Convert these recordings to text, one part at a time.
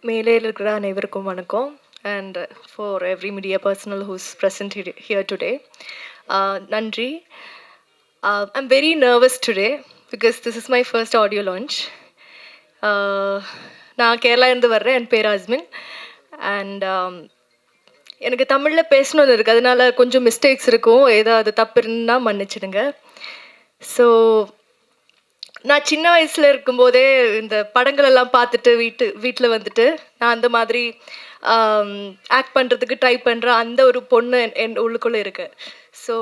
மேலே இருக்கிற அனைவருக்கும் வணக்கம். And for every media personal who's present here today, நன்றி. I'm very nervous today because this is my first audio launch. நான் கேரளாலேருந்து வர்றேன். என் பேர் அஸ்மின். அண்ட் எனக்கு தமிழில் பேசணும்னு இருக்குது, அதனால கொஞ்சம் மிஸ்டேக்ஸ் இருக்கும். ஏதாவது தப்பு இருந்தால் மன்னிச்சிடுங்க. ஸோ நான் சின்ன வயசில் இருக்கும்போதே இந்த படங்கள் எல்லாம் பார்த்துட்டு வீட்டில் வந்துட்டு நான் அந்த மாதிரி ஆக்ட் பண்ணுறதுக்கு ட்ரை பண்ணுறேன். அந்த ஒரு பொண்ணு என் உள்ளுக்குள்ளே இருக்கு. ஸோ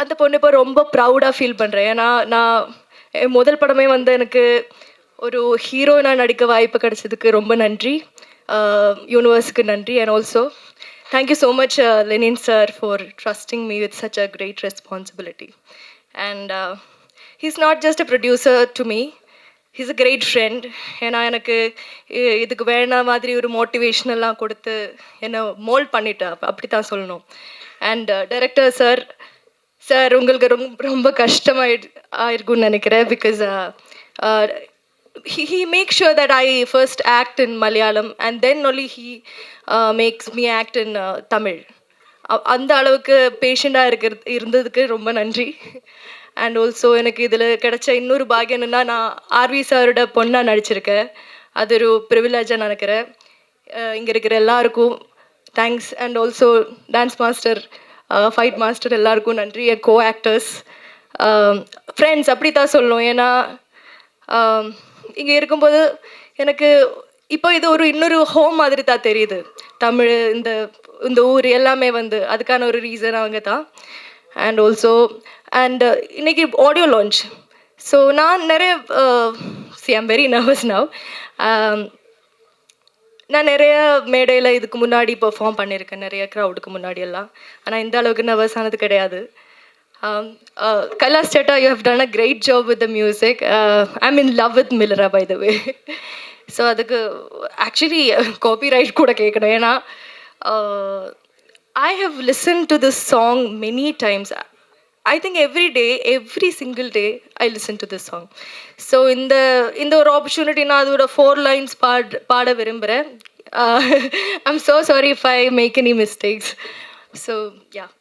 அந்த பொண்ணு இப்போ ரொம்ப ப்ரௌடாக ஃபீல் பண்ணுறேன். ஏன்னா நான் என் முதல் படமே வந்து எனக்கு ஒரு ஹீரோயினாக நடிக்க வாய்ப்பு கிடைச்சதுக்கு ரொம்ப நன்றி. யூனிவர்ஸுக்கு நன்றி. And also thank you so much Lenin sir for trusting me with such a great responsibility. And he's not just a producer to me, he's a great friend. ஏன்னா எனக்கு இதுக்கு வேணா மாதிரி ஒரு மோட்டிவேஷனெல்லாம் கொடுத்து என்னை மோல்ட் பண்ணிட்டா, அப்படி தான் சொல்லணும். அண்ட் டைரக்டர் சார் உங்களுக்கு ரொம்ப கஷ்டமாயிருக்கும்னு நினைக்கிறேன். Because he makes sure that I first act in Malayalam and then only he makes me act in Tamil. அந்த அளவுக்கு பேஷண்டாக இருந்ததுக்கு ரொம்ப நன்றி. அண்ட் ஆல்சோ எனக்கு இதில் கிடைச்ச இன்னொரு பாக்கியம் என்னென்னா, நான் ஆர்வி சாரோட பொண்ணாக நடிச்சிருக்கேன். அது ஒரு ப்ரிவிலேஜாக நினைக்கிறேன். இங்கே இருக்கிற எல்லாருக்கும் thanks. And also dance master, fight master எல்லாருக்கும் நன்றி. என் கோ ஆக்டர்ஸ், ஃப்ரெண்ட்ஸ் அப்படி தான் சொல்லணும். ஏன்னா இங்கே இருக்கும்போது எனக்கு இப்போ இது இன்னொரு ஹோம் மாதிரி தான் தெரியுது. தமிழ் இந்த ஊர் எல்லாமே வந்து அதுக்கான ஒரு ரீசன் அவங்க தான். அண்ட் ஆல்சோ இன்னைக்கு ஆடியோ லான்ச். ஸோ நான் நிறைய ஐம் வெரி நர்வஸ் நவ். நான் நிறைய மேடையில் இதுக்கு முன்னாடி பெர்ஃபார்ம் பண்ணியிருக்கேன், நிறைய க்ரௌடுக்கு முன்னாடியெல்லாம். ஆனால் இந்த அளவுக்கு நர்வஸ் ஆனது கிடையாது. Kailash Chetta, you have done a great job with the music. I'm in love with Millera, by the way. So அதுக்கு ஆக்சுவலி காப்பிரைட் கூட கேட்கணும். ஏன்னா I have listened to this song many times. I think every single day I listen to this song. So இந்த ஒரு opportunity நான் அதோட 4 lines பாட விரும்புகிறேன். I'm so sorry if I make any mistakes. So yeah.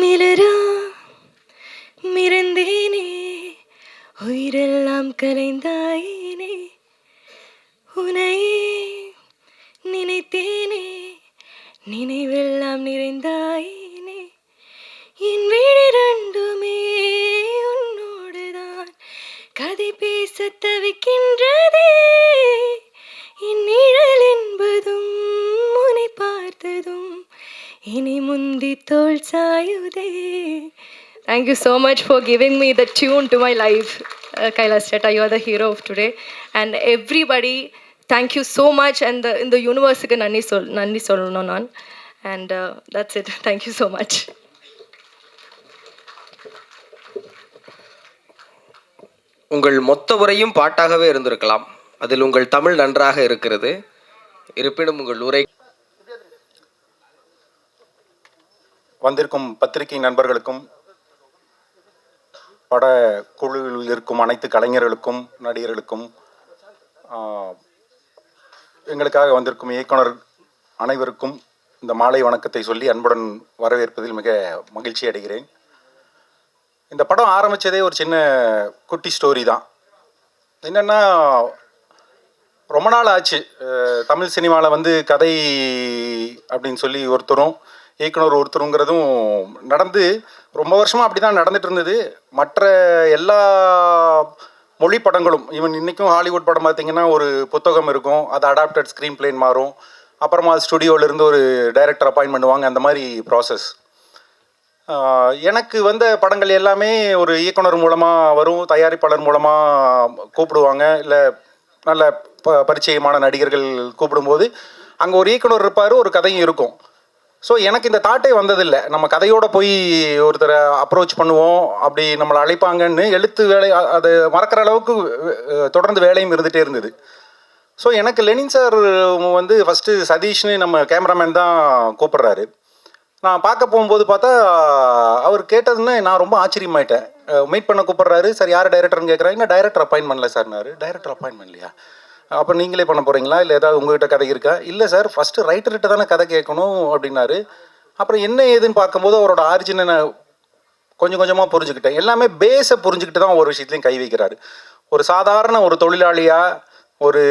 மிலரா மிரந்தேனே உயிரெல்லாம் கலைந்தாயினே, உனையே நினைத்தேனே நினைவெல்லாம் நிறைந்தாயினே, என் வீடு ரெண்டுமே உன்னோடுதான் கதை பேச தவிக்கின்றதே, என் நிழல் என்பதும் உன்னை பார்த்ததும் இனி முந்தி தோல் சாயுதே. Thank you so much for giving me the tune to my life, Kailash Chetta. You are the hero of today. And everybody, thank you so much. And in the universe, nandi solno nan. And that's it. Thank you so much. உங்கள் மொத்த உரையும் பாட்டாகவே இருந்திருக்கலாம். அதில் உங்கள் தமிழ் நன்றாக இருக்கிறது. இருப்பினும் உங்கள் உரை வந்திருக்கும் பத்திரிகை நண்பர்களுக்கும், பட குழுவில் இருக்கும் அனைத்து கலைஞர்களுக்கும், நடிகர்களுக்கும், எங்களுக்காக வந்திருக்கும் இயக்குனர் அனைவருக்கும் இந்த மாலை வணக்கத்தை சொல்லி அன்புடன் வரவேற்பதில் மிக மகிழ்ச்சி அடைகிறேன். இந்த படம் ஆரம்பித்ததே ஒரு சின்ன குட்டி ஸ்டோரி தான். என்னென்னா, ரொம்ப நாள் ஆச்சு தமிழ் சினிமாவில் வந்து கதை அப்படின்னு சொல்லி ஒருத்தரும் இயக்குனர் ஒருத்தருங்கிறதும் நடந்து ரொம்ப வருஷமாக அப்படி தான் நடந்துட்டு இருந்தது. மற்ற எல்லா மொழி படங்களும், ஈவன் இன்றைக்கும் ஹாலிவுட் படம் பார்த்திங்கன்னா ஒரு புத்தகம் இருக்கும், அது அடாப்டட் ஸ்க்ரீன் பிளேன் மாறும், அப்புறமா ஸ்டுடியோவிலேருந்து ஒரு டைரக்டர் அப்பாயின்ட் பண்ணுவாங்க, அந்த மாதிரி ப்ராசஸ். எனக்கு வந்த படங்கள் எல்லாமே ஒரு இயக்குனர் மூலமாக வரும், தயாரிப்பாளர் மூலமாக கூப்பிடுவாங்க, இல்லை நல்ல பரிச்சயமான நடிகர்கள் கூப்பிடும்போது அங்கே ஒரு இயக்குனர் இருப்பார், ஒரு கதையும் இருக்கும். ஸோ எனக்கு இந்த தாட்டே வந்ததில்லை, நம்ம கதையோடு போய் ஒருத்தரை அப்ரோச் பண்ணுவோம், அப்படி நம்மளை அழைப்பாங்கன்னு. எழுத்து வேலை அது மறக்கிற அளவுக்கு தொடர்ந்து வேலையும் இருந்துகிட்டே இருந்தது. ஸோ எனக்கு லெனின் சார் வந்து ஃபஸ்ட்டு சதீஷ்னு நம்ம கேமராமேன் தான் கூப்பிட்றாரு. நான் பார்க்க போகும்போது பார்த்தா அவர் கேட்டதுன்னு நான் ரொம்ப ஆச்சரியமாயிட்டேன். மீட் பண்ண கூப்பிட்றாரு. சார் யார் டைரக்டர்னு கேட்குறாரு. இன்னும் டைரக்டர் அப்பாயின்ட் பண்ணல சார்னாரு. டைரக்டர் அப்பாயின்ட் பண்ணலையா? அப்போ நீங்களே பண்ண போகிறீங்களா, இல்லை ஏதாவது உங்ககிட்ட கதை இருக்கா? இல்லை சார், ஃபஸ்ட்டு ரைட்டர்கிட்ட தானே கதை கேட்கணும் அப்படின்னாரு. அப்புறம் என்ன ஏதுன்னு பார்க்கும்போது அவரோட ஆரிஜினை நான் கொஞ்சம் கொஞ்சமாக புரிஞ்சுக்கிட்டேன். எல்லாமே பேஸை புரிஞ்சுக்கிட்டு தான் ஒவ்வொரு விஷயத்துலையும் கை வைக்கிறாரு. ஒரு சாதாரண ஒரு தொழிலாளியாக, ஒரு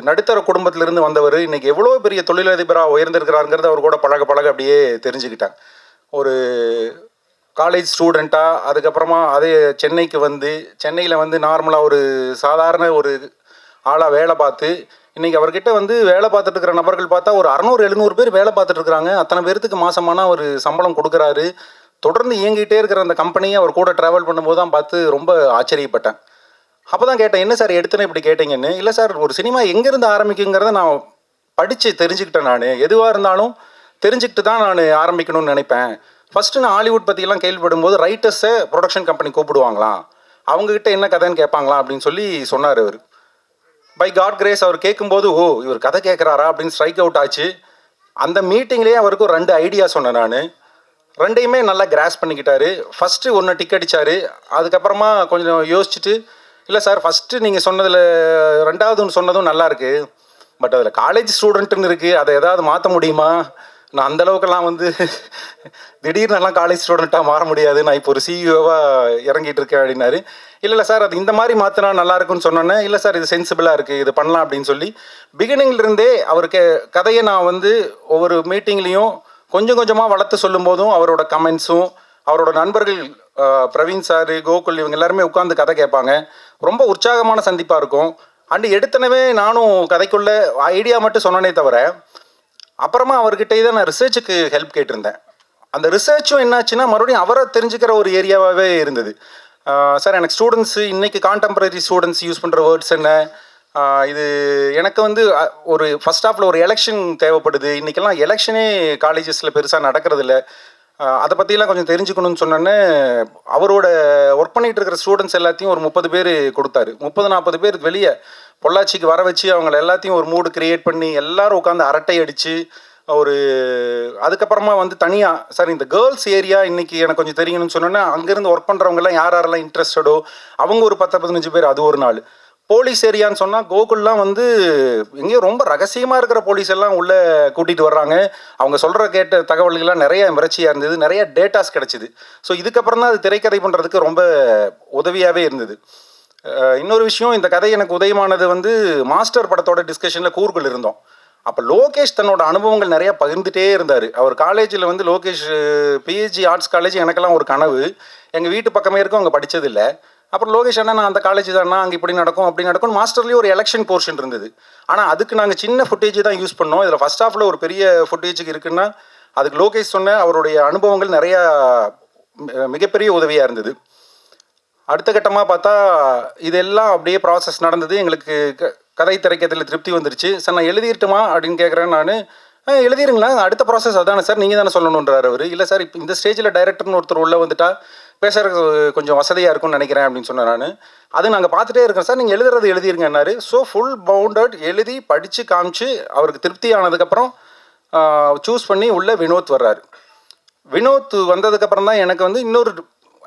நடுத்தர குடும்பத்திலிருந்து வந்தவர் இன்னைக்கு எவ்வளோ பெரிய தொழிலதிபராக உயர்ந்திருக்கிறாருங்கிறத அவர் கூட பழக பழக அப்படியே தெரிஞ்சுக்கிட்டேன். ஒரு காலேஜ் ஸ்டூடெண்ட்டாக, அதுக்கப்புறமா அதே சென்னைக்கு வந்து, சென்னையில் வந்து நார்மலாக ஒரு சாதாரண ஒரு ஆளாக வேலை பார்த்து, இன்றைக்கி அவர்கிட்ட வந்து வேலை பார்த்துட்டு இருக்கிற நபர்கள் பார்த்தா ஒரு 600-700 பேர் வேலை பார்த்துட்டு இருக்கிறாங்க. அத்தனை பேர்த்துக்கு மாதமான ஒரு சம்பளம் கொடுக்குறாரு. தொடர்ந்து இயங்கிட்டே இருக்கிற அந்த கம்பெனியை அவர் கூட ட்ராவல் பண்ணும்போது தான் பார்த்து ரொம்ப ஆச்சரியப்பட்டேன். அப்போ தான் கேட்டேன், என்ன சார் எடுத்துன்னு இப்படி கேட்டீங்கன்னு. இல்லை சார், ஒரு சினிமா எங்கேருந்து ஆரம்பிக்குங்கிறத நான் படித்து தெரிஞ்சுக்கிட்டேன். நான் எதுவாக இருந்தாலும் தெரிஞ்சுக்கிட்டு தான் நான் ஆரம்பிக்கணும்னு நினைப்பேன். ஃபஸ்ட்டு நான் ஹாலிவுட் பற்றிலாம் கேள்விப்படும்போது ரைட்டர்ஸை ப்ரொடக்ஷன் கம்பெனி கூப்பிடுவாங்களாம், அவங்கக்கிட்ட என்ன கதைன்னு கேட்பாங்களாம் அப்படின்னு சொல்லி சொன்னார் அவர். பை காட் கிரேஸ் அவர் கேட்கும்போது, ஓ இவர் கதை கேட்குறாரா அப்படின்னு ஸ்ட்ரைக் அவுட் ஆச்சு. அந்த மீட்டிங்லேயே அவருக்கு ஒரு 2 ஐடியா சொன்னேன் நான். 2யுமே நல்லா கிராஸ் பண்ணிக்கிட்டாரு. ஃபஸ்ட்டு ஒன்று டிக் அடித்தார். அதுக்கப்புறமா கொஞ்சம் யோசிச்சுட்டு, இல்லை சார் ஃபஸ்ட்டு நீங்கள் சொன்னதில் 2வது ஒன்று சொன்னதும் நல்லாயிருக்கு, பட் அதில் காலேஜ் ஸ்டூடெண்ட்டுன்னு இருக்குது, அதை ஏதாவது மாற்ற முடியுமா? நான் அந்தளவுக்கெல்லாம் வந்து திடீர்னெல்லாம் காலேஜ் ஸ்டூடெண்ட்டாக மாற முடியாது, நான் இப்போ ஒரு சிஇஓவாக இறங்கிட்டு இருக்கேன் அப்படின்னாரு. இல்லை சார், அது இந்த மாதிரி மாற்றினா நல்லாயிருக்குன்னு சொன்னோன்னே, இல்லை சார் இது சென்சிபிளாக இருக்குது, இது பண்ணலாம் அப்படின்னு சொல்லி பிகினிங்லேருந்தே அவருக்கு கதையை நான் வந்து ஒவ்வொரு மீட்டிங்லேயும் கொஞ்சம் கொஞ்சமாக வளர்த்து சொல்லும் போதும் அவரோட கமெண்ட்ஸும், அவரோட நண்பர்கள் பிரவீன் சார், கோகுல், இவங்க எல்லாருமே உட்காந்து கதை கேட்பாங்க. ரொம்ப உற்சாகமான சந்திப்பாக இருக்கும். அண்டு எடுத்தனவே நானும் கதைக்குள்ள ஐடியா மட்டும் சொன்னனே தவிர, அப்புறமா அவர்கிட்ட தான் நான் ரிசர்ச்சுக்கு ஹெல்ப் கேட்டிருந்தேன். அந்த ரிசர்ச்சும் என்னாச்சுன்னா மறுபடியும் அவரை தெரிஞ்சுக்கிற ஒரு ஏரியாவாகவே இருந்தது. சார் எனக்கு ஸ்டூடெண்ட்ஸு இன்றைக்கி கான்டெம்பரரி ஸ்டூடெண்ட்ஸ் யூஸ் பண்ணுற வேர்ட்ஸ் என்ன, இது எனக்கு வந்து ஒரு ஃபஸ்ட் ஹாஃபில் ஒரு எலெக்ஷன் தேவைப்படுது, இன்றைக்கெல்லாம் எலெக்ஷனே காலேஜஸில் பெருசாக நடக்கிறதில்ல, அதை பற்றிலாம் கொஞ்சம் தெரிஞ்சுக்கணும்னு சொன்னோன்னே அவரோட ஒர்க் பண்ணிகிட்டு இருக்கிற ஸ்டூடெண்ட்ஸ் எல்லாத்தையும் ஒரு 30 பேர் கொடுத்தாரு. 30-40 பேர் வெளியே பொள்ளாச்சிக்கு வர வச்சு அவங்கள எல்லாத்தையும் ஒரு மூடு கிரியேட் பண்ணி எல்லோரும் உட்காந்து அரட்டை அடித்து ஒரு அதுக்கப்புறமா வந்து தனியாக, சார் இந்த கேர்ள்ஸ் ஏரியா இன்றைக்கி எனக்கு கொஞ்சம் தெரியணும்னு சொன்னோன்னே அங்கேருந்து ஒர்க் பண்ணுறவங்கலாம் யாரெல்லாம் இன்ட்ரெஸ்டடோ அவங்க ஒரு 10-15 பேர், அது ஒரு நாள். போலீஸ் ஏரியான்னு சொன்னால் கோகுல்லாம் வந்து எங்கேயோ ரொம்ப ரகசியமாக இருக்கிற போலீஸ் எல்லாம் உள்ளே கூட்டிகிட்டு வர்றாங்க. அவங்க சொல்கிற கேட்ட தகவல்கள்லாம் நிறைய மிரட்சியாக இருந்தது, நிறைய டேட்டாஸ் கிடச்சிது. ஸோ இதுக்கப்புறம் தான் அது திரைக்கதை பண்ணுறதுக்கு ரொம்ப உதவியாகவே இருந்தது. இன்னொரு விஷயம், இந்த கதை எனக்கு உதயமானது வந்து மாஸ்டர் படத்தோட டிஸ்கஷனில் கூர்குள் இருந்தோம். அப்போ லோகேஷ் தன்னோட அனுபவங்கள் நிறையா பகிர்ந்துட்டே இருந்தார். அவர் காலேஜில் வந்து லோகேஷ் பிஹெச்டி ஆர்ட்ஸ் காலேஜ் எனக்கெல்லாம் ஒரு கனவு, எங்கள் வீட்டு பக்கமே இருக்கும், அங்கே படித்ததில்லை. அப்புறம் லோகேஷ் அண்ணா நான் அந்த காலேஜ் தானே, அங்கே இப்படி நடக்கும் அப்படி நடக்கும். மாஸ்டர்லேயும் ஒரு எலெக்ஷன் போர்ஷன் இருந்தது. ஆனால் அதுக்கு நாங்கள் சின்ன ஃபுட்டேஜ் தான் யூஸ் பண்ணோம். இதில் ஃபஸ்ட் ஹாஃபில் ஒரு பெரிய ஃபுட்டேஜுக்கு இருக்குன்னா அதுக்கு லோகேஷ் சொன்ன அவருடைய அனுபவங்கள் நிறையா மிகப்பெரிய உதவியாக இருந்தது. அடுத்த கட்டமாக பார்த்தா இதெல்லாம் அப்படியே ப்ராசஸ் நடந்தது. எங்களுக்கு கதை திரைக்கத்தில் திருப்தி வந்துருச்சு. சார் நான் எழுதிட்டுமா அப்படின்னு கேட்குறேன். நான் எழுதிருங்களா, அடுத்த ப்ராசஸ் அதானே சார், நீங்கள் தானே சொல்லணுன்றார் அவர். இல்லை சார், இப்போ இந்த ஸ்டேஜில் டைரக்டர்னு ஒருத்தர் உள்ளே வந்துட்டா பேசுகிறது கொஞ்சம் வசதியாக இருக்கும்னு நினைக்கிறேன் அப்படின்னு சொன்னேன் நான். அது நாங்கள் பார்த்துட்டே இருக்கோம் சார், நீங்கள் எழுதுறது எழுதிருங்கன்னாரு. ஸோ ஃபுல் பவுண்டட் எழுதி படித்து காமிச்சு அவருக்கு திருப்தி ஆனதுக்கப்புறம் சூஸ் பண்ணி உள்ளே வினோத் வர்றாரு. வினோத் வந்ததுக்கப்புறம் தான் எனக்கு வந்து இன்னொரு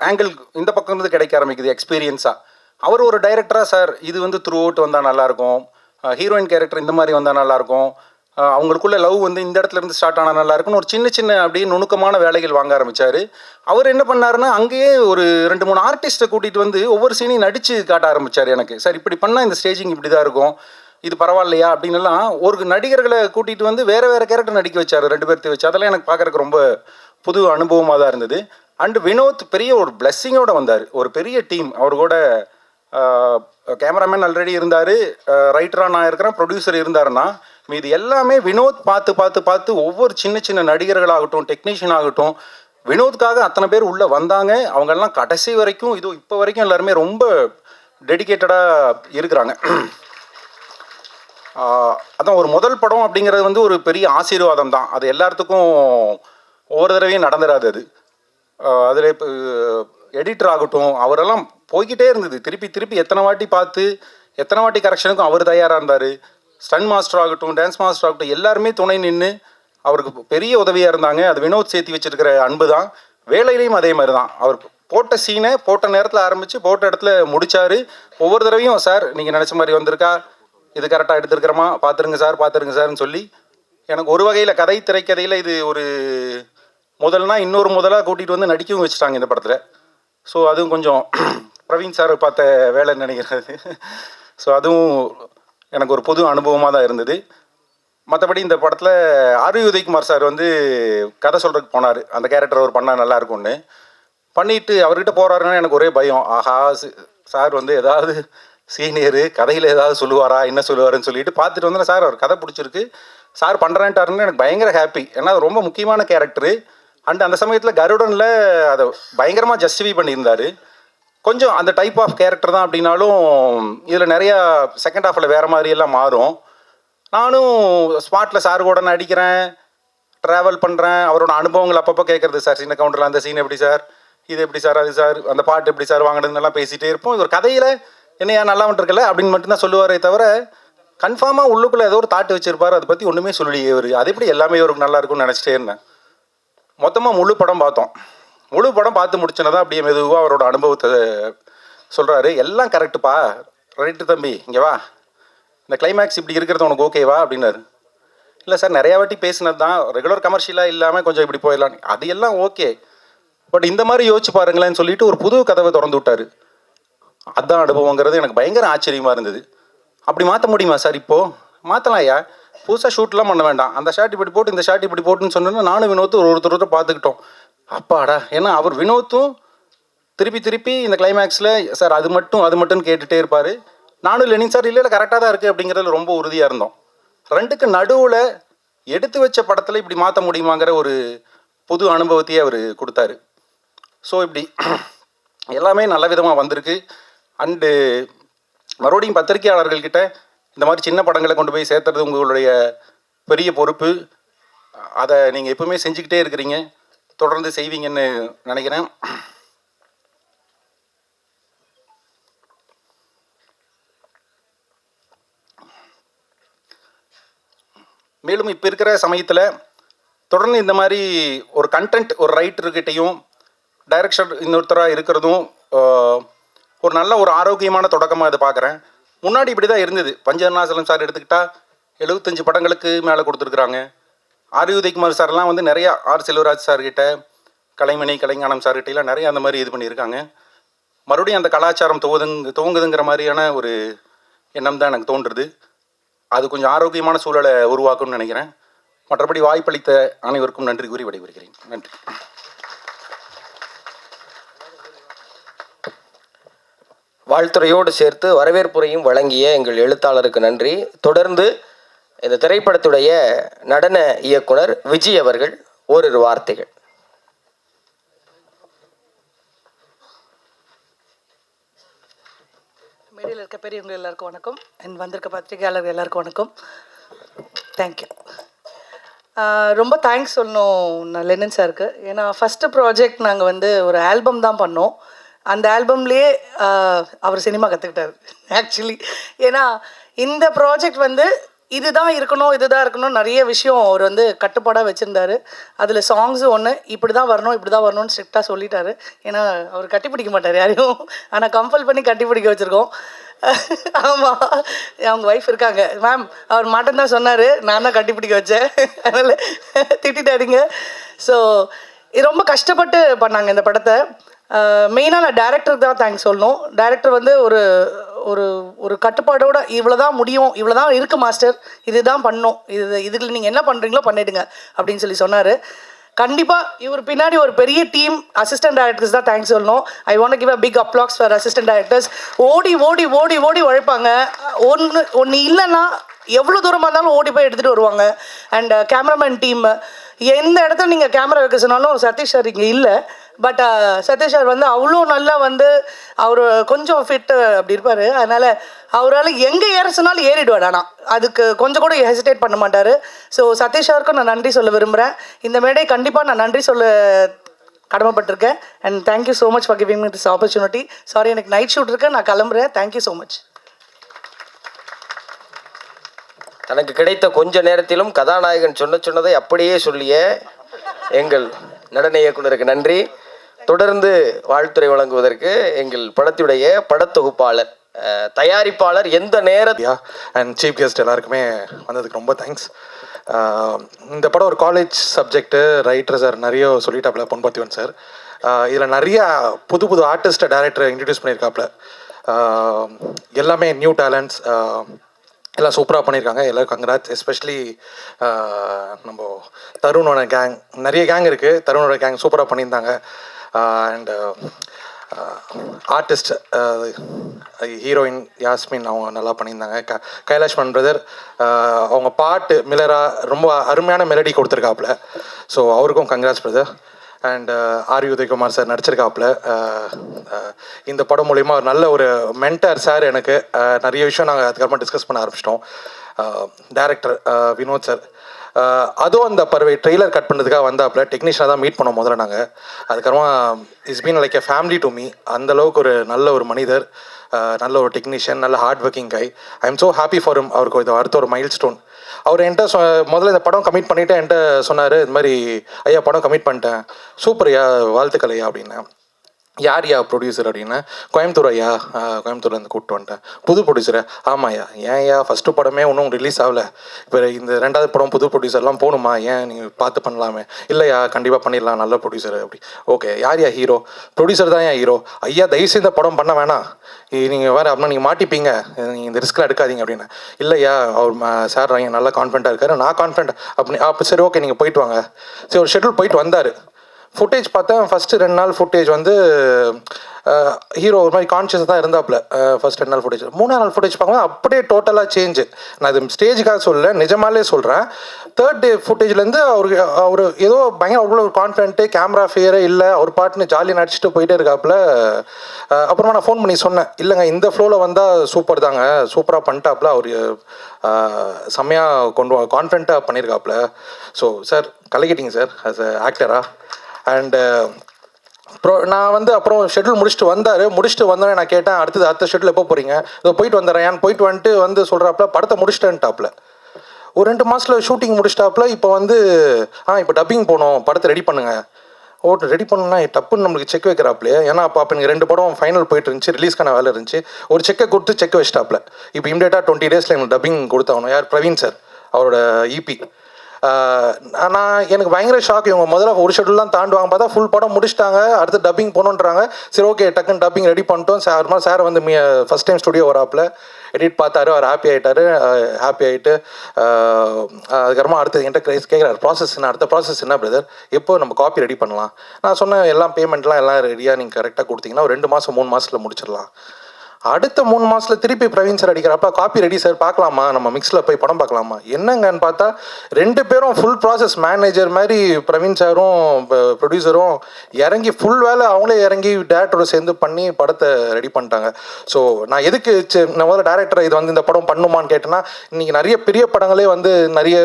ஆங்கிள் இந்த பக்கம் இருந்து கிடைக்க ஆரம்பிக்குது எக்ஸ்பீரியன்ஸாக. அவர் ஒரு டைரக்டராக, சார் இது வந்து த்ரூ அவுட் வந்தால் நல்லாயிருக்கும், ஹீரோயின் கேரக்டர் இந்த மாதிரி வந்தால் நல்லாயிருக்கும், அவங்களுக்குள்ள லவ் வந்து இந்த இடத்துல இருந்து ஸ்டார்ட் ஆனால் நல்லா இருக்குன்னு ஒரு சின்ன சின்ன அப்படியே நுணுக்கமான வேலைகள் வாங்க ஆரம்பித்தார். அவர் என்ன பண்ணாருன்னா அங்கேயே ஒரு 2-3 ஆர்டிஸ்ட்டை கூட்டிகிட்டு வந்து ஒவ்வொரு சீனையும் நடித்து காட்ட ஆரம்பித்தார் எனக்கு. சார் இப்படி பண்ணால் இந்த ஸ்டேஜிங் இப்படி தான் இருக்கும், இது பரவாயில்லையா அப்படின்லாம் ஒரு நடிகர்களை கூட்டிகிட்டு வந்து வேறு வேறு கேரக்டர் நடிக்க வச்சார், 2 பேர்த்து வச்சு. அதெல்லாம் எனக்கு பார்க்குறக்கு ரொம்ப புது அனுபவமாக தான் இருந்தது. அண்டு வினோத் பெரிய ஒரு பிளெஸ்ஸிங்கோடு வந்தார். ஒரு பெரிய டீம், அவர் கூட கேமராமேன் ஆல்ரெடி இருந்தார், ரைட்டராக நான் இருக்கிறேன், ப்ரொடியூசர் இருந்தாருன்னா மீது எல்லாமே வினோத் பார்த்து பார்த்து பார்த்து ஒவ்வொரு சின்ன சின்ன நடிகர்களாகட்டும் டெக்னீஷியன் ஆகட்டும் வினோத்காக அத்தனை பேர் உள்ளே வந்தாங்க. அவங்கெல்லாம் கடைசி வரைக்கும் இதோ இப்போ வரைக்கும் எல்லாருமே ரொம்ப டெடிக்கேட்டடாக இருக்கிறாங்க. அதான் ஒரு முதல் படம் அப்படிங்கிறது வந்து ஒரு பெரிய ஆசீர்வாதம் தான். அது எல்லாத்துக்கும் ஒவ்வொரு தடவையும் நடந்துடாது. அது அதில் இப்போ எடிட்டர் ஆகட்டும் அவரெல்லாம் போய்கிட்டே இருந்தது, திருப்பி திருப்பி எத்தனை வாட்டி பார்த்து எத்தனை வாட்டி கரெக்ஷனுக்கும் அவர் தயாராக இருந்தார். ஸ்டன் மாஸ்டர் ஆகட்டும் டான்ஸ் மாஸ்டர் ஆகட்டும் எல்லாருமே துணை நின்று அவருக்கு பெரிய உதவியாக இருந்தாங்க. அது வினோத் சேர்த்தி வச்சிருக்கிற அன்பு தான். வேலையிலையும் அதே மாதிரி தான். அவர் போட்ட சீனை போட்ட நேரத்தில் ஆரம்பித்து போட்ட இடத்துல முடித்தார். ஒவ்வொரு தடவையும் சார் நீங்கள் நினச்ச மாதிரி வந்திருக்கா, இது கரெக்டாக எடுத்துருக்கிறோமா, பார்த்துருங்க சார்னு சொல்லி எனக்கு ஒரு வகையில் கதை திரைக்கதையில் இது ஒரு முதல்னா இன்னொரு முதலாக கூட்டிகிட்டு வந்து நடிக்கவும் வச்சுட்டாங்க இந்த படத்தில். ஸோ அதுவும் கொஞ்சம் பிரவீன் சார் பார்த்த வேலைன்னு நினைக்கிறது. ஸோ அதுவும் எனக்கு ஒரு புது அனுபவமாக தான் இருந்தது. மற்றபடி இந்த படத்தில் ஆர் உதயகுமார் சார் வந்து கதை சொல்கிறதுக்கு போனார். அந்த கேரக்டர் அவர் பண்ணால் நல்லாயிருக்கும்னு பண்ணிவிட்டு அவர்கிட்ட போகிறாருன்னா எனக்கு ஒரே பயம். ஆஹா, சார் வந்து ஏதாவது சீனியரு கதையில் ஏதாவது சொல்லுவாரா, என்ன சொல்லுவாருன்னு சொல்லிட்டு பார்த்துட்டு வந்தேன். சார் அவர் கதை பிடிச்சிருக்கு, சார் பண்ணுறேன்ட்டாருன்னு எனக்கு பயங்கர ஹாப்பி. ஏன்னா அது ரொம்ப முக்கியமான கேரக்டரு. அண்ட் அந்த சமயத்தில் கருடனில் அதை பயங்கரமாக ஜஸ்டிஃபை பண்ணியிருந்தார். கொஞ்சம் அந்த டைப் ஆஃப் கேரக்டர் தான் அப்படின்னாலும் இதில் நிறையா செகண்ட் ஹாஃபில் வேறு மாதிரியெல்லாம் மாறும். நானும் ஸ்பாட்டில் சார் கூட நடிக்கிறேன், ட்ராவல் பண்ணுறேன், அவரோட அனுபவங்கள் அப்பப்போ கேட்குறது. சார் சின்ன கவுண்டரில் அந்த சீன் எப்படி சார், இது எப்படி சார், அது சார், அந்த பாட்டு எப்படி சார் வாங்கினதுன்னெல்லாம் பேசிகிட்டே இருப்போம். இது ஒரு கதையில் என்னையா நல்லா வந்துருக்கல அப்படின்னு மட்டும்தான் சொல்லுவாரே தவிர கன்ஃபார்மாக உள்ளுக்குள்ளே ஏதோ ஒரு தாட்டு வச்சுருப்பார். அதை பற்றி ஒன்றுமே சொல்லலையே இவர். அது எப்படி எல்லாமே இவருக்கு நல்லா இருக்கும்னு நினச்சிட்டே இருந்தேன். மொத்தமாக முழு படம் பார்த்தோம். முழு படம் பார்த்து முடிச்சோன்னா அப்படியே மெதுவாக அவரோட அனுபவத்தை சொல்கிறாரு. எல்லாம் கரெக்டுப்பா, ரைட்டு தம்பி, இங்கே வா, இந்த கிளைமேக்ஸ் இப்படி இருக்கிறது உனக்கு ஓகேவா அப்படின்னாரு. இல்லை சார், நிறையா வாட்டி பேசினது தான், ரெகுலர் கமர்ஷியலாக இல்லாமல் கொஞ்சம் இப்படி போயிடலாம், அது எல்லாம் ஓகே, பட் இந்த மாதிரி யோசிச்சு பாருங்களேன்னு சொல்லிட்டு ஒரு புது கதவை திறந்து விட்டார். அதுதான் அனுபவங்கிறது எனக்கு பயங்கர ஆச்சரியமாக இருந்தது. அப்படி மாற்ற முடியுமா சார்? இப்போது மாற்றலாம் ஐயா, புதுசாக ஷூட்லாம் பண்ண வேண்டாம், அந்த ஷாட் இப்படி போட்டு இந்த ஷாட் இப்படி போட்டுன்னு சொன்னோன்னா நானும் வினோத்தும் ஒருத்தர் பார்த்துக்கிட்டோம். அப்பாடா, ஏன்னா அவர் வினோத்தும் திருப்பி திருப்பி இந்த கிளைமேக்ஸில் சார் அது மட்டும் கேட்டுகிட்டே இருப்பார். நானும் லெனின் சார் இல்லை கரெக்டாக தான் இருக்குது அப்படிங்கிறதுல ரொம்ப உறுதியாக இருந்தோம். ரெண்டுக்கு நடுவில் எடுத்து வச்ச படத்தில் இப்படி மாற்ற முடியுமாங்கிற ஒரு புது அனுபவத்தையே அவர் கொடுத்தாரு. ஸோ இப்படி எல்லாமே நல்ல விதமாக வந்திருக்கு. அண்டு மறுபடியும் பத்திரிகையாளர்கள்கிட்ட இந்த மாதிரி சின்ன படங்களை கொண்டு போய் சேர்த்துறது உங்களுடைய பெரிய பொறுப்பு. அதை நீங்கள் எப்பவுமே செஞ்சுக்கிட்டே இருக்கிறீங்க, தொடர்ந்து செய்வீங்கன்னு நினைக்கிறேன். மேலும் இப்போ இருக்கிற சமயத்தில் தொடர்ந்து இந்த மாதிரி ஒரு கண்டென்ட் ஒரு ரைட்டர்கிட்டையும் டைரக்ஷன் இன்னொருத்தராக இருக்கிறதும் ஒரு நல்ல ஒரு ஆரோக்கியமான தொடக்கமாக இதை பார்க்குறேன். முன்னாடி இப்படி தான் இருந்தது. பஞ்சவர்ணாசலம் சார் எடுத்துக்கிட்டால் 75 படங்களுக்கு மேலே கொடுத்துருக்குறாங்க. ஆர் உதயகுமார் சார்லாம் வந்து நிறையா, ஆர் செல்வராஜ் சார்கிட்ட, கலைமணி கலைஞானம் சார்கிட்டலாம் நிறையா அந்த மாதிரி இது பண்ணியிருக்காங்க. மறுபடியும் அந்த கலாச்சாரம் துவங்குதுங்கிற மாதிரியான ஒரு எண்ணம் தான் எனக்கு தோன்றுறது. அது கொஞ்சம் ஆரோக்கியமான சூழலை உருவாக்கும்னு நினைக்கிறேன். மற்றபடி வாய்ப்பளித்த அனைவருக்கும் நன்றி கூறி விடைபெறுகிறேன். நன்றி. வாழ்த்துறையோடு சேர்த்து வரவேற்புரையும் வழங்கிய எங்கள் எழுத்தாளருக்கு நன்றி. தொடர்ந்து இந்த திரைப்படத்துடைய நடன இயக்குனர் விஜய் அவர்கள் ஓரிரு வார்த்தைகள். மேடையில் இருக்க பெரியவங்க எல்லாருக்கும் வணக்கம், அண்ட் வந்திருக்க பத்திரிகையாளர்கள் எல்லாருக்கும் வணக்கம். தேங்க்யூ. ரொம்ப தேங்க்ஸ் சொல்லணும் நான் லெனின் சாருக்கு. ஏன்னா ஃபஸ்ட்டு ப்ராஜெக்ட் நாங்கள் வந்து ஒரு ஆல்பம் தான் பண்ணோம். அந்த ஆல்பம்லேயே அவர் சினிமா கற்றுக்கிட்டார் ஆக்சுவலி. ஏன்னா இந்த ப்ராஜெக்ட் வந்து இதுதான் இருக்கணும் நிறைய விஷயம் அவர் வந்து கட்டுப்பாடாக வச்சுருந்தாரு. அதில் சாங்ஸு ஒன்று இப்படி தான் வரணும்னு ஸ்ட்ரிக்டாக சொல்லிட்டாரு. ஏன்னா அவர் கட்டி பிடிக்க மாட்டார் யாரையும், ஆனால் கம்பல் பண்ணி கட்டி பிடிக்க வச்சுருக்கோம். ஆமாம், அவங்க ஒய்ஃப் இருக்காங்க. மேம் அவர் மாட்டேன்னு சொன்னார், நான் தான் கட்டி பிடிக்க வச்சேன், அதனால் திட்டாதீங்க. ஸோ இது ரொம்ப கஷ்டப்பட்டு பண்ணாங்க இந்த படத்தை. மெயினாக நான் டேரக்டருக்கு தான் தேங்க்ஸ் சொல்லணும். டேரக்டர் வந்து ஒரு ஒரு ஒரு கட்டுப்பாடோட இவ்வளோ தான் முடியும், இவ்வளோ தான் இருக்குது மாஸ்டர், இதுதான் பண்ணணும், இதுக்கு நீங்கள் என்ன பண்ணுறீங்களோ பண்ணிவிடுங்க அப்படின்னு சொன்னார். கண்டிப்பாக இவர் பின்னாடி ஒரு பெரிய டீம் அசிஸ்டன்ட் டைரக்டர்ஸ் தான் தேங்க்ஸ் சொல்லணும். I want give a big applause for assistant directors. ஓடி ஓடி ஓடி ஓடி உழைப்பாங்க. ஒன்று இல்லைன்னா எவ்வளோ தூரமாக இருந்தாலும் ஓடி போய் எடுத்துகிட்டு வருவாங்க. அண்ட் கேமராமேன் டீம், எந்த இடத்துல நீங்கள் கேமரா வைக்க சொன்னாலும் சதீஷ் சார் இங்கே இல்லை, பட் சதீஷ் சார் வந்து அவ்வளோ நல்லா வந்து அவர் கொஞ்சம் ஃபிட்டு அப்படி இருப்பார். அதனால் அவரால் எங்கே ஏற சொன்னாலும் ஏறிடுவார். ஆனால் அதுக்கு கொஞ்சம் கூட ஹெசிடேட் பண்ண மாட்டார். ஸோ சதீஷ் சாருக்கும் நான் நன்றி சொல்ல விரும்புகிறேன். இந்த மேடை கண்டிப்பாக நான் நன்றி சொல்ல கடமைப்பட்டிருக்கேன். And thank you so much for giving me this opportunity. Sorry, எனக்கு நைட் ஷூட் இருக்கு, நான் கிளம்புறேன். Thank you so much. தனக்கு கிடைத்த கொஞ்ச நேரத்திலும் கதாநாயகன் சொன்னதை அப்படியே சொல்லிய எங்கள் நடன இயக்குனருக்கு நன்றி. தொடர்ந்து வாழ்த்துறை வழங்குவதற்கு எங்கள் படத்துடைய படத்தொகுப்பாளர், தயாரிப்பாளர் எந்த நேரத்தில் அண்ட் சீஃப் கெஸ்ட் எல்லாருக்குமே வந்ததுக்கு ரொம்ப தேங்க்ஸ். இந்த படம் ஒரு காலேஜ் சப்ஜெக்ட்டு, ரைட்டர் சார் நிறைய சொல்லிட்டாப்புல, பொன்பாத்திவன் சார். இதில் நிறைய புது ஆர்டிஸ்ட்டை டேரக்டரை இன்ட்ரடியூஸ் பண்ணியிருக்காப்புல. எல்லாமே நியூ டேலண்ட்ஸ், எல்லாம் சூப்பராக பண்ணியிருக்காங்க. எல்லோரும் கங்க்ராட்ஸ். எஸ்பெஷலி நம்ம தருணோட கேங், நிறைய கேங் இருக்குது, தருணோட கேங் சூப்பராக பண்ணியிருந்தாங்க. அண்ட் ஆர்டிஸ்ட் ஹீரோயின் யாஸ்மின் அவங்க நல்லா பண்ணியிருந்தாங்க. கைலாஷ் மன் பிரதர் அவங்க பாட்டு மில்லரா ரொம்ப அருமையான மெலடி கொடுத்துருக்காப்புல. ஸோ அவருக்கும் congrats brother. And R Udayakumar sir நடிச்சிருக்காப்புல. இந்த படம் மூலிமா ஒரு நல்ல ஒரு மென்டர் சார். எனக்கு நிறைய விஷயம் நாங்கள் அதுக்கப்புறமா டிஸ்கஸ் பண்ண ஆரம்பிச்சிட்டோம். டைரக்டர் வினோத் சார், அதுவும் அந்த பறவை ட்ரெய்லர் கட் பண்ணுறதுக்காக வந்தாப்புல. டெக்னீஷியனாக தான் மீட் பண்ணோம் முதல்ல நாங்கள். அதுக்கப்புறமா it's been like a family to me. அந்தளவுக்கு ஒரு நல்ல ஒரு மனிதர், நல்ல ஒரு டெக்னீஷியன், நல்ல hard working guy. I am so happy for him. அவருக்கு இது அடுத்த ஒரு மைல் ஸ்டோன். அவர் என்கிட்ட முதல்ல இந்த படம் கமிட் பண்ணிவிட்டு என்கிட்ட சொன்னார், இது மாதிரி ஐயா படம் கமிட் பண்ணிட்டேன், சூப்பர் ஐயா, வாழ்த்துக்கள் ஐயா அப்படின்னேன். யார் யா ப்ரொடியூசர் அப்படின்னா, கோயம்புத்தூர் ஐயா, கோயம்புத்தூர்லேருந்து கூப்பிட்டு வந்துட்டேன். புது ப்ரொடியூசரு? ஆமாய்யா. ஏன் ஐயா ஃபஸ்ட்டு படமே ஒன்றும் ரிலீஸ் ஆகலை, இப்போ இந்த ரெண்டாவது படம் புது ப்ரொடியூசர்லாம் போகணுமா, ஏன் நீங்கள் பார்த்து பண்ணலாமே? இல்லையா, கண்டிப்பாக பண்ணிடலாம், நல்ல ப்ரொடியூசர் அப்படி. ஓகே, யார் யா ஹீரோ? ப்ரொடியூசர் தான் ஏன் ஹீரோ. ஐயா தயவுசெய்து இந்த படம் பண்ண வேணாம், நீங்கள் வேறு அப்படின்னா நீங்கள் மாட்டிப்பீங்க, நீங்கள் இந்த ரிஸ்க்கில் எடுக்காதீங்க அப்படின்னு. இல்லையா, அவர் சார் நல்லா கான்ஃபிடண்ட்டாக இருக்காரு, நான் கான்ஃபிடண்ட் அப்படி. அப்போ சரி ஓகே நீங்கள் போயிட்டு வாங்க. சரி ஒரு ஷெட்யூல் போயிட்டு வந்தார். ஃபுட்டேஜ் பார்த்தேன். ஃபஸ்ட்டு 2 நாள் ஃபுட்டேஜ் வந்து ஹீரோ ஒரு மாதிரி கான்ஷியஸாக தான் இருந்தாப்புல. ஃபஸ்ட் 2 நாள் ஃபுட்டேஜ். 3ஆம் நாள் ஃபுட்டேஜ் பார்க்கும்போது அப்படியே டோட்டலாக சேஞ்சு. நான் இது ஸ்டேஜுக்காக சொல்லலை, நிஜமாலே சொல்கிறேன். 3rd டே ஃபுட்டேஜ்லேருந்து அவர் ஏதோ பயங்கர அவ்வளோ ஒரு கான்ஃபிடென்ட்டு, கேமரா ஃபியரே இல்லை, அவர் பாட்டுன்னு ஜாலியாக நடிச்சிட்டு போயிட்டே இருக்காப்புல. அப்புறமா நான் ஃபோன் பண்ணி சொன்னேன், இல்லைங்க இந்த ஃப்ளோவில் வந்தால் சூப்பர் தாங்க, சூப்பராக பண்ணிட்டாப்புல, அவர் செம்மையாக கான்ஃபிடென்ட்டாக பண்ணியிருக்காப்புல. ஸோ சார் கலக்கிட்டீங்க சார் ஆஸ் அ ஆக்டராக. அண்டு நான் வந்து அப்புறம் ஷெட்யூல் முடிச்சுட்டு வந்தோடனே நான் கேட்டேன், அடுத்த ஷெட்யூல் எப்போ போகிறீங்க? இதோ போயிட்டு வந்துடுறேன். போயிட்டு வந்துட்டு சொல்கிறாப்புல, படத்தை முடிச்சிட்டேன்ட்டாப்புல. ஒரு 2 மாதத்தில் ஷூட்டிங் முடிச்சிட்டாப்புல. இப்போ வந்து இப்போ டப்பிங் போகணும், படத்தை ரெடி பண்ணுங்க. ரெடி பண்ணணும்னா டப்புன்னு நம்மளுக்கு செக் வைக்கிறாப்புலையே. ஏன்னா அப்போ எனக்கு 2 படம் ஃபைனல் போயிட்டு இருந்துச்சு, ரிலீஸ்க்கான வேலை இருந்துச்சு. ஒரு செக்கை கொடுத்து செக் வச்சிட்டாப்புல. இப்போ இமீடியட்டாக 20 டேஸில் எனக்கு டப்பிங் கொடுத்தாகணும். யார்? பிரவீன் சார், அவரோட இபி. எனக்கு பயங்கர ஷாக். இவங்க முதல்ல ஒரு ஷெட்யூல்லாம் தாண்டுவாங்க பார்த்தா ஃபுல் படம் முடிச்சிட்டாங்க, அடுத்து டப்பிங் போகணுன்றாங்க. சரி ஓகே டக்குன்னு டப்பிங் ரெடி பண்ணிட்டோம். சார் வந்து ஃபஸ்ட் டைம் ஸ்டுடியோ வராப்புல, எடிட் பார்த்தாரு, அவர் ஹாப்பி ஆகிட்டு அதுக்கப்புறமா அடுத்து என்கிட்ட கேட்குறாரு, அடுத்த ப்ராசஸ் என்ன பிரதர், எப்போ நம்ம காப்பி ரெடி பண்ணலாம்? நான் சொன்னேன், எல்லாம் பேமெண்ட்லாம் எல்லாம் ரெடியாக நீங்கள் கரெக்டாக கொடுத்தீங்கன்னா ஒரு 2 மாதம் 3 மாதத்தில் முடிச்சிடலாம். அடுத்த 3 மாதத்தில் திருப்பி பிரவீன் சார் அடிக்கிறப்ப, காப்பி ரெடி சார், பார்க்கலாமா, நம்ம மிக்ஸில் போய் படம் பார்க்கலாமா? என்னங்கன்னு பார்த்தா 2 பேரும் ஃபுல் ப்ராசஸ் மேனேஜர் மாதிரி, பிரவீன் சாரும் ப்ரொடியூசரும் இறங்கி ஃபுல் வேலை அவங்களே இறங்கி டேரக்டரோட சேர்ந்து பண்ணி படத்தை ரெடி பண்ணிட்டாங்க. ஸோ நான் எதுக்கு நான் முதல்ல டேரக்டரை இது வந்து இந்த படம் பண்ணுமான்னு கேட்டேன்னா, இன்றைக்கி நிறைய பெரிய படங்களே வந்து நிறைய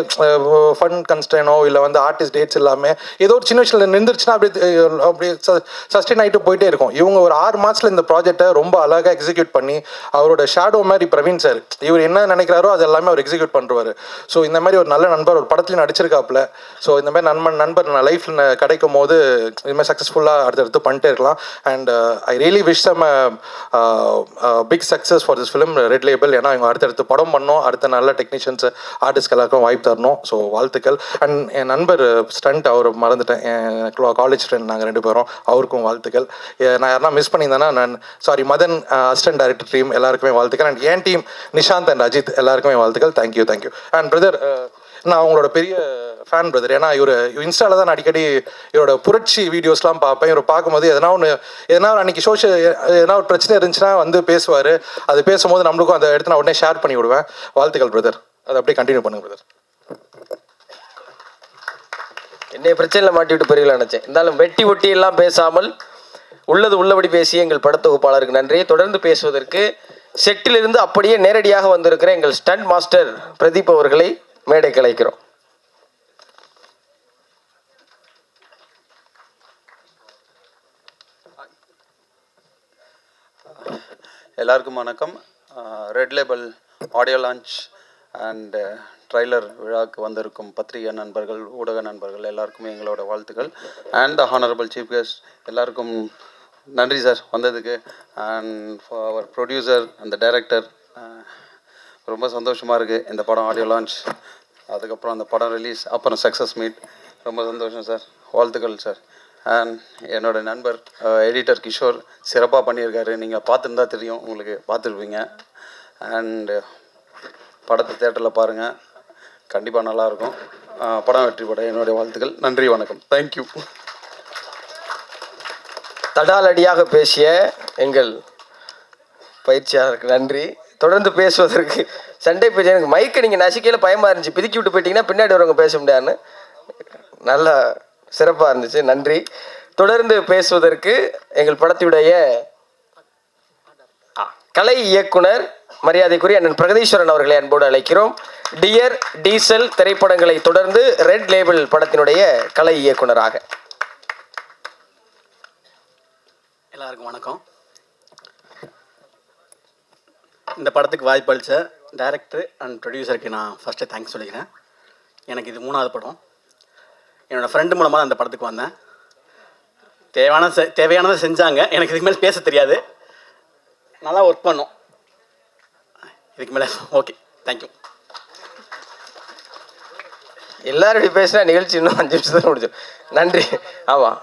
ஃபன் கன்ஸ்டனோ இல்லை வந்து ஆர்டிஸ்ட் டேட்ஸ் எல்லாமே ஏதோ ஒரு சின்ன விஷயத்தில் நின்றுச்சுன்னா அப்படியே சஸ்டெயின் ஆகிட்டு போயிட்டே இருக்கும். இவங்க ஒரு 6 மாதத்தில் இந்த ப்ராஜெக்டை ரொம்ப அழகாக எக்ஸிக்யூட் பண்ணி, அவரோட ஷேடோ மாதிரி பிரவீன் சார், இவர் என்ன நினைக்கிறாரோ அது எல்லாமே அவர் எக்ஸிக்யூட் பண்ணுவார். ஸோ இந்த மாதிரி ஒரு நல்ல நண்பர் ஒரு படத்துலையும் நடிச்சிருக்காப்புல. ஸோ இந்த மாதிரி நண்பர் நான் லைஃப்பில் கிடைக்கும் போது இது மாதிரி சக்ஸஸ்ஃபுல்லாக அடுத்தடுத்து பண்ணிட்டே இருக்கலாம். And I really wish them big success for this film Red Label. ஏன்னா இவங்க அடுத்தடுத்து படம் பண்ணோம், அடுத்த நல்ல டெக்னீஷியன்ஸ் ஆர்டிஸ்ட் எல்லாருக்கும் வாய்ப்பு தரணும். ஸோ வாழ்த்துக்கள். அண்ட் என் நண்பர் ஸ்டண்ட், அவர் மறந்துட்டேன், என் காலேஜ் ஃப்ரெண்ட், நாங்கள் 2 பேரும், அவருக்கும் வாழ்த்துக்கள். நான் யாரெல்லாம் மிஸ் பண்ணியிருந்தேன்னா நான் sorry. Madan assistant director team எல்லாருக்குமே வாழ்த்துக்கள். அண்ட் என் டீம் நிஷாந்த் அண்ட் அஜித் எல்லாருக்குமே வாழ்த்துக்கள். தேங்க்யூ. அண்ட் பிரதர், நான் உங்களோட பெரிய ஃபேன் பிரதர். ஏன்னா இவர் இன்ஸ்டாவில் தான் அடிக்கடி இவரோட புரட்சி வீடியோஸ்லாம் பார்ப்பேன். இவர் பார்க்கும்போது எதனா அன்றைக்கி எதனா ஒரு பிரச்சனை இருந்துச்சுன்னா வந்து பேசுவார். அது பேசும்போது நம்மளுக்கும் அதை எடுத்து நான் உடனே ஷேர் பண்ணி விடுவேன். வாழ்த்துக்கள் பிரதர், அதை அப்படியே கண்டினியூ பண்ணுங்க பிரதர். என்னைய பிரச்சனையில் மாட்டி விட்டு பெரியல நினச்சேன். இருந்தாலும் வெட்டி ஒட்டி எல்லாம் பேசாமல் உள்ளது உள்ளபடி பேசிய எங்கள் படத்தொகுப்பாளருக்கு நன்றி. தொடர்ந்து பேசுவதற்கு செட்டிலிருந்து அப்படியே நேரடியாக வந்திருக்கிற எங்கள் ஸ்டண்ட் மாஸ்டர் பிரதீப் அவர்களை மேடை கலைக்கிறோம். எல்லாருக்கும் வணக்கம். Red label audio launch and trailer விழாவுக்கு வந்திருக்கும் பத்திரிகை நண்பர்கள், ஊடக நண்பர்கள் எல்லாருக்குமே எங்களோட வாழ்த்துக்கள். And the honourable chief guest எல்லாருக்கும் நன்றி சார் வந்ததுக்கு. அண்ட் ஃபார் அவர் ப்ரொடியூசர் அந்த டைரக்டர், ரொம்ப சந்தோஷமாக இருக்குது. இந்த படம் ஆடியோ லான்ச், அதுக்கப்புறம் அந்த படம் ரிலீஸ், அப்புறம் சக்ஸஸ் மீட், ரொம்ப சந்தோஷம் சார். வாழ்த்துக்கள் சார். அண்ட் என்னோடய நண்பர் எடிட்டர் கிஷோர் சிறப்பாக பண்ணியிருக்காரு. நீங்கள் பார்த்துருந்தா தெரியும், உங்களுக்கு பார்த்துருப்பீங்க. அண்டு படத்தை தேட்டரில் பாருங்கள், கண்டிப்பாக நல்லாயிருக்கும். படம் வெற்றி பட என்னுடைய வாழ்த்துக்கள். நன்றி, வணக்கம். தேங்க்யூ. தடாலடியாக பேசிய எங்கள் பயிற்சியாளருக்கு நன்றி. தொடர்ந்து பேசுவதற்கு சண்டை பேச்சு. எனக்கு மைக்கை நீங்கள் நசிக்கையில் பயமாக இருந்துச்சு, பிதுக்கி விட்டு போயிட்டீங்கன்னா பின்னாடி வரவங்க பேச முடியாதுன்னு. நல்லா சிறப்பாக இருந்துச்சு, நன்றி. தொடர்ந்து பேசுவதற்கு எங்கள் படத்துடைய கலை இயக்குனர் மரியாதைக்குரிய அண்ணன் பிரகதீஸ்வரன் அவர்களை அன்போடு அழைக்கிறோம். டியர் டீசல் திரைப்படங்களை தொடர்ந்து ரெட் லேபிள் படத்தினுடைய கலை இயக்குனராக. எல்லாருக்கும் வணக்கம். இந்த படத்துக்கு வாய்ப்பு அளித்த டைரக்டர் அண்ட் ப்ரொடியூசருக்கு நான் ஃபஸ்ட்டு தேங்க்ஸ் சொல்லிக்கிறேன். எனக்கு இது 3வது படம். என்னோடய ஃப்ரெண்டு மூலமாக அந்த படத்துக்கு வந்தேன். தேவையானதை செஞ்சாங்க. எனக்கு இதுக்கு மேலே பேச தெரியாது, நல்லா ஒர்க் பண்ணோம். இதுக்கு மேலே ஓகே, தேங்க்யூ. எல்லாரும் பேசினா நிகழ்ச்சி இன்னும் 5 நிமிஷத்தில் முடிச்சிடும். நன்றி. ஆமாம்,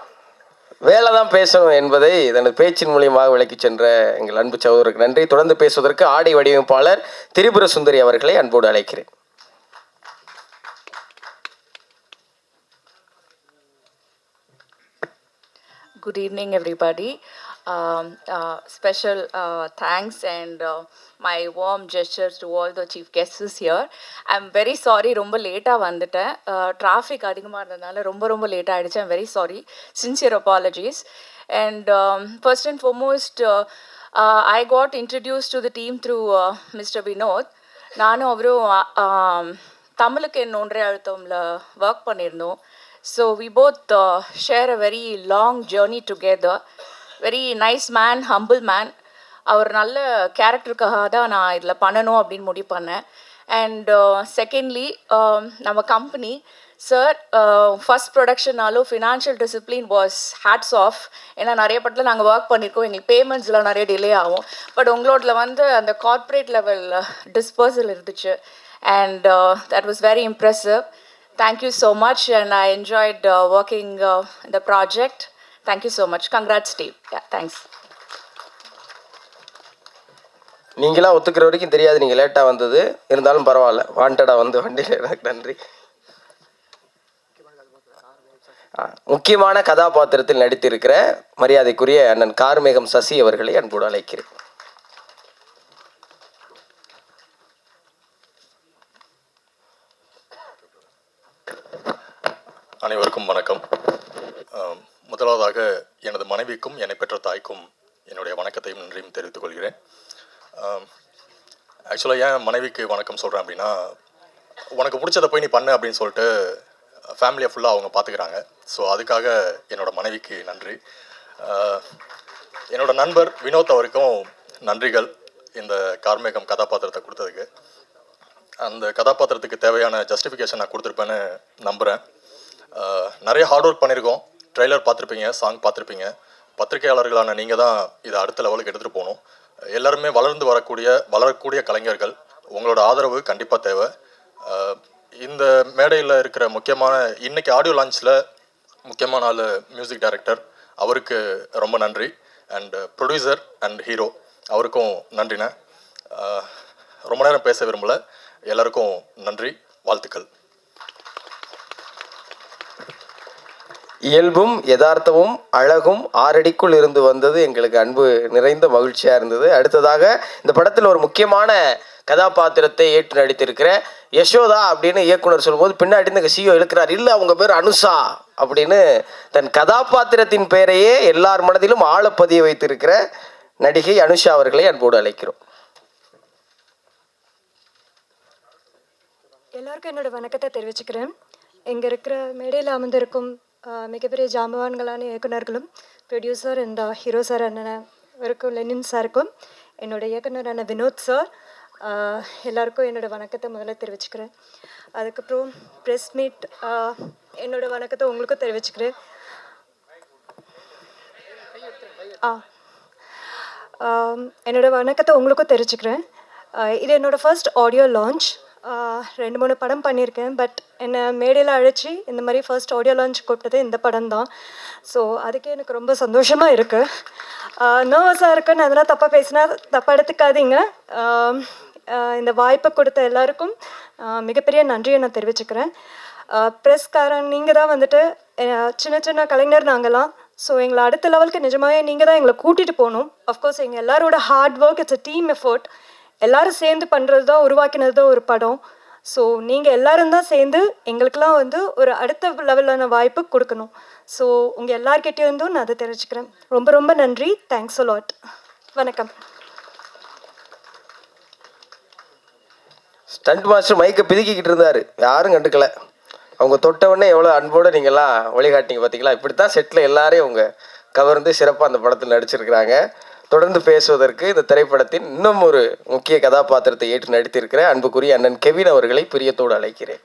வேலை தான் பேசணும் என்பதை தனது பேச்சின் மூலியமாக விளக்கி சென்ற எங்கள் அன்பு சகோதரருக்கு நன்றி. தொடர்ந்து பேசுவதற்கு ஆடை வடிவமைப்பாளர் திரிபுர சுந்தரி அவர்களை அன்போடு அழைக்கிறேன். Good evening, everybody. Special thanks and my warm gestures to all the chief guests here. I'm very sorry, ரொம்ப லேட்டாக வந்துட்டேன். டிராஃபிக் அதிகமாக இருந்ததுனால ரொம்ப லேட் ஆகிடுச்சு. I'm very sorry. Sincere apologies. And first and foremost, I got introduced to the team through Mr. Vinod. நானும் அவரும் தமிழுக்கு என் ஒன்றே அழுத்தம்ல ஒர்க் பண்ணியிருந்தோம். So we both share a very long journey together. Very nice man, humble man. அவர் நல்ல கேரக்டருக்காக தான் நான் இதில் பண்ணணும் அப்படின்னு முடிவு பண்ணேன். அண்ட் செகண்ட்லி, நம்ம கம்பெனி சார் ஃபஸ்ட் ப்ரொடக்ஷன்னாலும் financial discipline was hats off. ஏன்னா நிறைய படத்தில் நாங்கள் ஒர்க் பண்ணியிருக்கோம், எங்களுக்கு பேமெண்ட்ஸ்லாம் நிறைய டிலே ஆகும். பட் உங்களோட வந்து அந்த கார்ப்பரேட் லெவல் டிஸ்பர்சல் இருந்துச்சு. And that was very impressive. Thank you so much, and I enjoyed working in the project. Thank you so much. Congrats, Steve. Yeah, thanks. நீங்களாம் ஒத்துக்கிற வரைக்கும் தெரியாது நீங்கள் லேட்டாக வந்தது, இருந்தாலும் பரவாயில்ல. வாண்டடாக வந்து வண்டியில் எனக்கு நன்றி. முக்கியமான கதாபாத்திரத்தில் நடித்திருக்கிற மரியாதைக்குரிய அண்ணன் கார்மேகம் சசி அவர்களை அன்போடு அழைக்கிறேன். அனைவருக்கும் வணக்கம். முதலாவதாக எனது மனைவிக்கும் என்னை பெற்ற தாய்க்கும் என்னுடைய வணக்கத்தையும் நன்றியும் தெரிவித்துக் கொள்கிறேன். ஆக்சுவலாக ஏன் மனைவிக்கு வணக்கம் சொல்கிறேன் அப்படின்னா, உனக்கு பிடிச்சதை போய் நீ பண்ணு அப்படின்னு சொல்லிட்டு ஃபேமிலியை ஃபுல்லாக அவங்க பார்த்துக்கிறாங்க. ஸோ அதுக்காக என்னோட மனைவிக்கு நன்றி. என்னோட நண்பர் வினோத் அவருக்கும் நன்றிகள், இந்த கார்மேகம் கதாபாத்திரத்தை கொடுத்ததுக்கு. அந்த கதாபாத்திரத்துக்கு தேவையான ஜஸ்டிஃபிகேஷன் நான் கொடுத்துருப்பேன்னு நம்புகிறேன். நிறைய ஹார்ட் ஒர்க் பண்ணியிருக்கோம். ட்ரெய்லர் பார்த்துருப்பீங்க, சாங் பார்த்துருப்பீங்க. பத்திரிகையாளர்களான நீங்கள் தான் இதை அடுத்த லெவலுக்கு எடுத்துகிட்டு போகணும். எல்லாருமே வளரக்கூடிய கலைஞர்கள். உங்களோட ஆதரவு கண்டிப்பாக தேவை. இந்த மேடையில் இருக்கிற முக்கியமான இன்றைக்கி ஆடியோ லான்ச்சில் முக்கியமான ஆள் மியூசிக் டைரக்டர், அவருக்கு ரொம்ப நன்றி. அண்ட் ப்ரொடியூசர் அண்ட் ஹீரோ அவருக்கும் நன்றிண்ணே. ரொம்ப நேரம் பேச விரும்பலை. எல்லாருக்கும் நன்றி, வாழ்த்துக்கள். இயல்பும் யதார்த்தமும் அழகும் 6 அடிக்குள் இருந்து வந்தது எங்களுக்கு அன்பு நிறைந்த மகிழ்ச்சியாக இருந்தது. அடுத்ததாக இந்த படத்தில் ஒரு முக்கியமான கதாபாத்திரத்தை ஏற்று நடித்திருக்கிற யசோதா அப்படின்னு இயக்குனர் சொல்லும்போது பின்னாடி இந்த சிஓ இழுக்கிறார், இல்லை அவங்க பேர் அனுஷா அப்படின்னு தன் கதாபாத்திரத்தின் பெயரையே எல்லார் மனதிலும் ஆழப்பதிய வைத்திருக்கிற நடிகை அனுஷா அவர்களை அன்போடு அழைக்கிறோம். எல்லாருக்கும் என்னோட வணக்கத்தை தெரிவிச்சுக்கிறேன். இங்கே இருக்கிற மேடையில் அமர்ந்திருக்கும் மிகப்பெரிய ஜாம்பவான்களான இயக்குநர்களும் ப்ரொடியூசர் இந்த ஹீரோ சார் அண்ணன் இருக்கும் லெனின் சாருக்கும் என்னோட இயக்குனர் அண்ணன் வினோத் சார், எல்லாருக்கும் என்னோடய வணக்கத்தை முதல்ல தெரிவிச்சுக்கிறேன். அதுக்கப்புறம் ப்ரெஸ் மீட் என்னோடய வணக்கத்தை உங்களுக்கும் தெரிவிச்சுக்கிறேன். என்னோடய வணக்கத்தை உங்களுக்கும் தெரிவிச்சுக்கிறேன். இது என்னோடய ஃபர்ஸ்ட் ஆடியோ லான்ச். 2-3 படம் பண்ணியிருக்கேன். பட் என்னை மேடையில் அழைச்சி இந்த மாதிரி ஃபர்ஸ்ட் ஆடியோ லான்ச் கூப்பிட்டது இந்த படம் தான். ஸோ அதுக்கே எனக்கு ரொம்ப சந்தோஷமாக இருக்குது. நர்வஸாக இருக்குன்னு அதெல்லாம் தப்பாக பேசினா தப்பாக எடுத்துக்காதீங்க. இந்த வாய்ப்பை கொடுத்த எல்லாருக்கும் மிகப்பெரிய நன்றியை நான் தெரிவிச்சுக்கிறேன். ப்ரெஸ்காரன் நீங்கள் தான் வந்துட்டு சின்ன சின்ன கலைஞர் நாங்கள்லாம். ஸோ எங்களை அடுத்த லெவலுக்கு நிஜமாகவே நீங்கள் தான் எங்களை கூட்டிகிட்டு போகணும். அஃப்கோர்ஸ் எங்கள் எல்லாரோட hard work, it's a team effort. எல்லோரும் சேர்ந்து பண்ணுறது தான், உருவாக்கினது தான் ஒரு படம். ஸோ நீங்கள் எல்லோரும் தான் சேர்ந்து எங்களுக்கெல்லாம் வந்து ஒரு அடுத்த லெவலான வாய்ப்பு கொடுக்கணும். ஸோ உங்கள் எல்லார்கிட்டேருந்தும் நான் அதை தெரிவிச்சுக்கிறேன். ரொம்ப ரொம்ப நன்றி. Thanks a lot. வணக்கம். ஸ்டண்ட் மாஸ்டர் மைக்கை பிதுக்கிக்கிட்டு இருந்தார், யாரும் கண்டுக்கல. அவங்க தொட்டவுடனே எவ்வளோ அன்போடு நீங்கள்லாம் வழிகாட்டிங்க பார்த்தீங்களா? இப்படி தான் செட்டில் எல்லாரையும் அவங்க கவர்ந்து சிறப்பாக அந்த படத்தில் நடிச்சிருக்கிறாங்க. தொடர்ந்து பேசுவதற்கு இந்த திரைப்படத்தின் இன்னும் ஒரு முக்கிய கதாபாத்திரத்தை ஏற்று நடித்திருக்கிற அன்புக்குரிய அண்ணன் கெவின் அவர்களை பிரியத்தோடு அழைக்கிறேன்.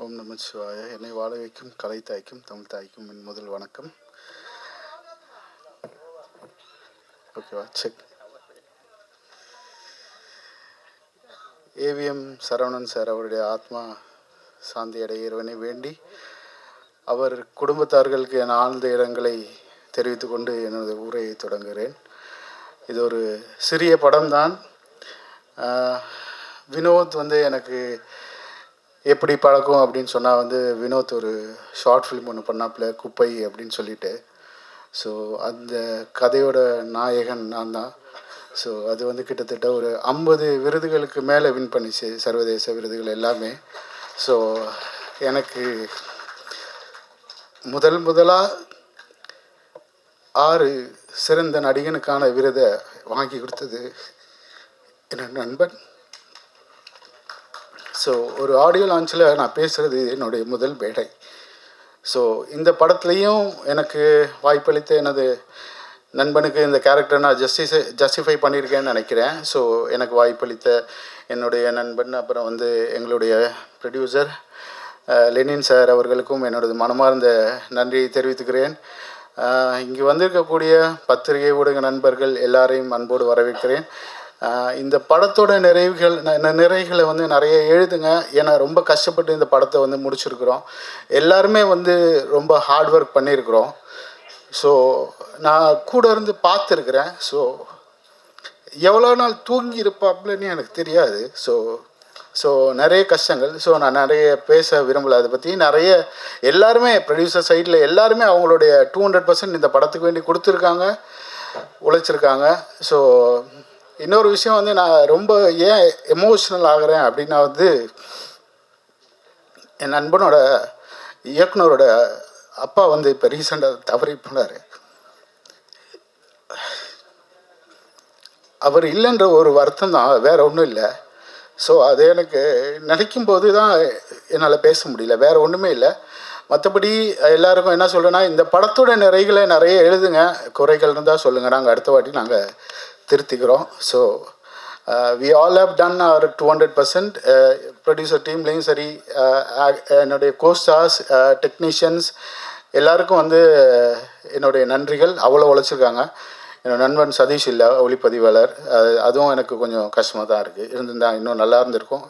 ஓம் நம சிவாய. என்னை வாழ வைக்கும் கலை தாய்க்கும் தமிழ் தாய்க்கும் என் முதல் வணக்கம். ஓகேவா? செக். ஏவிஎம் சரவணன் சார் அவருடைய ஆத்மா சாந்தி அடைய இறைவனை வேண்டி அவர் குடும்பத்தார்களுக்கு என் ஆழ்ந்த இரங்கலை தெரிவித்து கொண்டு எனது உரையை தொடங்குகிறேன். இது ஒரு சிறிய படம்தான். வினோத் எனக்கு எப்படி பழக்கம் அப்படின்னு சொன்னால் வினோத் ஒரு ஷார்ட் ஃபிலிம் ஒன்று பண்ணாப்புல, குப்பை அப்படின்னு சொல்லிட்டு. ஸோ அந்த கதையோட நாயகன் நான் தான். ஸோ அது கிட்டத்தட்ட ஒரு 50 விருதுகளுக்கு மேலே வின் பண்ணிச்சு, சர்வதேச விருதுகள் எல்லாமே. ஸோ எனக்கு முதலாக 6 சிறந்த நடிகனுக்கான விருதை வாங்கி கொடுத்தது என்னோட நண்பன். ஸோ ஒரு ஆடியோ லான்ச்சில் நான் பேசுகிறது என்னுடைய முதல் மேடை. ஸோ இந்த படத்துலேயும் எனக்கு வாய்ப்பளித்த எனது நண்பனுக்கு இந்த கேரக்டர் நான் ஜஸ்டிஃபை பண்ணியிருக்கேன்னு நினைக்கிறேன். ஸோ எனக்கு வாய்ப்பளித்த என்னுடைய நண்பன், அப்புறம் எங்களுடைய ப்ரொடியூசர் லெனின் சார் அவர்களுக்கும் என்னோடது மனமார்ந்த நன்றியை தெரிவித்துக்கிறேன். இங்கே வந்திருக்கக்கூடிய பத்திரிகை ஊடக நண்பர்கள் எல்லாரையும் அன்போடு வரவேற்கிறேன். இந்த படத்தோட நிறைகளை நிறைய எழுதுங்க. ஏன்னா ரொம்ப கஷ்டப்பட்டு இந்த படத்தை முடிச்சிருக்கிறோம். எல்லாருமே ரொம்ப ஹார்ட் ஒர்க் பண்ணியிருக்கிறோம். ஸோ நான் கூட இருந்து பார்த்துருக்குறேன். ஸோ எவ்வளோ நாள் தூங்கி இருப்பாப்புலன்னு எனக்கு தெரியாது. ஸோ நிறைய கஷ்டங்கள். ஸோ நான் நிறைய பேச விரும்பலை அதை பற்றி. நிறைய எல்லாருமே ப்ரொடியூசர் சைடில் எல்லாருமே அவங்களுடைய 200% இந்த படத்துக்கு வேண்டி கொடுத்துருக்காங்க, உழைச்சிருக்காங்க. ஸோ இன்னொரு விஷயம் நான் ரொம்ப ஏன் எமோஷ்னல் ஆகிறேன் அப்படின்னா என் நண்பனோட இயக்குனரோட அப்பா இப்போ ரீசெண்டாக தவறி போனார். அவர் இல்லைன்ற ஒரு வருத்தம் தான், வேறு ஒன்றும் இல்லை. ஸோ அது எனக்கு நினைக்கும்போது தான் என்னால் பேச முடியல, வேறு ஒன்றுமே இல்லை. மற்றபடி எல்லாருக்கும் என்ன சொல்கிறேன்னா, இந்த படத்தோட நிறைகளை நிறைய எழுதுங்க, குறைகள் இருந்தால் சொல்லுங்கள், நாங்கள் அடுத்த வாட்டி நாங்கள் திருத்திக்கிறோம். So we all have done our 200%. Producer டீம்லேயும் சரி, என்னுடைய கோஸ்டார்ஸ், டெக்னீஷியன்ஸ் எல்லாருக்கும் என்னுடைய நன்றிகள். அவ்வளோ உழைச்சிருக்காங்க. என்னோடய நண்பன் சதீஷ் இல்லை, ஒளிப்பதிவாளர், அதுவும் எனக்கு கொஞ்சம் கஷ்டமாக தான் இருக்குது. இருந்திருந்தால் இன்னும் நல்லா இருந்திருக்கும்,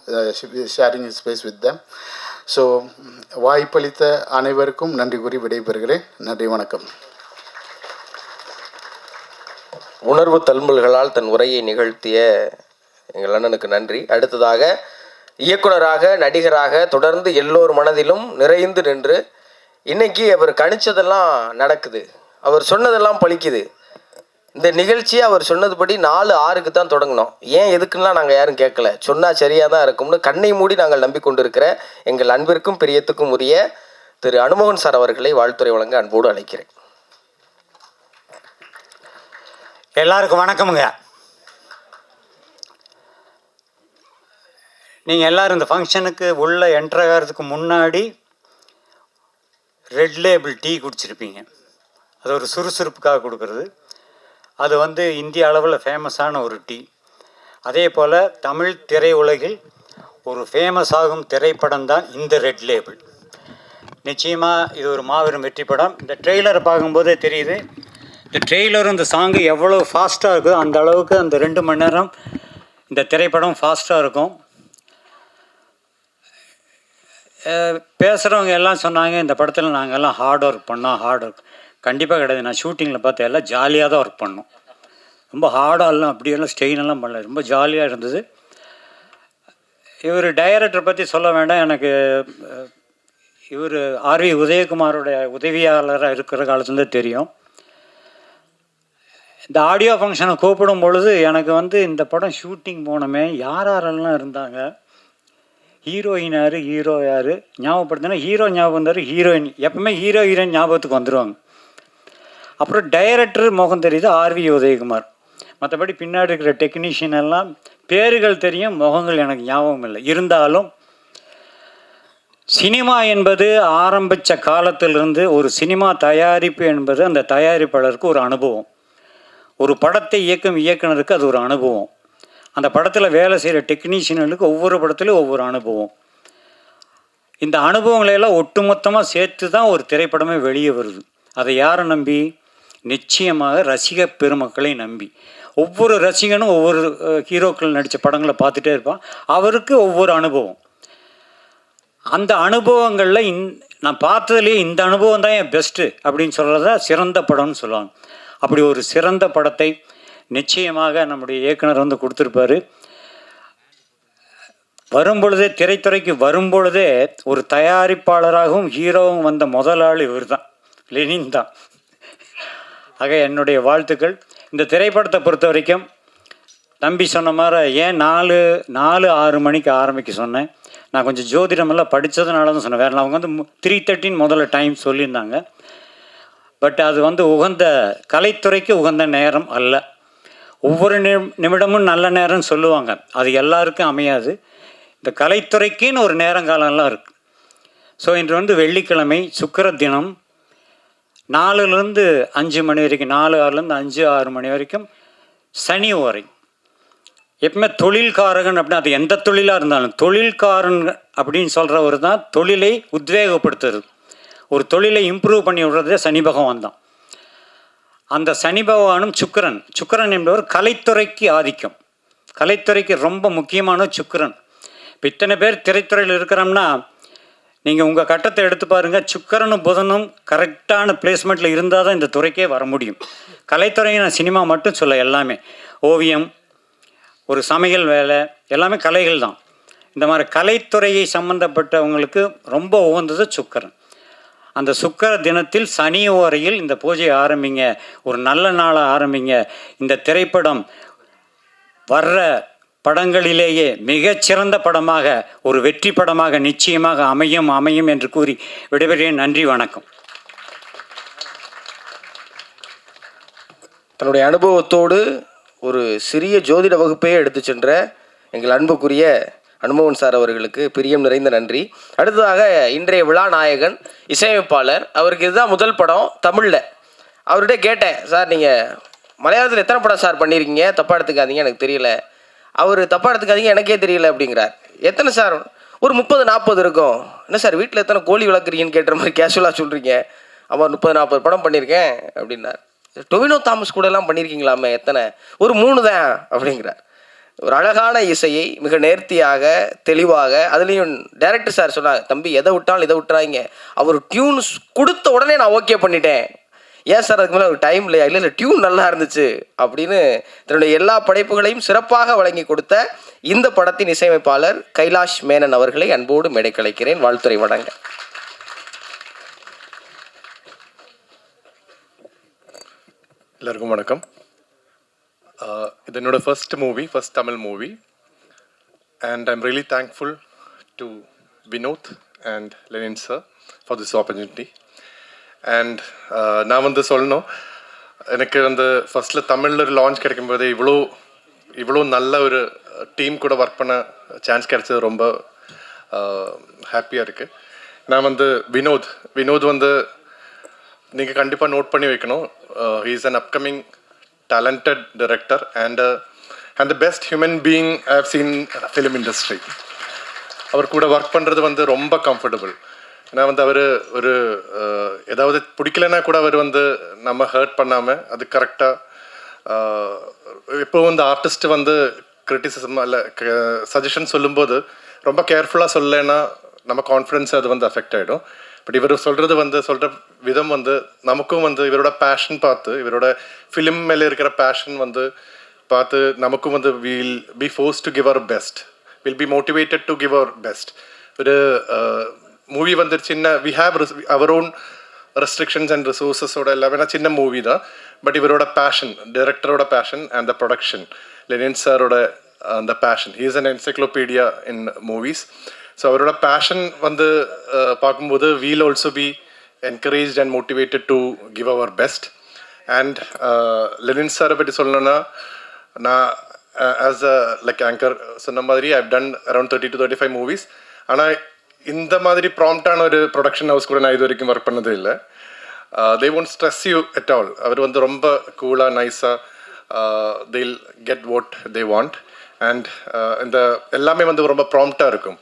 sharing space with them. So வாய்ப்பளித்த அனைவருக்கும் நன்றி கூறி விடைபெறுகிறேன். நன்றி, வணக்கம். உணர்வு தழும்பல்களால் தன் உரையை நிகழ்த்திய எங்கள் அண்ணனுக்கு நன்றி. அடுத்ததாக இயக்குனராக, நடிகராக தொடர்ந்து எல்லோர் மனதிலும் நிறைந்து நின்று இன்னைக்கு அவர் கணிச்சதெல்லாம் நடக்குது, அவர் சொன்னதெல்லாம் பலிக்குது. இந்த நிகழ்ச்சியை அவர் சொன்னதுபடி 4-6க்கு தான் தொடங்கினோம். ஏன் எதுக்குன்னா நாங்கள் யாரும் கேட்கல, சொன்னால் சரியாக தான் இருக்கும்னு கண்ணை மூடி நாங்கள் நம்பிக்கொண்டிருக்கிற எங்கள் அன்பிற்கும் பிரியத்துக்கும் உரிய திரு அனுமோகன் சார் அவர்களை வாழ்த்துறை வழங்க அன்போடு அழைக்கிறேன். எல்லாருக்கும் வணக்கமுங்க. நீங்கள் எல்லோரும் இந்த ஃபங்க்ஷனுக்கு உள்ளே என்ட்ரு ஆகிறதுக்கு முன்னாடி ரெட் லேபிள் டீ குடிச்சிருப்பீங்க. அது ஒரு சுறுசுறுப்புக்காக கொடுக்குறது. அது வந்து இந்திய அளவில் ஃபேமஸான ஒரு டீ. அதே போல் தமிழ் திரையுலகில் ஒரு ஃபேமஸ் ஆகும் திரைப்படம் தான் இந்த ரெட் லேபிள். நிச்சயமாக இது ஒரு மாபெரும் வெற்றி படம். இந்த ட்ரெய்லரை பார்க்கும்போதே தெரியுது, இந்த ட்ரெய்லரும் இந்த சாங்கு எவ்வளோ ஃபாஸ்ட்டாக இருக்குதோ அந்த அளவுக்கு அந்த 2 மணி நேரம் இந்த திரைப்படம் ஃபாஸ்ட்டாக இருக்கும். பேசுகிறவங்க எல்லாம் சொன்னாங்க இந்த படத்தில் நாங்கள் எல்லாம் ஹார்ட் ஒர்க் பண்ணோம். ஹார்ட் ஒர்க் கண்டிப்பாக கிடையாது. நான் ஷூட்டிங்கில் பார்த்து எல்லாம் ஜாலியாக தான் ஒர்க் பண்ணோம். ரொம்ப ஹார்டாகலாம் அப்படியெல்லாம் ஸ்டெயினெல்லாம் பண்ணல, ரொம்ப ஜாலியாக இருந்தது. இவர் டைரக்டரை பற்றி சொல்ல வேண்டாம். எனக்கு இவர் ஆர்வி உதயகுமாரோட உதவியாளராக இருக்கிற காலத்துலேருந்து தெரியும். இந்த ஆடியோ ஃபங்க்ஷனை கூப்பிடும் பொழுது எனக்கு வந்து இந்த படம் ஷூட்டிங் போனோமே யாரெல்லாம் இருந்தாங்க, ஹீரோயின் யார், ஹீரோ யார் ஞாபகப்படுத்தினா ஹீரோ ஞாபகம் வந்தார், ஹீரோயின் எப்பவுமே ஹீரோ ஹீரோயின் ஞாபகத்துக்கு வந்துடுவாங்க. அப்புறம் டைரக்டர் முகம் தெரியுது ஆர்வி உதயகுமார். மற்றபடி பின்னாடி இருக்கிற டெக்னீஷியன் எல்லாம் பேர்கள் தெரியும், முகங்கள் எனக்கு ஞாபகம் இல்லை. இருந்தாலும் சினிமா என்பது ஆரம்பித்த காலத்திலிருந்து ஒரு சினிமா தயாரிப்பு என்பது அந்த தயாரிப்பாளருக்கு ஒரு அனுபவம். ஒரு படத்தை இயக்கும் இயக்குனருக்கு அது ஒரு அனுபவம். அந்த படத்தில் வேலை செய்கிற டெக்னீஷியனுக்கு ஒவ்வொரு படத்துலையும் ஒவ்வொரு அனுபவம். இந்த அனுபவங்களையெல்லாம் ஒட்டுமொத்தமாக சேர்த்து தான் ஒரு திரைப்படமே வெளியே வருது. அதை யாரை நம்பி? நிச்சயமாக ரசிக பெருமக்களை நம்பி. ஒவ்வொரு ரசிகனும் ஒவ்வொரு ஹீரோக்கள் நடித்த படங்களை பார்த்துட்டே இருப்பான். அவருக்கு ஒவ்வொரு அனுபவம். அந்த அனுபவங்களில் நான் பார்த்ததுலேயே இந்த அனுபவம் தான் என் பெஸ்ட்டு அப்படின்னு சொல்கிறத சிறந்த படம்னு சொல்லுவாங்க. அப்படி ஒரு சிறந்த படத்தை நிச்சயமாக நம்முடைய இயக்குனர் வந்து கொடுத்துருப்பாரு. வரும்பொழுதே திரைத்துறைக்கு வரும்பொழுதே ஒரு தயாரிப்பாளராகவும் ஹீரோவும் வந்த முதல் ஆள் இவர் தான், லெனின் தான். ஆக என்னுடைய வாழ்த்துக்கள். இந்த திரைப்படத்தை பொறுத்த வரைக்கும் தம்பி சொன்ன மாதிரி ஏன் 4-6 மணிக்கு ஆரம்பிக்க சொன்னேன். நான் கொஞ்சம் ஜோதிடமெல்லாம் படித்ததுனால தான் சொன்னேன். வேறு அவங்க வந்து 3:30 முதல்ல டைம் சொல்லியிருந்தாங்க. பட் அது வந்து உகந்த கலைத்துறைக்கு உகந்த நேரம் அல்ல. ஒவ்வொரு நிமிடமும் நல்ல நேரம்னு சொல்லுவாங்க, அது எல்லாருக்கும் அமையாது. இந்த கலைத்துறைக்குன்னு ஒரு நேரங்காலம்லாம் இருக்குது. ஸோ இன்று வந்து வெள்ளிக்கிழமை சுக்கிர தினம் 4லேருந்து 5 மணி வரைக்கும், 4-6லேருந்து 5-6 மணி வரைக்கும் சனி ஓரை. எப்பவுமே தொழில்காரகன் அப்படின்னா அது எந்த தொழிலாக இருந்தாலும் தொழில்காரன் அப்படின்னு சொல்கிறவர் தான் தொழிலை உத்வேகப்படுத்துறது, ஒரு தொழிலை இம்ப்ரூவ் பண்ணி விடுறதே சனி பகவான் தான். அந்த சனி பகவானும் சுக்கிரன் என்பவர் கலைத்துறைக்கு ஆதிக்கம், கலைத்துறைக்கு ரொம்ப முக்கியமான சுக்கிரன். இப்போ இத்தனை பேர் திரைத்துறையில் இருக்கிறோம்னா நீங்கள் உங்கள் கட்டத்தை எடுத்து பாருங்கள். சுக்கிரனும் புதனும் கரெக்டான பிளேஸ்மெண்ட்டில் இருந்தால் தான் இந்த துறைக்கே வர முடியும். கலைத்துறையை சினிமா மட்டும் சொல்ல, எல்லாமே ஓவியம், ஒரு சமையல் வேலை, எல்லாமே கலைகள் தான். இந்த மாதிரி கலைத்துறையை சம்மந்தப்பட்டவங்களுக்கு ரொம்ப உகந்தது சுக்கிரன். அந்த சுக்கிர தினத்தில் சனி ஓரையில் இந்த பூஜையை ஆரம்பிங்க, ஒரு நல்ல நாளை ஆரம்பிங்க. இந்த திரைப்படம் வர்ற படங்களிலேயே மிகச்சிறந்த படமாக, ஒரு வெற்றி படமாக நிச்சயமாக அமையும் என்று கூறி விடைபெறுகிறேன். நன்றி, வணக்கம். தன்னுடைய அனுபவத்தோடு ஒரு சிறிய ஜோதிட வகுப்பையே எடுத்து சென்ற எங்கள் அன்புக்குரிய அனுமோகன் சார் அவர்களுக்கு பிரியம் நிறைந்த நன்றி. அடுத்ததாக இன்றைய விழா நாயகன் இசையமைப்பாளர், அவருக்கு இதுதான் முதல் படம் தமிழில். அவர்கிட்ட கேட்டேன், சார் நீங்கள் மலையாளத்தில் எத்தனை படம் சார் பண்ணியிருக்கீங்க, தப்பாக எடுத்துக்காதீங்க எனக்கு தெரியல. அவர் தப்பாக எடுத்துக்காதீங்க எனக்கே தெரியல அப்படிங்கிறார். எத்தனை சார்? ஒரு 30-40 இருக்கும். என்ன சார் வீட்டில் எத்தனை கோழி வளர்க்குறீங்கன்னு கேட்டுற மாதிரி கேஷுவலாக சொல்கிறீங்க. அவர் 30-40 படம் பண்ணியிருக்கேன் அப்படின்னார். டொவினோ தாமஸ் கூட எல்லாம் பண்ணியிருக்கீங்களாமே, எத்தனை? ஒரு 3 தான் அப்படிங்கிறார். ஒரு அழகான இசையை மிக நேர்த்தியாக தெளிவாக, அதுலேயும் டைரக்டர் சார் சொன்னாங்க, தம்பி எதை விட்டாலும் இதை விட்டுறாங்க. அவர் டியூன்ஸ் கொடுத்த உடனே நான் ஓகே பண்ணிட்டேன். ஏன் சார் அதுக்கு மேலே ஒரு டைம் இல்லையா? இல்லை டியூன் நல்லா இருந்துச்சு அப்படின்னு தன்னுடைய எல்லா படைப்புகளையும் சிறப்பாக வழங்கி கொடுத்த இந்த படத்தின் இசையமைப்பாளர் கைலாஷ் மேனன் அவர்களை அன்போடு மேடை கலைக்கிறேன். வாழ்த்துறை வழங்க. எல்லாருக்கும் வணக்கம். இது என்னோட first Tamil movie, and I'm really thankful to Vinoth and Lenin sir for this opportunity. And நான் வந்து சொல்லணும், எனக்கு வந்து ஃபர்ஸ்ட்டில் தமிழில் லான்ச் கிடைக்கும்போது இவ்வளோ நல்ல ஒரு டீம் கூட ஒர்க் பண்ண சான்ஸ் கிடைச்சது ரொம்ப ஹாப்பியாக இருக்குது. நான் வந்து வினோத் வந்து நீங்கள் கண்டிப்பாக நோட் பண்ணி வைக்கணும். He is an upcoming talented director and the best human being I have seen film industry. அவர் கூட ஒர்க் பண்ணுறது வந்து ரொம்ப கம்ஃபர்டபுள். ஏன்னா வந்து அவர் ஒரு ஏதாவது பிடிக்கலன்னா கூட அவர் வந்து நம்ம ஹர்ட் பண்ணாமல் அது கரெக்டாக இப்போ வந்து ஆர்டிஸ்ட் வந்து கிரிட்டிசிசம் இல்லை சஜஷன் சொல்லும்போது ரொம்ப கேர்ஃபுல்லாக சொல்லலைன்னா நம்ம கான்ஃபிடென்ஸ் அது வந்து அஃபெக்ட் ஆகிடும். பட் இவர் சொல்கிறது வந்து சொல்கிற விதம் வந்து நமக்கும் வந்து இவரோட பேஷன் பார்த்து இவரோட ஃபிலிம் மேலே இருக்கிற பேஷன் வந்து பார்த்து நமக்கும் வந்து will be force to give our best, will be motivated to give our best. ஒரு மூவி வந்து சின்ன we have our own restrictions and ரிசோர்ஸஸோட எல்லாமே சின்ன மூவி தான். பட் இவரோட பேஷன், டைரக்டரோட passion and the production, Lenin சாரோட அந்த passion, he is an encyclopedia in movies. So அவரோட பேஷன் வந்து பார்க்கும்போது we'll also be encourage and motivated to give our best. And Lenin சாரை பற்றி சொல்லணும்னா நான் ஆஸ் அ லைக் ஆங்கர் சொன்ன மாதிரி I've done around 30 to 35 movies. ஆனால் இந்த மாதிரி ப்ராம்ப்டான ஒரு ப்ரொடக்ஷன் ஹவுஸ் கூட நான் இது வரைக்கும் ஒர்க் பண்ணதே இல்லை. They won't stress you at all. அவர் வந்து ரொம்ப கூலாக நைஸாக they'll get what they want. And இந்த எல்லாமே வந்து ரொம்ப ப்ராம்ப்டாக இருக்கும்.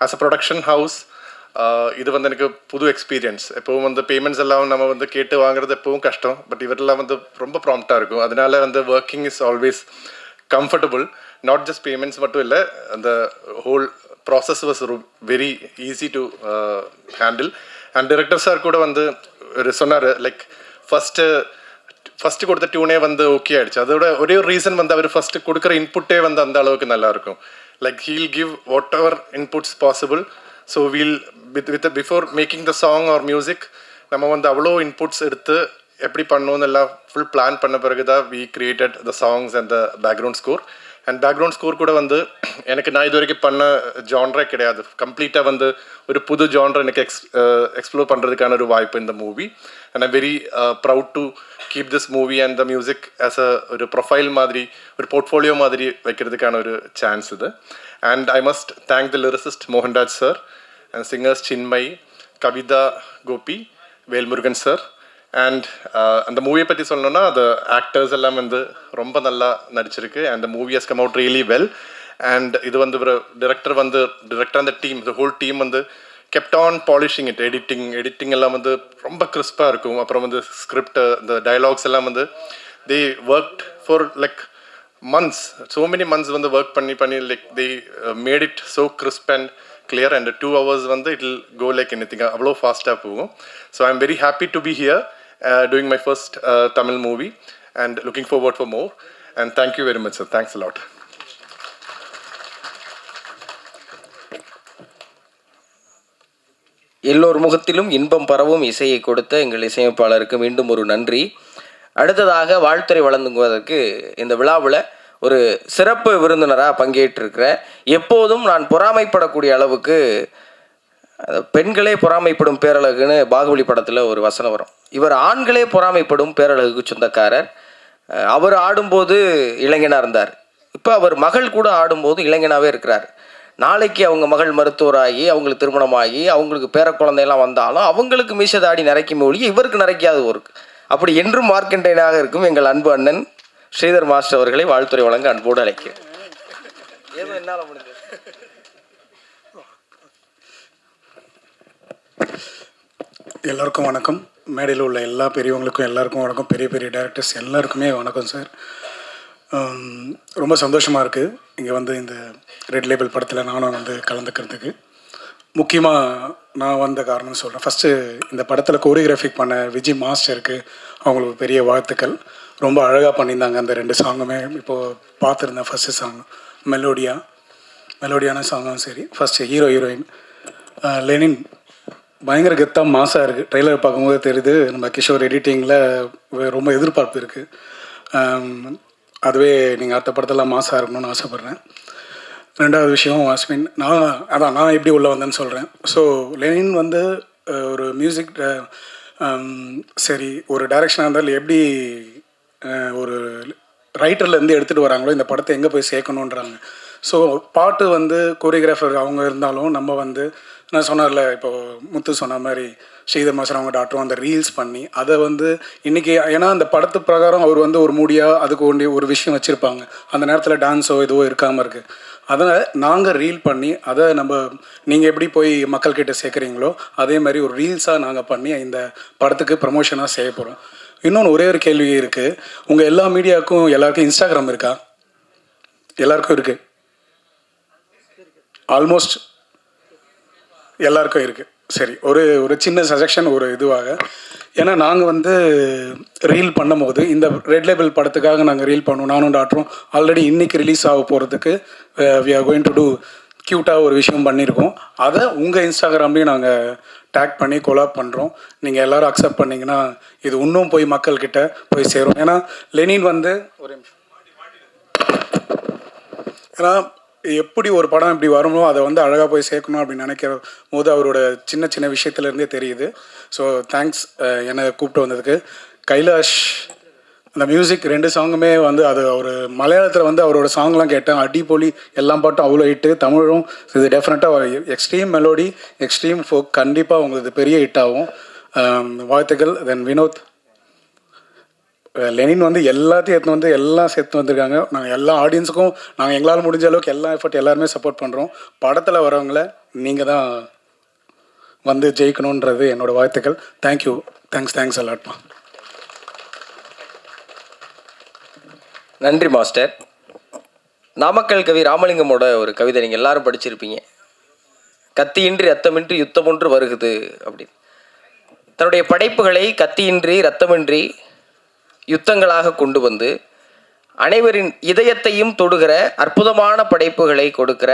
ஆஸ் அ ப்ரொடக்ஷன் ஹவுஸ் இது வந்து எனக்கு புது எக்ஸ்பீரியன்ஸ். எப்போவும் வந்து பேமெண்ட்ஸ் எல்லாம் நம்ம வந்து கேட்டு வாங்குறது எப்பவும் கஷ்டம். பட் இவரெல்லாம் வந்து ரொம்ப ப்ராம்ப்டாக இருக்கும். அதனால வந்து working is always comfortable. Not just payments மட்டும் இல்லை, அந்த whole process was very easy to handle. And director sir கூட வந்து ஒரு சொன்னார் லைக் ஃபஸ்ட்டு கொடுத்த டியூனே வந்து ஓகே ஆகிடுச்சு. அதோட ஒரே ஒரு ரீசன் வந்து அவர் ஃபஸ்ட்டு கொடுக்குற இன்புட்டே வந்து அந்த அளவுக்கு நல்லாயிருக்கும். Like he'll give whatever inputs possible. So we'll with before making the song or music நம்ம வந்து அவ்வளோ இன்புட்ஸ் எடுத்து எப்படி பண்ணணும்னு எல்லாம் ஃபுல் பிளான் பண்ண பிறகு தான் we created the songs and the background score. And background score கூட வந்து எனக்கு நான் இது வரைக்கும் பண்ண ஜான்ரே கிடையாது. கம்ப்ளீட்டாக வந்து ஒரு புது ஜான்ரை எனக்கு எக்ஸ்ப்ளோர் பண்ணுறதுக்கான ஒரு வாய்ப்பு இந்த movie. And I'm very proud to keep this movie and the music as a ஒரு ப்ரொஃபைல் மாதிரி, ஒரு போர்ட்ஃபோலியோ மாதிரி வைக்கிறதுக்கான ஒரு சான்ஸ் இது. And I must thank the lyricist Mohanraj sir and singers Chinmayi, Kavitha, Gopi, Velmurugan sir. And அந்த மூவியை பற்றி சொல்லணும்னா அது ஆக்டர்ஸ் எல்லாம் வந்து ரொம்ப நல்லா நடிச்சிருக்கு. And the movie has come out really well. And இது வந்து ஒரு டிரெக்டர் அந்த டீம், த ஹோல் டீம் வந்து kept on polishing it. Editing எல்லாம் வந்து ரொம்ப கிறிஸ்பாக இருக்கும். அப்புறம் வந்து ஸ்கிரிப்ட், இந்த டயலாக்ஸ் எல்லாம் வந்து they worked for like months, so many months வந்து ஒர்க் பண்ணி like they made it so crisp and clear. and 2 hours வந்து it will go like anything, அவ்வளோ ஃபாஸ்ட்டாக போகும். So I am very happy to be here doing my first Tamil movie and looking forward for more. And thank you very much, sir. Thanks a lot. எல்லோர் முகத்திலும் இன்பம் பரவும் இசையை கொடுத்த எங்கள் இசையமைப்பாளருக்கு மீண்டும் ஒரு நன்றி. அடுத்ததாக வாழ்த்துறை வழங்குவதற்கு இந்த விழாவில் ஒரு சிறப்பு விருந்தினராக பங்கேற்றிருக்கிற, எப்போதும் நான் பொறாமைப்படக்கூடிய அளவுக்கு பெண்களே பொறாமைப்படும் பேரழகுன்னு பாகுபலி படத்தில் ஒரு வசனம் வரும். இவர் ஆண்களே பொறாமைப்படும் பேரழகுக்கு சொந்தக்காரர். அவர் ஆடும்போது இளைஞனாக இருந்தார், இப்போ அவர் மகள் கூட ஆடும்போது இளைஞனாகவே இருக்கிறார். நாளைக்கு அவங்க மகள் மருத்துவராகி அவங்களுக்கு திருமணமாகி அவங்களுக்கு பேர குழந்தையெல்லாம் வந்தாலும் அவங்களுக்கு மீசதாடி நரைக்கும் மொழி இவருக்கு நரைக்காது ஒருக்கு. அப்படி என்றும் மார்க்கண்டேனாக இருக்கும் எங்கள் அன்பு அண்ணன் ஸ்ரீதர் மாஸ்டர் அவர்களை வாழ்த்துறை வழங்க அன்போடு அழைக்கிறேன். ஏதோ என்னால் முடிஞ்சது. எல்லாருக்கும் வணக்கம். மேடையில் உள்ள எல்லா பெரியவங்களுக்கும் எல்லாருக்கும் வணக்கம். பெரிய பெரிய டைரக்டர்ஸ் எல்லாருக்குமே வணக்கம் சார். ரொம்ப சந்தோஷமாக இருக்குது இங்கே வந்து இந்த ரெட் லேபிள் படத்தில் நானும் வந்து கலந்துக்கிறதுக்கு. முக்கியமாக நான் வந்த காரணம்னு சொல்கிறேன். ஃபஸ்ட்டு இந்த படத்தில் கோரியோகிராஃபிக் பண்ண விஜய் மாஸ்டருக்கு அவங்களுக்கு பெரிய வாழ்த்துக்கள். ரொம்ப அழகாக பண்ணியிருந்தாங்க அந்த 2 சாங்குமே. இப்போது பார்த்துருந்தேன். ஃபஸ்ட்டு சாங் மெலோடியான சாங்கும் சரி, ஃபஸ்ட்டு ஹீரோயின் லெனின் பயங்கர கெத்தாக மாசாக இருக்குது. ட்ரெய்லர் பார்க்கும்போது தெரியுது. நம்ம கிஷோர் எடிட்டிங்கில் ரொம்ப எதிர்பார்ப்பு இருக்குது. அதுவே நீங்கள் அடுத்த படத்தெல்லாம் மாசாக இருக்கணும்னு ஆசைப்பட்றேன். 2வது விஷயம் வாஸ்மின், நான் எப்படி உள்ளே வந்தேன்னு சொல்கிறேன். ஸோ லெனின் வந்து ஒரு மியூசிக் சரி ஒரு டைரக்ஷனாக இருந்தாலும் எப்படி ஒரு ரைட்டர்லேருந்து எடுத்துகிட்டு வராங்களோ இந்த படத்தை எங்கே போய் சேர்க்கணுன்றாங்க. ஸோ பாட்டு வந்து கோரியோகிராஃபர் அவங்க இருந்தாலும் நம்ம வந்து நான் சொன்னார்ல, இப்போது முத்து சொன்ன மாதிரி ஸ்ரீதர் மாஸ்டர் அவங்க டாக்டரும் அந்த ரீல்ஸ் பண்ணி அதை வந்து இன்றைக்கி, ஏன்னா அந்த படத்து பிரகாரம் அவர் வந்து ஒரு மூடியாக அதுக்கு ஒண்டி ஒரு விஷயம் வச்சுருப்பாங்க, அந்த நேரத்தில் டான்ஸோ எதுவோ இருக்காமல் இருக்குது. அதனால் நாங்கள் ரீல் பண்ணி அதை நம்ம நீங்கள் எப்படி போய் மக்கள்கிட்ட சேர்க்குறீங்களோ அதே மாதிரி ஒரு ரீல்ஸாக நாங்கள் பண்ணி இந்த படத்துக்கு ப்ரமோஷனாக செய்ய போகிறோம். இன்னொன்று ஒரே ஒரு கேள்வி இருக்குது, உங்கள் எல்லா மீடியாவுக்கும் எல்லாருக்கும் இன்ஸ்டாகிராம் இருக்கா? எல்லாருக்கும் இருக்குது, ஆல்மோஸ்ட் எல்லாருக்கும் இருக்குது. சரி, ஒரு சின்ன சஜஷன் ஒரு இதுவாக, ஏன்னா நாங்கள் வந்து ரீல் பண்ணும்போது இந்த ரெட் லேபிள் படத்துக்காக நாங்கள் ரீல் பண்ணுவோம். நானும் டாக்டரும் ஆல்ரெடி இன்றைக்கி ரிலீஸ் ஆக போகிறதுக்கு we are going to do க்யூட்டாக ஒரு விஷயம் பண்ணியிருக்கோம். அதை உங்கள் இன்ஸ்டாகிராம்லேயும் நாங்கள் டேக் பண்ணி கொலாப் பண்ணுறோம். நீங்கள் எல்லோரும் அக்செப்ட் பண்ணிங்கன்னா இது இன்னும் போய் மக்கள்கிட்ட போய் சேரும். ஏன்னா லெனின் வந்து ஒரு நிமிஷம், ஏன்னா எப்படி ஒரு படம் இப்படி வருமோ அதை வந்து அழகாக போய் சேர்க்கணும் அப்படின்னு நினைக்கிற போது அவரோட சின்ன சின்ன விஷயத்துலேருந்தே தெரியுது. ஸோ தேங்க்ஸ் என்னை கூப்பிட்டு வந்ததுக்கு. கைலாஷ் அந்த மியூசிக் 2 சாங்குமே வந்து அது அவர் மலையாளத்தில் வந்து அவரோட சாங்லாம் கேட்டேன், அடிப்பொலி, எல்லா பாட்டும் அவ்வளோ ஹிட்டு. தமிழும் இது டெஃபினட்டாக எக்ஸ்ட்ரீம் மெலோடி, எக்ஸ்ட்ரீம் ஃபோக், கண்டிப்பாக உங்களுக்கு பெரிய ஹிட் ஆகும். வாழ்த்துக்கள். தென் வினோத், லெனின் வந்து எல்லாத்தையும் எடுத்து வந்து எல்லாம் சேர்த்து வந்திருக்காங்க. நாங்கள் எல்லா ஆடியன்ஸுக்கும் நாங்கள் எங்களால் முடிஞ்ச அளவுக்கு எல்லா எஃபர்ட் எல்லாருமே சப்போர்ட் பண்ணுறோம். படத்தில் வரவங்கள நீங்கள் தான் வந்து ஜெயிக்கணுன்றது என்னோடய வாழ்த்துக்கள். தேங்க்யூ, தேங்க்ஸ் அலாட்மா. நன்றி மாஸ்டர். நாமக்கல் கவி ராமலிங்கமோட ஒரு கவிதை நீங்கள் எல்லாரும் படிச்சிருப்பீங்க, கத்தியின்றி ரத்தமின்றி யுத்தம் ஒன்று வருகுது அப்படின்னு. தன்னுடைய படைப்புகளை கத்தியின்றி ரத்தமின்றி யுத்தங்களாக கொண்டு வந்து அனைவரின் இதயத்தையும் தொடுகிற அற்புதமான படைப்புகளை கொடுக்கிற,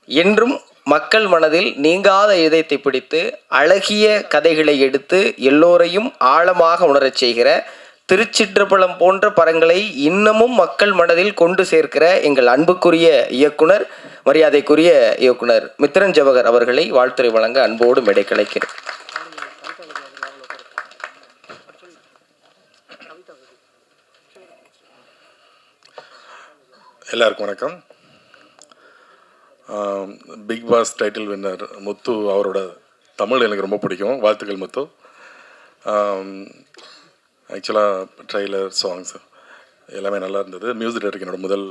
என்றும் மக்கள் மனதில் நீங்காத இதயத்தை பிடித்து அழகிய கதைகளை எடுத்து எல்லோரையும் ஆழமாக உணரச் செய்கிற, திருச்சிற்றம்பலம் போன்ற படங்களை இன்னமும் மக்கள் மனதில் கொண்டு சேர்க்கிற எங்கள் அன்புக்குரிய இயக்குனர், மரியாதைக்குரிய இயக்குனர் மித்ரன் ஜவஹர் அவர்களை வாழ்த்துரை வழங்க அன்போடு மேடை கலைக்கிறேன். எல்லாருக்கும் வணக்கம். பிக் பாஸ் டைட்டில் வின்னர் முத்து அவரோட தமிழ் எனக்கு ரொம்ப பிடிக்கும். வாழ்த்துக்கள் முத்து. ஆக்சுவலாக ட்ரெய்லர், சாங்ஸ் எல்லாமே நல்லா இருந்தது. மியூசிக் டைரக்டருக்கு என்னோடய முதல்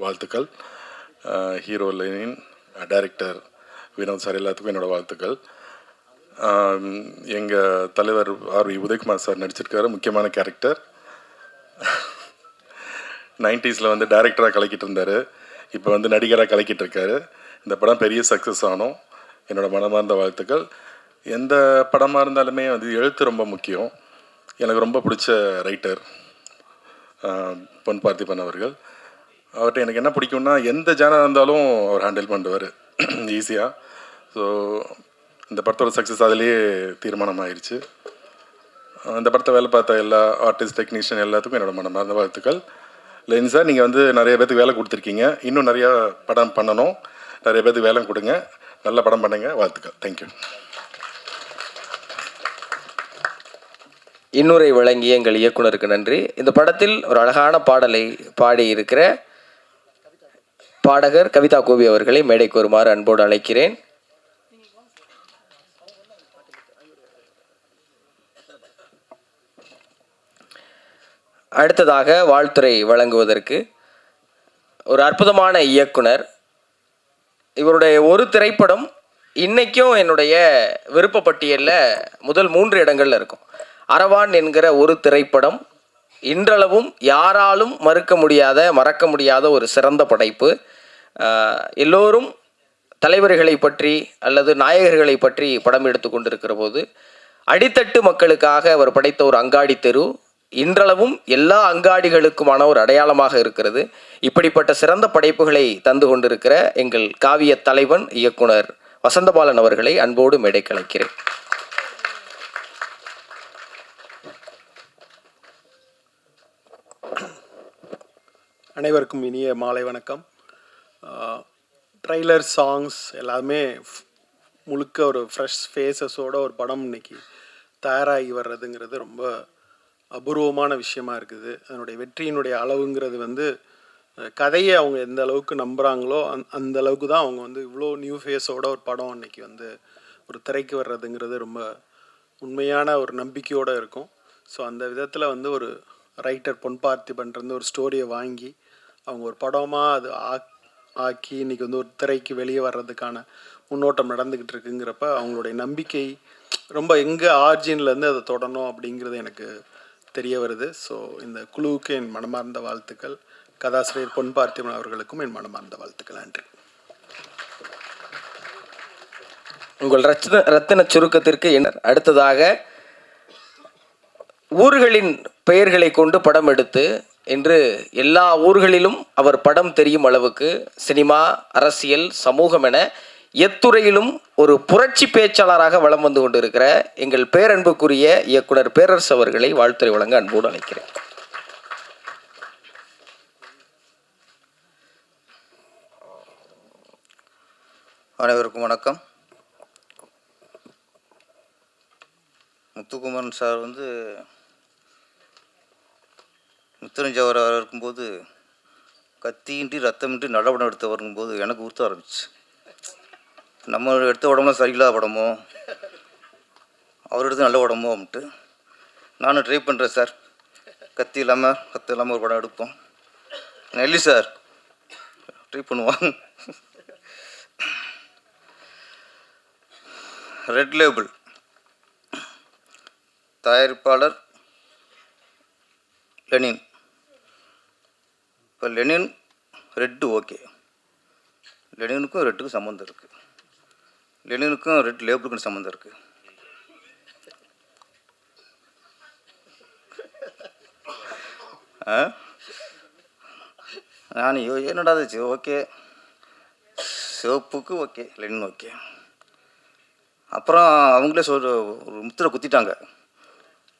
வாழ்த்துக்கள். Hero Lenin, director Vinoth sir எல்லாத்துக்கும் என்னோடய வாழ்த்துக்கள். எங்கள் தலைவர் ஆர் வி உதயகுமார் சார் நடிச்சிருக்காரு, முக்கியமான கேரக்டர். 90s வந்து டைரக்டராக கலக்கிட்டு இருந்தார், இப்போ வந்து நடிகராக கலக்கிட்டு இருக்காரு. இந்த படம் பெரிய சக்ஸஸ் ஆனோம். என்னோடய மனமார்ந்த வாழ்த்துக்கள். எந்த படமாக இருந்தாலுமே வந்து எழுத்து ரொம்ப முக்கியம். எனக்கு ரொம்ப பிடிச்ச ரைட்டர் பொன் பார்த்திபன் அவர்கள். அவர்கிட்ட எனக்கு என்ன பிடிக்கும்னா, எந்த ஜானர் இருந்தாலும் அவர் ஹேண்டில் பண்ணுவார் ஈஸியாக. ஸோ இந்த படத்தோட சக்ஸஸ் அதிலேயே தீர்மானம் ஆயிடுச்சு. இந்த படத்தை வேலை பார்த்த எல்லா ஆர்டிஸ்ட், டெக்னீஷியன் எல்லாத்துக்கும் என்னோடய மனமார்ந்த வாழ்த்துக்கள். லெனின் சார், நீங்கள் வந்து நிறைய பேருக்கு வேலை கொடுத்துருக்கீங்க, இன்னும் நிறையா படம் பண்ணணும், நிறைய பேருக்கு வேலை கொடுங்க, நல்ல படம் பண்ணுங்க. வாழ்த்துக்கள். தேங்க்யூ. இன்னுரை வழங்கிய எங்கள் இயக்குனருக்கு நன்றி. இந்த படத்தில் ஒரு அழகான பாடலை பாடியிருக்கிற பாடகர் கவிதா கோபி அவர்களை மேடைக்கு வருமாறு அன்போடு அழைக்கிறேன். அடுத்ததாக வாழ்த்துரை வழங்குவதற்கு ஒரு அற்புதமான இயக்குனர். இவருடைய ஒரு திரைப்படம் இன்றைக்கும் என்னுடைய விருப்ப பட்டியலில் முதல் 3 இடங்களில் இருக்கும். அரவான் என்கிற ஒரு திரைப்படம் இன்றளவும் யாராலும் மறக்க முடியாத ஒரு சிறந்த படைப்பு. எல்லோரும் தலைவர்களை பற்றி அல்லது நாயகர்களை பற்றி படம் எடுத்து கொண்டிருக்கிற போது அடித்தட்டு மக்களுக்காக அவர் படைத்த ஒரு அங்காடி தெரு இன்றளவும் எல்லா அங்காடிகளுக்குமான ஒரு அடையாளமாக இருக்கிறது. இப்படிப்பட்ட சிறந்த படைப்புகளை தந்து கொண்டிருக்கிற எங்கள் காவிய தலைவன் இயக்குனர் வசந்தபாலன் அவர்களை அன்போடு மேடை கலைக்கிறேன். அனைவருக்கும் இனிய மாலை வணக்கம். ட்ரைலர், சாங்ஸ் எல்லாமே முழுக்க ஒரு ஃப்ரெஷ் ஃபேஸஸோட ஒரு படம் இன்னைக்கு தயாராகி வர்றதுங்கிறது ரொம்ப அபூர்வமான விஷயமா இருக்குது. அதனுடைய வெற்றியினுடைய அளவுங்கிறது வந்து கதையை அவங்க எந்த அளவுக்கு நம்புகிறாங்களோ அந்த அளவுக்கு தான் அவங்க வந்து இவ்வளோ நியூ ஃபேஸோட ஒரு படம் அன்னைக்கு வந்து ஒரு திரைக்கு வர்றதுங்கிறது ரொம்ப உண்மையான ஒரு நம்பிக்கையோடு இருக்கும். ஸோ அந்த விதத்தில் வந்து ஒரு ரைட்டர் பொன் பார்த்திபன் ஒரு ஸ்டோரியை வாங்கி அவங்க ஒரு படமாக அது ஆக்கி இன்றைக்கி வந்து ஒரு திரைக்கு வெளியே வர்றதுக்கான முன்னோட்டம் நடந்துக்கிட்டு இருக்குங்கிறப்ப அவங்களுடைய நம்பிக்கை ரொம்ப எங்கே ஆர்ஜின்லேருந்து அதை தொடரணும் அப்படிங்கிறது எனக்கு தெரிய வருது. ஸோ இந்த குழுவுக்கு என் மனமார்ந்த வாழ்த்துக்கள். கதாசிரியர் பொன் பார்த்திபன் அவர்களுக்கும் என் மனமார்ந்த வாழ்த்துக்கள். நன்றி. உங்கள் ரத்தின சுருக்கத்திற்கு அடுத்ததாக ஊர்களின் பெயர்களை கொண்டு படம் எடுத்து இன்று எல்லா ஊர்களிலும் அவர் படம் தெரியும் அளவுக்கு சினிமா, அரசியல், சமூகம் என எத்துறையிலும் ஒரு புரட்சி பேச்சாளராக வலம் வந்து கொண்டிருக்கிற எங்கள் பேரன்புக்குரிய இயக்குனர் பேரரசு அவர்களை வாழ்த்துரை வழங்க அன்போடு அழைக்கிறேன். அனைவருக்கும் வணக்கம். முத்துக்குமரன் சார் வந்து முத்துரஞ்சு அவர் இருக்கும்போது கத்தியின்றி ரத்தமின்றி நல்ல படம் எடுத்து வரும்போது எனக்கு உறுத்த ஆரம்பிச்சு. நம்ம எடுத்த படம்லாம் சரியில்லாத படமோ, அவர் எடுத்து நல்ல படமோ அப்படின்ட்டு நானும் ட்ரை பண்ணுறேன் சார். கத்தி இல்லாமல் ஒரு படம் எடுப்போம். நெல்லி சார் ட்ரை பண்ணுவாங்க. ரெட் லேபிள் தயாரிப்பாளர் லெனின். இப்போ லெனின் ரெட்டு ஓகே, லெனினுக்கும் ரெட்டுக்கும் சம்மந்தம் இருக்குது, லெனினுக்கும் ரெட் லேபிளுக்கும் சம்மந்தம் இருக்குது. நான் என்னடா ஓகே, சிவப்புக்கு ஓகே, லெனின் ஓகே. அப்புறம் அவங்களே ஒரு முத்திரை குத்திட்டாங்க,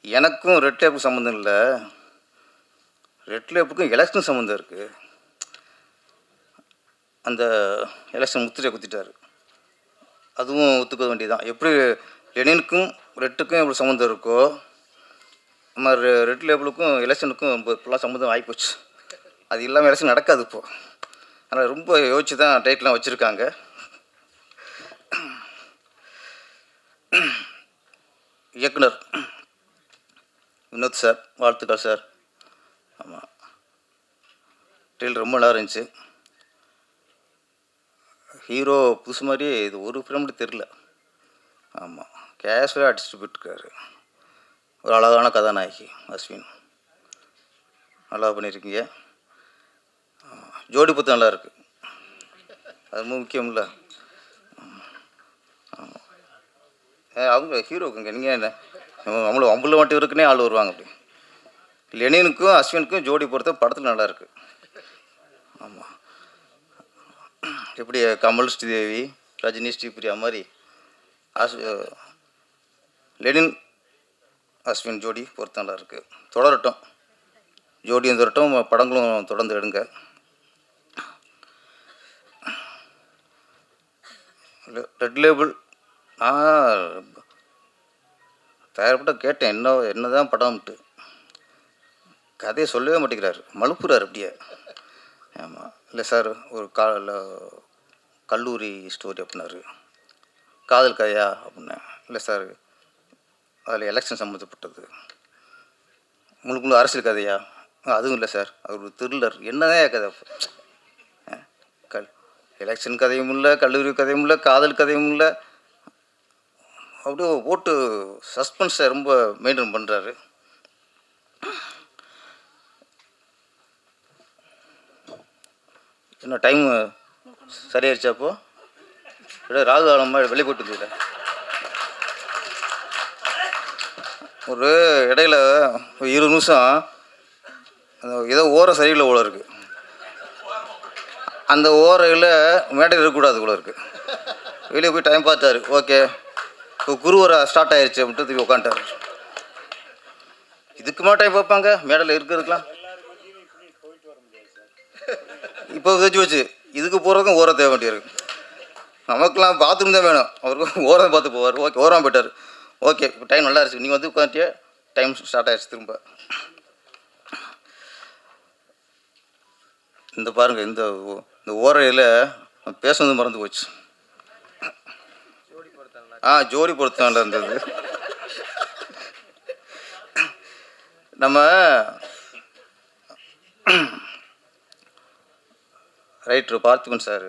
எனக்கும் ரெட் லேப்புக்கும் சம்மந்தம் இல்லை, ரெட் லேப்புக்கும் எலெக்ஷன் சம்மந்தம் இருக்குது. அந்த எலெக்ஷன் முத்திரையை குத்திட்டார். அதுவும் ஒத்துக்க வேண்டியதான். எப்படி லெனினுக்கும் ரெட்டுக்கும் எப்படி சம்மந்தம் இருக்கோ, நம்ம ரெட் லேபிளுக்கும் எலெக்ஷனுக்கும் இப்போலாம் சம்மந்தம் ஆகிப்போச்சு. அது இல்லாமல் எலெக்ஷன் நடக்காது இப்போது. அதனால் ரொம்ப யோசிச்சு தான் டைட்லாம் வச்சுருக்காங்க. இயக்குனர் வினோத் சார், வாழ்த்துக்கள் சார். ஆமாம், ட்ரெயில் ரொம்ப நல்லா இருந்துச்சு. ஹீரோ புதுசு மாதிரியே இது ஒரு ஃபிலிம் தெரில. ஆமாம், கேஷுவலாக அடிச்சுட்டு போயிட்டுருக்காரு. ஒரு அழகான கதாநாயகி அஸ்வின், நல்லா பண்ணியிருக்கீங்க. ஜோடி பத்து நல்லா இருக்குது, அது ரொம்ப முக்கியம்ல. அவங்க ஹீரோக்குங்க நீங்கள் என்ன நம்மளும் அம்புல மட்டும் இருக்குன்னே ஆள் வருவாங்க. அப்படி லெனினுக்கும் அஸ்வினுக்கும் ஜோடி பொறுத்த படத்தில் நல்லாயிருக்கு. ஆமாம், எப்படி கமல் ஸ்ரீதேவி, ரஜினி, ஸ்ரீபிரியா மாதிரி லெனின் அஸ்வின் ஜோடி பொறுத்த நல்லாயிருக்கு. தொடரட்டும், ஜோடியும் தொடரட்டும், படங்களும் தொடர்ந்து எடுங்க. ரெட் லேபிள் தயாரிப்பட்ட கேட்டேன், என்ன தான் படம்ட்டு. கதையை சொல்லவே மாட்டேங்கிறாரு, மழுப்புறாரு அப்படியே. ஆமாம், இல்லை சார் ஒரு கல்லூரி ஸ்டோரி அப்படின்னாரு. காதல் கதையா அப்படின்னேன். இல்லை சார் அதில் எலெக்ஷன் சம்மந்தப்பட்டது. முழு அரசியல் கதையா? அதுவும் இல்லை சார், அது ஒரு த்ரில்லர். என்னதான் கதை? எலெக்ஷன் கதையும் இல்லை, கல்லூரி கதையும் இல்லை, காதல் கதையும் இல்லை. அப்படியே போட்டு சஸ்பென்ஸை ரொம்ப மெயின்டைன் பண்ணுறாரு. என்ன டைம் சரியாயிருச்சா? அப்போ ராகு காலமாக வெளியே போட்டு இருந்தீங்க. ஒரு இடையில ஒரு 20 நிமிஷம் ஏதோ ஓரம் சரியில்லை போல இருக்குது. அந்த ஓரையில் மேடையில் இருக்கக்கூடாது போல இருக்குது. வெளியே போய் டைம் பார்த்தாரு. ஓகே, இப்போ குருவரை ஸ்டார்ட் ஆயிடுச்சு அப்படின்ட்டு திருப்பி உட்காந்துட்டாரு. இதுக்கு மேலே டைம் பார்ப்பாங்க மேடையில் இருக்கிறதுக்கெலாம். இப்போ வச்சு வச்சு இதுக்கு போகிறதுக்கும் ஓரம் தேவை வேண்டியிருக்கு. நமக்குலாம் பாத்ரூம் தான் வேணும், அவருக்கு ஓரம் பார்த்து போவார். ஓகே, ஓரம் போயிட்டார். ஓகே, இப்போ டைம் நல்லா இருந்துச்சு, நீங்கள் வந்து உட்காந்துட்டியே, டைம் ஸ்டார்ட் ஆகிடுச்சு திரும்ப. இந்த பாருங்கள், இந்த ஓரையில் பேசுனது மறந்து போச்சு. ஜோடி பொருத்தம் நல்லா இருந்தது. நம்ம ரைட்டர் பார்த்திபன் சார்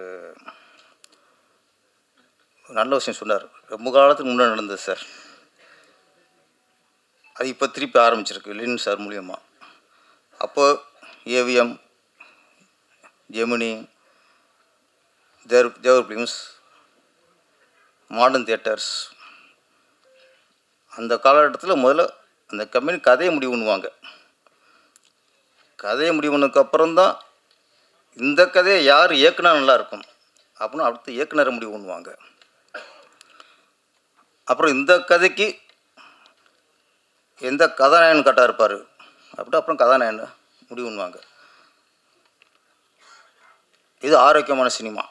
நல்ல விஷயம் சொன்னார். ரொம்ப காலத்துக்கு முன்னாடி நடந்தது சார். அது இப்போ திருப்பி ஆரம்பிச்சிருக்கு லெனின் சார் மூலியமாக. அப்போ ஏவிஎம், ஜெமினி, தேவர் ஃபிலிம்ஸ், மாடர்ன் தியேட்டர்ஸ், அந்த காலகட்டத்தில் முதல்ல அந்த கம்பெனி கதையை முடிவு பண்ணுவாங்க. கதையை முடிவு பண்ணதுக்கப்புறம்தான் இந்த கதையை யார் இயக்குனா நல்லாயிருக்கும் அப்படின்னு அடுத்து இயக்குனரை முடிவு பண்ணுவாங்க. அப்புறம் இந்த கதைக்கு எந்த கதாநாயகன் கரெக்டாக இருப்பார் அப்படி அப்புறம் கதாநாயகனை முடிவு பண்ணுவாங்க. இது ஆரோக்கியமான சினிமா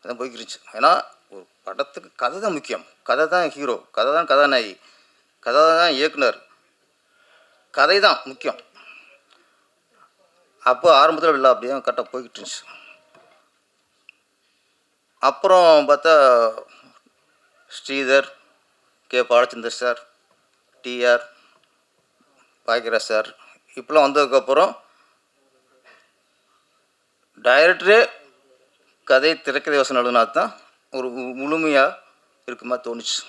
அதான் போய்க்கிருச்சு. ஏன்னா ஒரு படத்துக்கு கதை தான் முக்கியம். கதை தான் ஹீரோ, கதை தான் கதாநாயகி, கதை தான் இயக்குனர், கதை தான் முக்கியம். அப்போ ஆரம்பத்தில் இல்லை, அப்படியே கரெக்டாக போய்கிட்டு இருந்துச்சு. அப்புறம் பார்த்தா Sridhar, K Balachander sir, TR Bhagyaraj sir இப்போலாம் வந்ததுக்கப்புறம் டைரக்டரே கதை திரைக்கதை வசனம் எழுதுனா தான் ஒரு முழுமையாக இருக்குமா தோணுச்சு.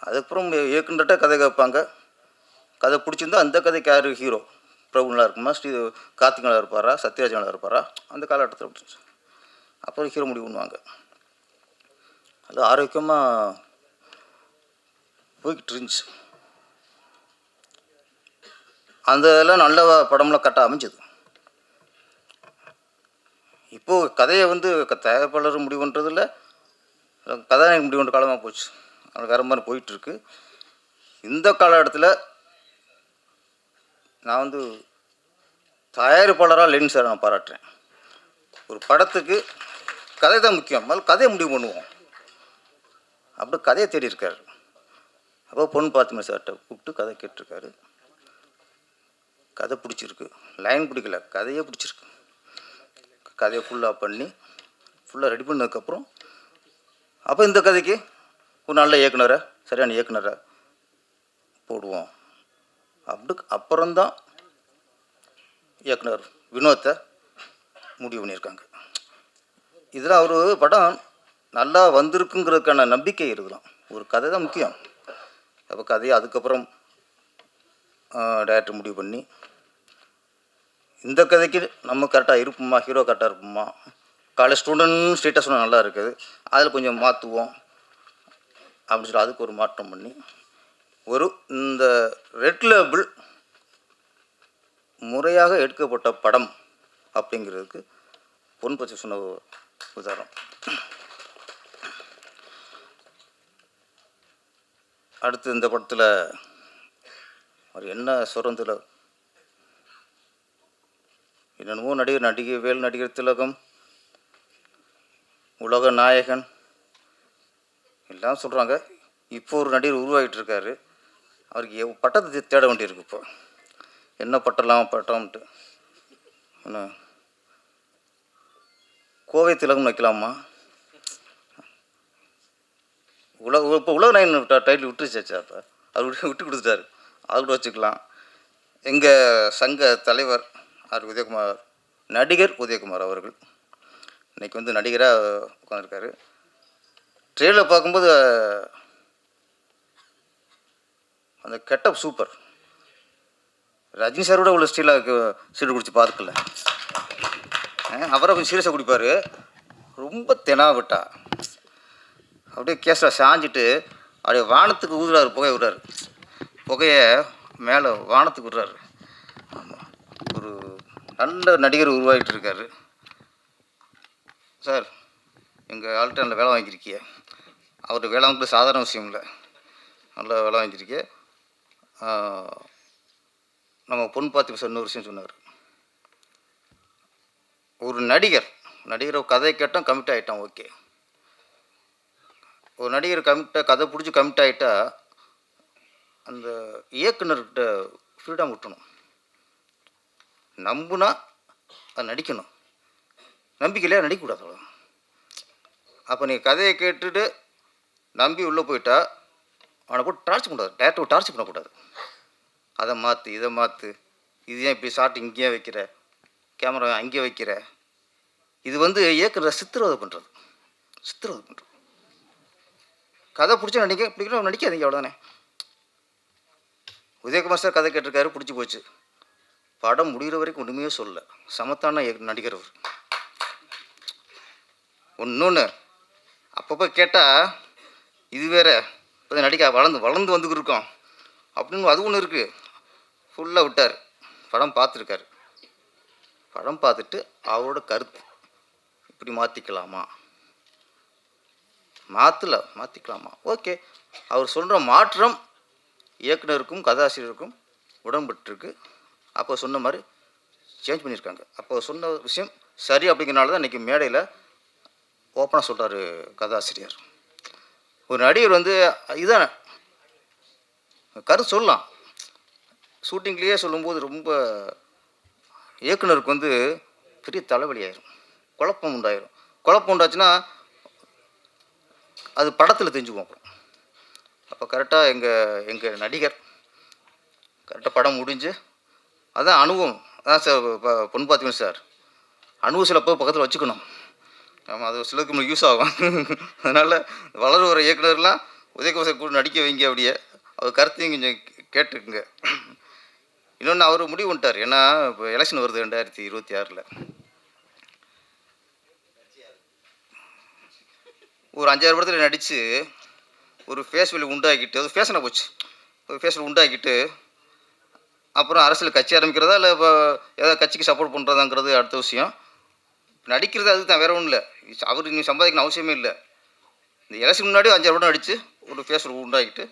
அதுக்கப்புறம் இயக்குனர்கிட்ட கதை கேட்பாங்க. கதை பிடிச்சிருந்தா அந்த கதைக்கு யார் ஹீரோ, பிரபுலாம் இருக்குமா, கார்த்திகனாக இருப்பாரா, சத்யராஜனாக இருப்பாரா, அந்த காலகட்டத்தில் பிடிச்சிச்சு. அப்புறம் ஹீரோ முடிவு பண்ணுவாங்க. அது ஆரோக்கியமாக போய்கிட்டு இருந்துச்சு. அந்த இதெல்லாம் நல்ல படம்லாம் கரெக்டாக அமைஞ்சது. இப்போது கதையை தயாரிப்பாளர் முடிவு பண்ணுறதில்ல, கதாநாயகன் முடிவு பண்ணுற காலமாக போச்சு. அது வேறு மாதிரி போயிட்டுருக்கு. இந்த காலகட்டத்தில் நான் தயாரிப்பாளராக லெனின் சார் நான் பாராட்டுறேன். ஒரு படத்துக்கு கதை தான் முக்கியம், முதல்ல கதையை முடிவு பண்ணுவோம். அப்படி கதையை தேடி இருக்காரு. அப்போ பொண்ணு பார்த்திபன் சார்கிட்ட கூப்பிட்டு கதை கேட்டிருக்காரு. கதை பிடிச்சிருக்கு, லைன் பிடிக்கல, கதையே பிடிச்சிருக்கு. கதையை ஃபுல்லாக பண்ணி ஃபுல்லாக ரெடி பண்ணதுக்கப்புறம் அப்போ இந்த கதைக்கு ஒரு நல்ல இயக்குனரை, சரியான இயக்குனரை போடுவோம். அப்புறம்தான் இயக்குனர் வினோத்தை முடிவு பண்ணியிருக்காங்க. இதெல்லாம் ஒரு படம் நல்லா வந்திருக்குங்கிறதுக்கான நம்பிக்கை இருக்கலாம். ஒரு கதை தான் முக்கியம். அப்போ கதையை அதுக்கப்புறம் டைரக்டர் முடிவு பண்ணி இந்த கதைக்கு நம்ம கரெக்டாக இருப்போமா, ஹீரோ கரெக்டாக இருப்போமா, காலேஜ் ஸ்டூடெண்ட் ஸ்டேட்டஸ் நல்லா இருக்குது, அதில் கொஞ்சம் மாற்றுவோம் அப்படின்னு சொல்லி அதுக்கு ஒரு மாற்றம் பண்ணி இந்த ரெட் லேபிள் முறையாக எடுக்கப்பட்ட படம் அப்படிங்கிறதுக்கு பொன் பற்றி சொன்ன உதாரணம். அடுத்து இந்த படத்தில் அவர் என்ன சுரந்தில் என்னென்னமோ நடிகர் திலகம், உலக நாயகன் எல்லாம் சொல்கிறாங்க. இப்போ ஒரு நடிகர் உருவாகிட்டு இருக்காரு. அவருக்கு பட்டத்தை தேட வேண்டியிருக்கு. இப்போ என்ன பட்டம்ட்டு என்ன கோவை திலகம் வைக்கலாமா? இப்போ உலக நாயகன் டைட்டில் விட்டுருச்சாச்சா? அப்போ அவர் விட்டு கொடுத்துட்டாரு, அது கூட வச்சுக்கலாம். எங்கள் சங்க தலைவர் உதயகுமார், நடிகர் உதயகுமார் அவர்கள் இன்றைக்கி நடிகராக உட்காந்துருக்காரு. ட்ரெயிலில் பார்க்கும்போது அந்த கெட்டப் சூப்பர். ரஜினி சார் கூட உள்ள ஸ்டீலாக சீடு குடிச்சு பார்க்கல. அவரை கொஞ்சம் சீரியஸாக குடிப்பார். ரொம்ப தெனாவிட்டா அப்படியே கேஸில் சாஞ்சிட்டு அப்படியே வானத்துக்கு ஊதுறாரு, விடுறாரு. புகையை மேலே வானத்துக்கு விடுறாரு. ஆமாம், ஒரு நல்ல நடிகர் உருவாகிட்டு இருக்காரு. சார், எங்கள் ஆள்கிட்ட வேலை வாங்கியிருக்கிய, அவர் வேலை வாங்கிட்டு சாதாரண விஷயம் இல்லை, நல்ல வேலை வாங்கியிருக்கிய. நம்ம பொன் பார்த்திபன் சார் இன்னொரு விஷயம் சொன்னார். ஒரு நடிகர் கதை கேட்டால் கமிட் ஆகிட்டான், ஓகே. ஒரு நடிகர் கதை பிடிச்சி கமிட் ஆகிட்டா அந்த இயக்குனர்கிட்ட ஃப்ரீடம் விட்டணும். நம்புனா அது நடிக்கணும், நம்பிக்கையிலே நடிக்கக்கூடாது. அவ்வளோ. அப்போ நீ கதையை கேட்டுட்டு நம்பி உள்ளே போயிட்டா அவனை போட்டு டார்ச் பண்ணக்கூடாது, டேரக்டர் டார்ச் பண்ணக்கூடாது. அதை மாற்று, இதை மாற்று, இது ஏன் இப்படி ஷார்ட் இங்கேயே வைக்கிற, கேமரா அங்கேயே வைக்கிற. இது வந்து இயக்குற சித்திரவதை பண்ணுறது, சித்திரவதை பண்ணுறது. கதை பிடிச்சா பிடிக்கணும், நடிக்காதீங்க, அவ்வளோதானே. உதயகுமார் சார் கதை கேட்டிருக்காரு, பிடிச்சி போச்சு. படம் முடிகிற வரைக்கும் ஒன்றுமே சொல்லல, சமத்தான நடிக்கிறவர். ஒன்று அப்பப்போ கேட்டால் இது வேற இப்போ நடிக்க வளர்ந்து வந்துக்கிட்டு இருக்கோம் அப்படின்னு அது ஒன்று இருக்குது. ஃபுல்லாக விட்டார். படம் பார்த்துருக்காரு. படம் பார்த்துட்டு அவரோட கருத்து இப்படி மாற்றிக்கலாமா, மாற்றிக்கலாமா, ஓகே. அவர் சொல்கிற மாற்றம் இயக்குனருக்கும் கதாசிரியருக்கும் உடன்பட்டுருக்கு. அப்போ சொன்ன மாதிரி சேஞ்ச் பண்ணியிருக்காங்க. அப்போ சொன்ன விஷயம் சரி அப்படிங்கிறனால தான் இன்றைக்கி மேடையில் ஓப்பனாக சொல்கிறார் கதாசிரியர். ஒரு நடிகர் வந்து இதான் கருத்து சொல்லலாம். ஷூட்டிங்லேயே சொல்லும்போது ரொம்ப இயக்குனருக்கு வந்து பெரிய தலைவலி ஆயிரும், குழப்பம் உண்டாயிரும். குழப்பம் உண்டாச்சுன்னா அது படத்தில் தெரிஞ்சுக்குவோம். அப்புறம் அப்போ கரெக்டாக எங்கள் நடிகர் கரெக்டாக படம் முடிஞ்சு அதான் அனுபவம். அதான் சார் பொண்ணு பார்த்தீங்கன்னா சார் அனுபவம் சில பக்கத்தில் வச்சுக்கணும். ஆமாம், அது சிலருக்கு நம்மளுக்கு யூஸ் ஆகும். அதனால் வளர வர இயக்குனர்லாம் உதயகுமார் சார் கூட நடிக்க வைங்க, அப்படியே அவர் கருத்தையும் கொஞ்சம் கேட்டுக்குங்க. இன்னொன்று அவர் முடிவு பண்ணிட்டார். ஏன்னா இப்போ எலெக்ஷன் வருது 2026. ஒரு 5-6 படத்தில் நடித்து ஒரு ஃபேஸ் வேல்யூ உண்டாக்கிட்டு, அது ஃபேஷனாக போச்சு, ஒரு ஃபேஸ் வேல்யூ உண்டாக்கிட்டு அப்புறம் அரசியல் கட்சி ஆரம்பிக்கிறதா இல்லை இப்போ ஏதாவது கட்சிக்கு சப்போர்ட் பண்ணுறதாங்கிறது அடுத்த விஷயம். நடிக்கிறது அதுக்கு தான், வேறு ஒன்றும் இல்லை. அவர் நீ சம்பாதிக்கணும் அவசியமே இல்லை. இந்த எலெக்ஷன் முன்னாடி 5-6 படம் நடித்து ஒரு ஃபேஸ் வேல்யூ உண்டாக்கிட்டு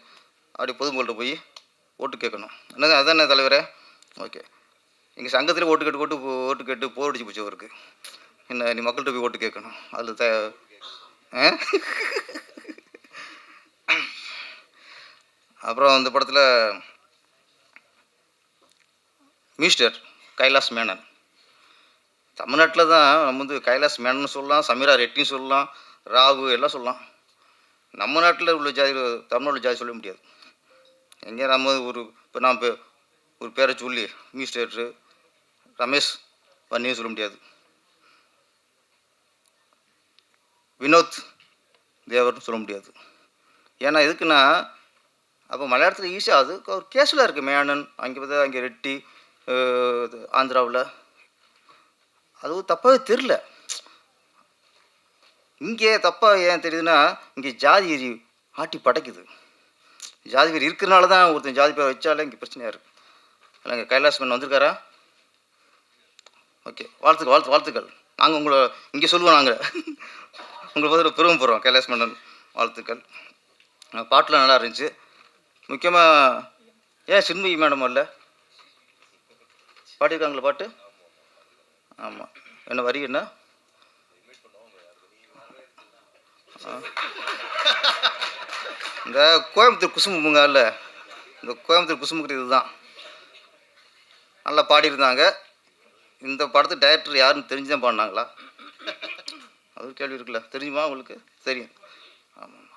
அப்படி பொதுமக்கள்கிட்ட போய் ஓட்டு கேட்கணும். என்னது அதானே தலைவரே? ஓகே. எங்கள் சங்கத்திலே ஓட்டு கேட்டு போர் அடிச்சு போச்சு அவருக்கு. என்ன நீ மக்கள்கிட்ட போய் ஓட்டு கேட்கணும், அதில் அப்புறம் அந்த படத்தில் மிஸ்டர் கைலாஷ் மேனன். தமிழ்நாட்டில் தான் நம்ம வந்து கைலாஷ் மேனன் சொல்லலாம், சமீரா ரெட்டின்னு சொல்லலாம், ராகு எல்லாம் சொல்லலாம். நம்ம நாட்டில் உள்ள ஜாதி, தமிழ்நாட்டில் ஜாதி சொல்ல முடியாது. எங்கே நம்ம இப்போ நான் ஒரு பேரை சொல்லி மிஸ்டர் ரமேஷ் வன்னியும் சொல்ல முடியாது, வினோத் தேவர்னு சொல்ல முடியாது. ஏன்னா எதுக்குன்னா அப்போ மலையாளத்தில் ஈஸியாக அது ஒரு கேஷுவலாக இருக்குது. மேனன் அங்கே பார்த்தா அங்கே ரெட்டி, ஆந்திராவில் அது தப்பாகவே தெரில. இங்கே தப்பாக ஏன் தெரியுதுன்னா இங்கே ஜாதி வெறி ஆட்டி படைக்குது. ஜாதி வெறி இருக்கிறனால தான் ஒருத்தன் ஜாதி பேர் வச்சாலே இங்கே பிரச்சனையாக இருக்குது. இல்லைங்க கைலாஷ் மேனன் வந்திருக்காரா? ஓகே, வாழ்த்துக்கள். நாங்கள் உங்களை இங்கே சொல்லுவோம், நாங்கள் உங்களை பார்த்து பெருமைப்படுறோம். கைலாஷ் மேனன் வாழ்த்துக்கள். பாட்டெலாம் நல்லா இருந்துச்சு. முக்கியமாக ஏன் சின்மயி மேடம் இல்லை பாடியிருக்காங்களா பாட்டு? ஆமாம், என்ன வரி என்ன? இந்த கோயம்புத்தூர் குசும்புங்க இல்லை, இந்த கோயம்புத்தூர் குசும்புக்கு இதுதான் நல்லா பாடியிருந்தாங்க. இந்த படத்து டைரக்டர் யாருன்னு தெரிஞ்சு தான் பாடினாங்களா? அது ஒரு கேள்வி இருக்குல்ல, தெரியுமா உங்களுக்கு? தெரியும். ஆமாம்,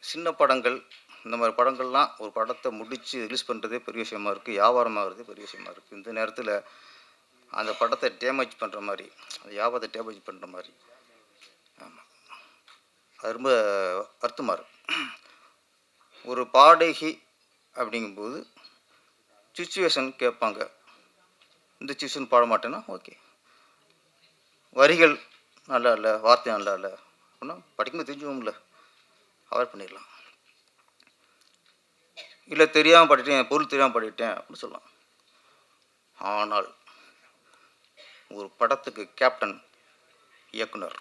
சின்ன படங்கள் இந்த மாதிரி படங்கள்லாம் ஒரு படத்தை முடித்து ரிலீஸ் பண்ணுறதே பெரிய விஷயமா இருக்குது, வியாபாரமாகிறதே பெரிய விஷயமா இருக்குது. இந்த நேரத்தில் அந்த படத்தை டேமேஜ் பண்ணுற மாதிரி, அந்த வியாபாரத்தை டேமேஜ் பண்ணுற மாதிரி, ஆமாம், அது ரொம்ப வருத்தமாக இருக்குது. ஒரு பாடகி அப்படிங்கும்போது சுச்சுவேஷன் கேட்பாங்க. இந்த சுச்சுவேஷன் பாட மாட்டேன்னா ஓகே, வரிகள் நல்லா இல்லை, வார்த்தை நல்லா இல்லை அப்படின்னா படிக்கும்போது தெரிஞ்சுவோம்ல, அவாய்ட் பண்ணிடலாம். இல்லை தெரியாமல் பாடிட்டேன், பொருள் தெரியாமல் பாடிட்டேன் அப்படின்னு சொல்லலாம். ஆனால் ஒரு படத்துக்கு கேப்டன் இயக்குனர்,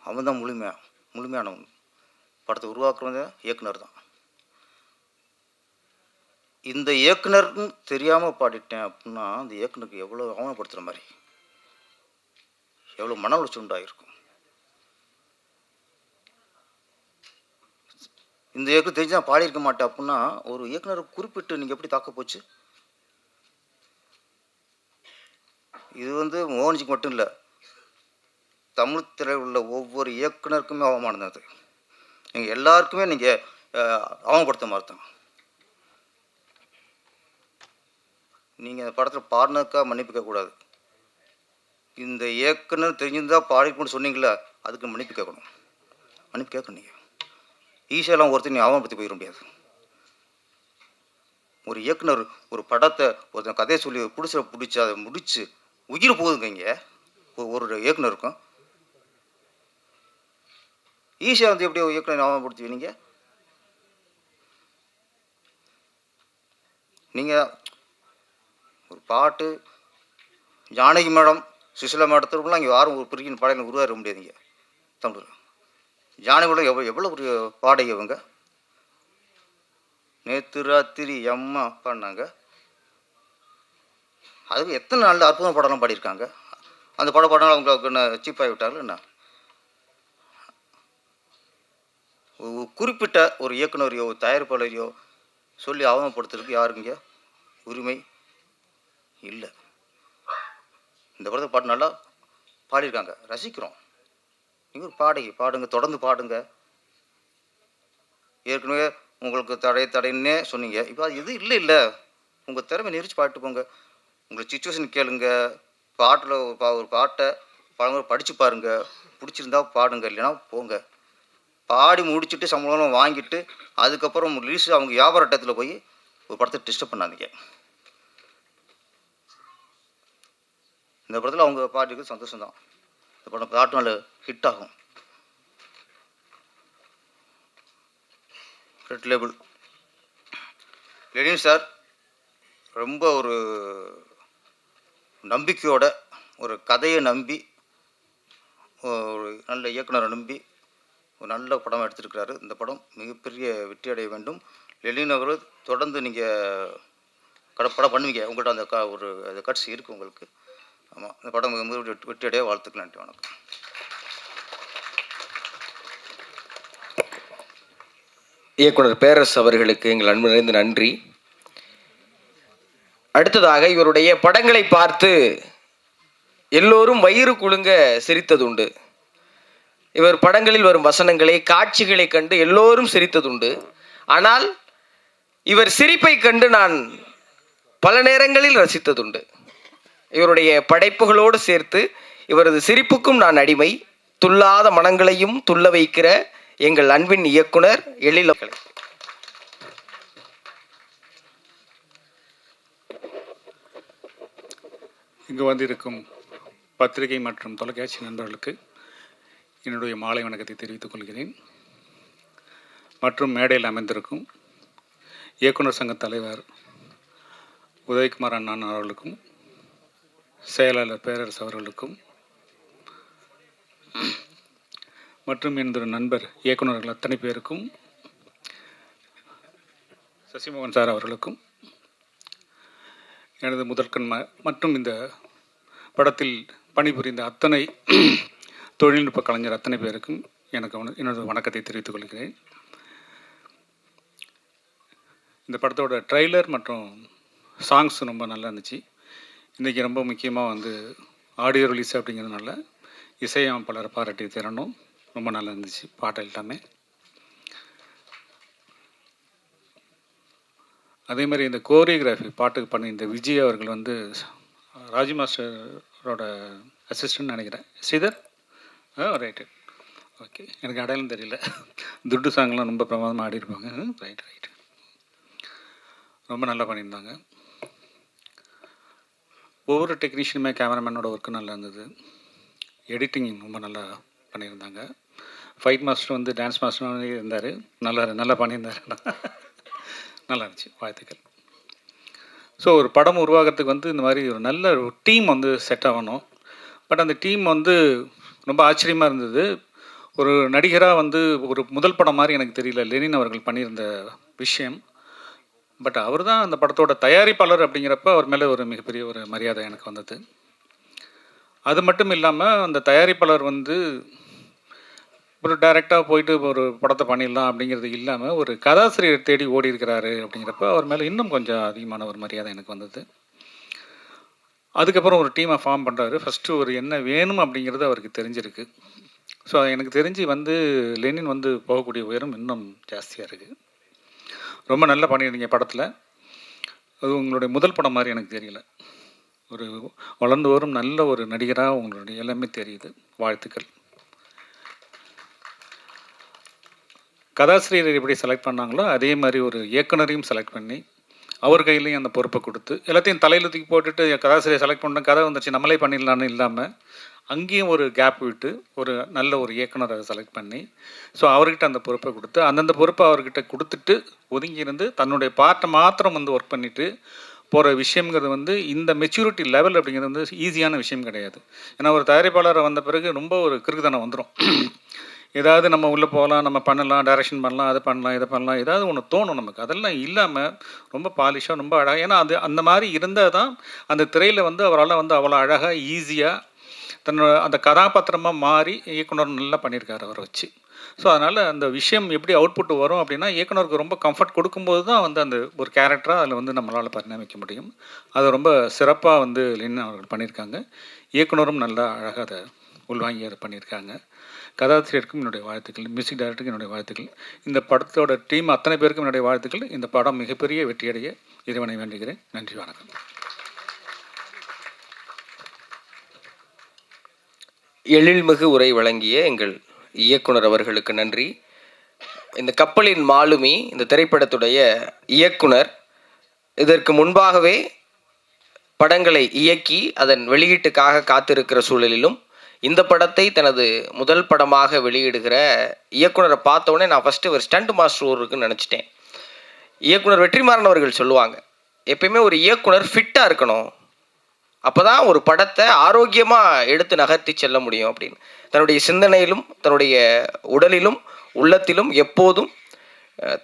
அவன் தான் முழுமையானவன். படத்தை உருவாக்குறவங்க இயக்குனர் தான். இந்த இயக்குனர்னு தெரியாமல் பாடிட்டேன் அப்படின்னா அந்த இயக்குனருக்கு எவ்வளோ அவமானப்படுத்துகிற மாதிரி, எவ்வளோ மன உளைச்சல் உண்டாகிருக்கும். இந்த இயக்குனர் தெரிஞ்சு நான் பாடியிருக்க மாட்டேன் அப்படின்னா ஒரு இயக்குனர் குறிப்பிட்டு நீங்கள் எப்படி தாக்க போச்சு? இது வந்து மோகன்ஜிக்கு மட்டும் இல்லை, தமிழ் திரையில் உள்ள ஒவ்வொரு இயக்குனருக்குமே அவமானம் அது. நீங்கள் எல்லாருக்குமே நீங்கள் அவமானப்படுத்த மாதிரி தான். நீங்கள் அந்த படத்தில் பாடினதுக்காக மன்னிப்பு கேட்கக்கூடாது. இந்த இயக்குனர் தெரிஞ்சிருந்தால் பாடிக்கணும்னு சொன்னீங்களா, அதுக்கு மன்னிப்பு கேட்கணும். மன்னிப்பு கேட்கணும். நீங்கள் ஈஸியெல்லாம் ஒருத்தர் நீ அவமானப்படுத்தி போயிட முடியாது. ஒரு இயக்குனர் ஒரு படத்தை ஒருத்தன் கதையை சொல்லி பிடிச்சி அதை முடித்து உயிர் போகுதுங்க. இங்கே ஒரு இயக்குனருக்கும் ஈஸியாக வந்து எப்படி இயக்குனர் அவமானப்படுத்துவீங்க? நீங்கள் ஒரு பாட்டு ஜானகி மேடம் சுசிலா மேடத்திற்குலாம் இங்கே யாரும் ஒரு பிரிக்கின் பாடலை உருவாக முடியாதுங்க. தமிழ் ஜானகி மேடம் எவ்வளோ ஒரு பாடகி அவங்க. நேற்று ராத்திரி அம்மா பாடினாங்க. அதுக்கு எத்தனை நல்ல அற்புதம் படம்லாம் பாடியிருக்காங்க. அந்த பாடம் அவங்களுக்கு என்ன சீப்பாகி விட்டாலும் என்ன? குறிப்பிட்ட ஒரு இயக்குனரையோ தயாரிப்பாளரையோ சொல்லி அவமானப்படுத்துறதுக்கு யாருங்க உரிமை இல்லை. இந்த படத்தை பாட்டு நல்லா பாடியிருக்காங்க, ரசிக்கிறோம். நீங்கள் ஒரு பாடகி, பாடுங்க, தொடர்ந்து பாடுங்க. ஏற்கனவே உங்களுக்கு தடைன்னே சொன்னீங்க. இப்போ அது எது இல்லை உங்கள் திறமை நெரிச்சு பாட்டு போங்க. உங்களை சுச்சுவேஷன் கேளுங்க. பாட்டில் ஒரு பாட்டை பழங்க படித்து பாருங்கள். பிடிச்சிருந்தா பாடுங்க, இல்லைன்னா போங்க. பாடி முடிச்சுட்டு சம்பளம் வாங்கிட்டு அதுக்கப்புறம் ரிலீஸ் அவங்க வியாபார இடத்துல போய் ஒரு படத்தை டிஸ்டர்ப் பண்ணாதீங்க. இந்த படத்தில் அவங்க பாட்டுக்கு சந்தோஷம்தான். இந்த படம் பாட்டு நல்ல ஹிட் ஆகும். ரெட் லேபிள் லெனின் சார் ரொம்ப ஒரு நம்பிக்கையோட ஒரு கதையை நம்பி ஒரு நல்ல இயக்குனரை நம்பி ஒரு நல்ல படம் எடுத்திருக்கிறாரு. இந்த படம் மிகப்பெரிய வெற்றி அடைய வேண்டும். லெனின் அவர்கள் தொடர்ந்து நீங்கள் படம் பண்ணுவீங்க. உங்கள்கிட்ட அந்த ஒரு அது கட்சி இருக்குது உங்களுக்கு. ஆமாம், இந்த படம் மிக வெற்றி அடைய வாழ்த்துக்கள். நன்றி, வணக்கம். இயக்குனர் பேரரசு அவர்களுக்கு எங்கள் அன்பு நிறைந்த நன்றி. அடுத்ததாக இவருடைய படங்களை பார்த்து எல்லோரும் வயிறு குலுங்க சிரித்ததுண்டு. இவர் படங்களில் வரும் வசனங்களை காட்சிகளை கண்டு எல்லோரும் சிரித்ததுண்டு. ஆனால் இவர் சிரிப்பை கண்டு நான் பல நேரங்களில் ரசித்ததுண்டு. இவருடைய படைப்புகளோடு சேர்த்து இவரது சிரிப்புக்கும் நான் அடிமை. துள்ளாத மனங்களையும் துள்ள வைக்கிற எங்கள் அன்பின் இயக்குனர் எழில். இங்கு வந்திருக்கும் பத்திரிகை மற்றும் தொலைக்காட்சி நண்பர்களுக்கு என்னுடைய மாலை வணக்கத்தை தெரிவித்துக் கொள்கிறேன். மற்றும் மேடையில் அமைந்திருக்கும் இயக்குனர் சங்க தலைவர் உதயகுமார் அண்ணன் அவர்களுக்கும் செயலாளர் பேரரசு அவர்களுக்கும் மற்றும் எனது நண்பர் இயக்குநர்கள் அத்தனை பேருக்கும், சசிமோகன் சார் அவர்களுக்கும், எனது முதற்கண் மற்றும் இந்த படத்தில் பணிபுரிந்த அத்தனை தொழில்நுட்ப கலைஞர் அத்தனை பேருக்கும் எனது வணக்கத்தை தெரிவித்துக் கொள்கிறேன். இந்த படத்தோட ட்ரெய்லர் மற்றும் சாங்ஸ் ரொம்ப நல்லா இருந்துச்சு. இன்றைக்கி ரொம்ப முக்கியமாக ஆடியோ ரிலீஸ் அப்படிங்கிறதுனால இசையமைப்பாளரை பாராட்டி தரணும். ரொம்ப நல்லா இருந்துச்சு பாட்டு எல்லாமே. அதே மாதிரி இந்த கோரியோகிராஃபி பாட்டுக்கு பண்ணி இந்த விஜய் அவர்கள் ராஜி மாஸ்டரோட அசிஸ்டன்ட் நினைக்கிறேன். Sridhar right, okay. எனக்கு அடையாளம் தெரியல. துட்டு சாங்லாம் ரொம்ப பிரமாதமாக ஆடிருப்பாங்க. ரைட், ரொம்ப நல்லா பண்ணியிருந்தாங்க. ஒவ்வொரு டெக்னீஷியனுமே கேமராமேனோட ஒர்க்கு நல்லா இருந்தது. எடிட்டிங் ரொம்ப நல்லா பண்ணியிருந்தாங்க. ஃபைட் மாஸ்டர் டான்ஸ் மாஸ்டர் இருந்தார். நல்லா பண்ணியிருந்தார். நல்லா இருந்துச்சு. வாழ்த்துக்கள். ஸோ ஒரு படம் உருவாகிறதுக்கு இந்த மாதிரி ஒரு நல்ல ஒரு டீம் செட் ஆகணும். பட் அந்த டீம் ரொம்ப ஆச்சரியமாக இருந்தது. ஒரு நடிகராக ஒரு முதல் படம் மாதிரி எனக்கு தெரியல லெனின் அவர்கள் பண்ணியிருந்த விஷயம். பட் அவர் தான் அந்த படத்தோட தயாரிப்பாளர் அப்படிங்கிறப்ப அவர் மேலே ஒரு மிகப்பெரிய ஒரு மரியாதை எனக்கு வந்தது. அது மட்டும் இல்லாமல் அந்த தயாரிப்பாளர் ஒரு டைரெக்டாக போயிட்டு ஒரு படத்தை பண்ணிடலாம் அப்படிங்கிறது இல்லாமல் ஒரு கதாசிரியர் தேடி ஓடி இருக்கிறாரு அப்படிங்கிறப்ப அவர் மேலே இன்னும் கொஞ்சம் அதிகமான ஒரு மரியாதை எனக்கு வந்தது. அதுக்கப்புறம் ஒரு டீமை ஃபார்ம் பண்ணுறாரு. ஃபஸ்ட்டு ஒரு என்ன வேணும் அப்படிங்கிறது அவருக்கு தெரிஞ்சிருக்கு. ஸோ எனக்கு தெரிஞ்சு வந்து லெனின் வந்து போகக்கூடிய உயரம் இன்னும் ஜாஸ்தியாக இருக்குது. ரொம்ப நல்லா பண்ணியிருந்தீங்க படத்தில். அது உங்களுடைய முதல் படம் மாதிரி எனக்கு தெரியல. ஒரு வளர்ந்து வரும் நல்ல ஒரு நடிகராக உங்களுடைய எல்லாமே தெரியுது. வாழ்த்துக்கள். கதாசிரியர் எப்படி செலக்ட் பண்ணாங்களோ அதே மாதிரி ஒரு இயக்குனரையும் செலக்ட் பண்ணி அவர் கையிலையும் அந்த பொறுப்பை கொடுத்து எல்லாத்தையும் தலையில் தூக்கி போட்டுட்டு கதாசிரியர் செலக்ட் பண்ண கதை வந்துச்சு நம்மளே பண்ணிடலான்னு இல்லாமல் அங்கேயும் ஒரு கேப் விட்டு ஒரு நல்ல ஒரு இயக்குனரை செலக்ட் பண்ணி ஸோ அவர்கிட்ட அந்த பொறுப்பை கொடுத்து அந்தந்த பொறுப்பை அவர்கிட்ட கொடுத்துட்டு ஒதுங்கியிருந்து தன்னுடைய பார்ட்டை மாத்திரம் வந்து ஒர்க் பண்ணிவிட்டு போகிற விஷயங்கிறது வந்து இந்த மெச்சூரிட்டி லெவல் அப்படிங்கிறது வந்து ஈஸியான விஷயம் கிடையாது. ஏன்னா ஒரு தயாரிப்பாளரை வந்த பிறகு ரொம்ப ஒரு கிறுக்குத்தனம் வந்துடும். ஏதாவது நம்ம உள்ளே போகலாம், நம்ம பண்ணலாம், டைரக்ஷன் பண்ணலாம், அதை பண்ணலாம், இதை பண்ணலாம், ஏதாவது ஒன்று தோணும் நமக்கு. அதெல்லாம் இல்லாமல் ரொம்ப பாலிஷாக ரொம்ப அழகாக, ஏன்னா அது அந்த மாதிரி இருந்தால் தான் அந்த திரையில் வந்து அவரால் வந்து அவ்வளோ அழகாக ஈஸியாக தன்னோட அந்த கதாபாத்திரமாக மாறி இயக்குனர் நல்லா பண்ணியிருக்காரு அவரை வச்சு. ஸோ அதனால் அந்த விஷயம் எப்படி அவுட்புட் வரும் அப்படின்னா இயக்குனருக்கு ரொம்ப கம்ஃபர்ட் கொடுக்கும்போது தான் வந்து அந்த ஒரு கேரக்டராக அதில் வந்து நம்மளால் பரிணமிக்க முடியும். அதை ரொம்ப சிறப்பாக வந்து லெனின் அவர்கள் பண்ணியிருக்காங்க. இயக்குனரும் நல்லா அழகாக அதை உள்வாங்கி அதை பண்ணியிருக்காங்க. கதாசிரியருக்கும் என்னுடைய வாழ்த்துக்கள், மியூசிக் டைரக்டருக்கும் என்னுடைய வாழ்த்துக்கள், இந்த படத்தோட டீம் அத்தனை பேருக்கும் என்னுடைய வாழ்த்துக்கள். இந்த படம் மிகப்பெரிய வெற்றியடைய இறைவனை வேண்டுகிறேன். நன்றி, வணக்கம். எழில்மிகு உரை வழங்கிய எங்கள் இயக்குனர் அவர்களுக்கு நன்றி. இந்த கப்பலின் மாலுமி இந்த திரைப்படத்துடைய இயக்குனர் இதற்கு முன்பாகவே படங்களை இயக்கி அதன் வெளியீட்டுக்காக காத்திருக்கிற சூழலிலும் இந்த படத்தை தனது முதல் படமாக வெளியிடுகிற இயக்குனரை பார்த்தோன்னே நான் ஃபஸ்ட்டு ஒரு ஸ்டண்ட் மாஸ்டர் இருக்குன்னு நினச்சிட்டேன். இயக்குனர் வெற்றிமாறன் அவர்கள் சொல்லுவாங்க, எப்பயுமே ஒரு இயக்குனர் ஃபிட்டாக இருக்கணும், அப்போ தான் ஒரு படத்தை ஆரோக்கியமாக எடுத்து நகர்த்தி செல்ல முடியும் அப்படின்னு. தன்னுடைய சிந்தனையிலும் தன்னுடைய உடலிலும் உள்ளத்திலும் எப்போதும்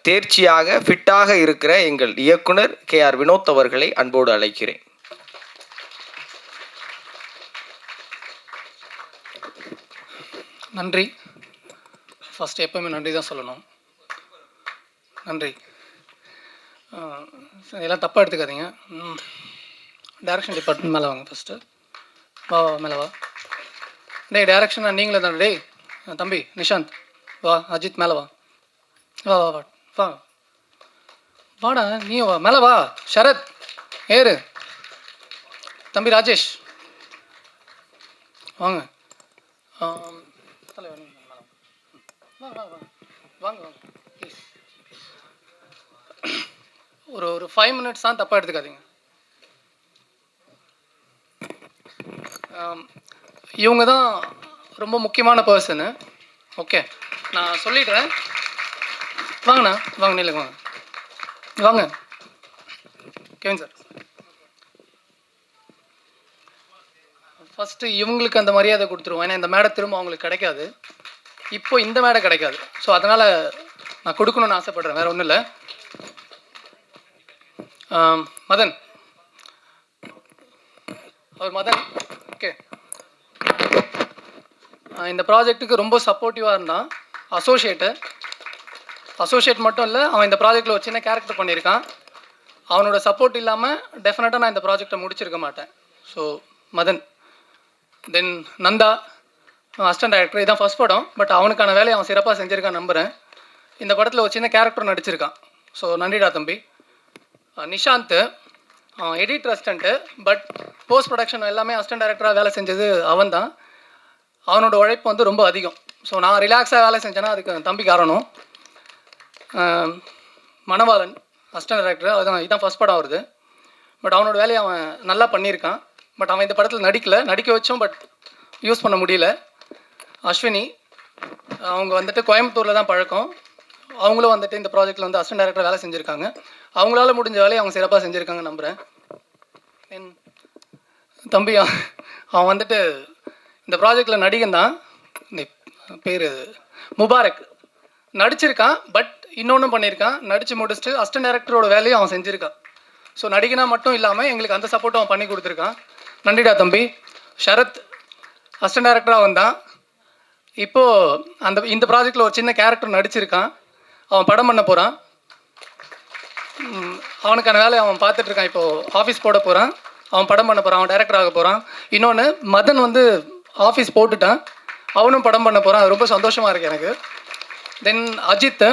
தேர்ச்சியாக ஃபிட்டாக இருக்கிற எங்கள் இயக்குனர் KR வினோத் அவர்களை அன்போடு அழைக்கிறேன். நன்றி. ஃபஸ்ட்டு எப்போவுமே நன்றி தான் சொல்லணும். நன்றி. எல்லாம் தப்பாக எடுத்துக்காதீங்க. டைரக்ஷன் டிபார்ட்மெண்ட் மேலே வாங்க ஃபஸ்ட்டு. வா மேலே வா. டேய் டைரக்ஷனா நீங்களே தானே? டேய் தம்பி நிஷாந்த் வா. அஜித் மேலே வா. வா வா வா வா வாடா நீ வா மேலே வா. சரத் ஏறு. தம்பி ராஜேஷ் வாங்க. தலைவர் வா வா வா வாங்க வாங்க ப்ளீஸ். ஒரு 5 minutes தான், தப்பாக எடுத்துக்காதீங்க. இவங்க தான் ரொம்ப முக்கியமான பர்சனு. ஓகே நான் சொல்லிடுறேன். வாங்கண்ணா வாங்க, நீலுங்க வாங்க வாங்க. கேவன் சார் ஃபஸ்ட்டு இவங்களுக்கு அந்த மரியாதை கொடுத்துருவோம். ஏன்னா இந்த மேடை திரும்ப அவங்களுக்கு கிடைக்காது. இப்போ இந்த மேடை கிடைக்காது. ஸோ அதனால் நான் கொடுக்கணுன்னு ஆசைப்பட்றேன், வேறு ஒன்றும் இல்லை. மதன், அவர் மதன். ஓகே இந்த ப்ராஜெக்ட்டுக்கு ரொம்ப சப்போர்ட்டிவாக இருந்தான். அசோசியேட் மட்டும் இல்லை, அவன் இந்த ப்ராஜெக்டில் ஒரு சின்ன கேரக்டர் பண்ணியிருக்கான். அவனோட சப்போர்ட் இல்லாமல் டெஃபினட்டாக நான் இந்த ப்ராஜெக்டை முடிச்சிருக்க மாட்டேன். ஸோ மதன். தென் நந்தா, அசிஸ்டன்ட் டைரக்டர். இதான் ஃபஸ்ட் படம், பட் அவனுக்கான வேலையை அவன் சிறப்பாக செஞ்சுருக்கான் நம்புகிறேன். இந்த படத்தில் ஒரு சின்ன கேரக்டர் நடிச்சிருக்கான். ஸோ நன்றிடா தம்பி. நிஷாந்த், அவன் editor assistant, but post production எல்லாமே அசிஸ்டன்ட் டைரக்டராக வேலை செஞ்சது அவன் தான். அவனோட உழைப்பு வந்து ரொம்ப அதிகம். ஸோ நான் ரிலாக்ஸாக வேலை செஞ்சேன்னா அதுக்கு தம்பி காரணம். மணவாளன் அசிஸ்டன்ட் டைரக்டர், அதுதான் இதுதான் ஃபஸ்ட் படம் வருது. பட் அவனோட வேலையை அவன் நல்லா பண்ணியிருக்கான். பட் அவன் இந்த படத்தில் நடிக்க வச்சோம், பட் யூஸ் பண்ண முடியல. அஸ்வினி, அவங்க வந்துட்டு கோயம்புத்தூரில் தான் பழக்கம். அவங்களும் வந்துட்டு இந்த ப்ராஜெக்டில் வந்து அசிஸ்டன்ட் டைரக்டர் வேலை செஞ்சுருக்காங்க. அவங்களால முடிஞ்ச வேலையை அவங்க சிறப்பாக செஞ்சுருக்காங்க நம்புகிறேன். என் தம்பி அவன் வந்துட்டு இந்த ப்ராஜெக்டில் நடிகன் தான். இந்த பேர் முபாரக் நடிச்சிருக்கான். பட் இன்னொன்றும் பண்ணியிருக்கான். நடித்து முடிச்சுட்டு அசிஸ்டன்ட் டைரக்டரோட வேலையும் அவன் செஞ்சுருக்கான். ஸோ நடிகனாக மட்டும் இல்லாமல் எங்களுக்கு அந்த சப்போர்ட்டும் அவன் பண்ணி கொடுத்துருக்கான். நன்றிடா தம்பி. ஷரத் அசிஸ்டன்ட் டைரக்டராக வந்தான். இப்போது இந்த ப்ராஜெக்டில் ஒரு சின்ன கேரக்டர் நடிச்சிருக்கான். அவன் படம் பண்ண போகிறான். அவனுக்கான வேலையை அவன் பார்த்துட்ருக்கான். இப்போது ஆஃபீஸ் போட போகிறான். அவன் படம் பண்ண போகிறான். அவன் டைரக்டர் ஆக போகிறான். இன்னொன்று மதன் வந்து ஆஃபீஸ் போட்டுட்டான். அவனும் படம் பண்ண போகிறான். அது ரொம்ப சந்தோஷமாக இருக்குது எனக்கு. தென் அஜித்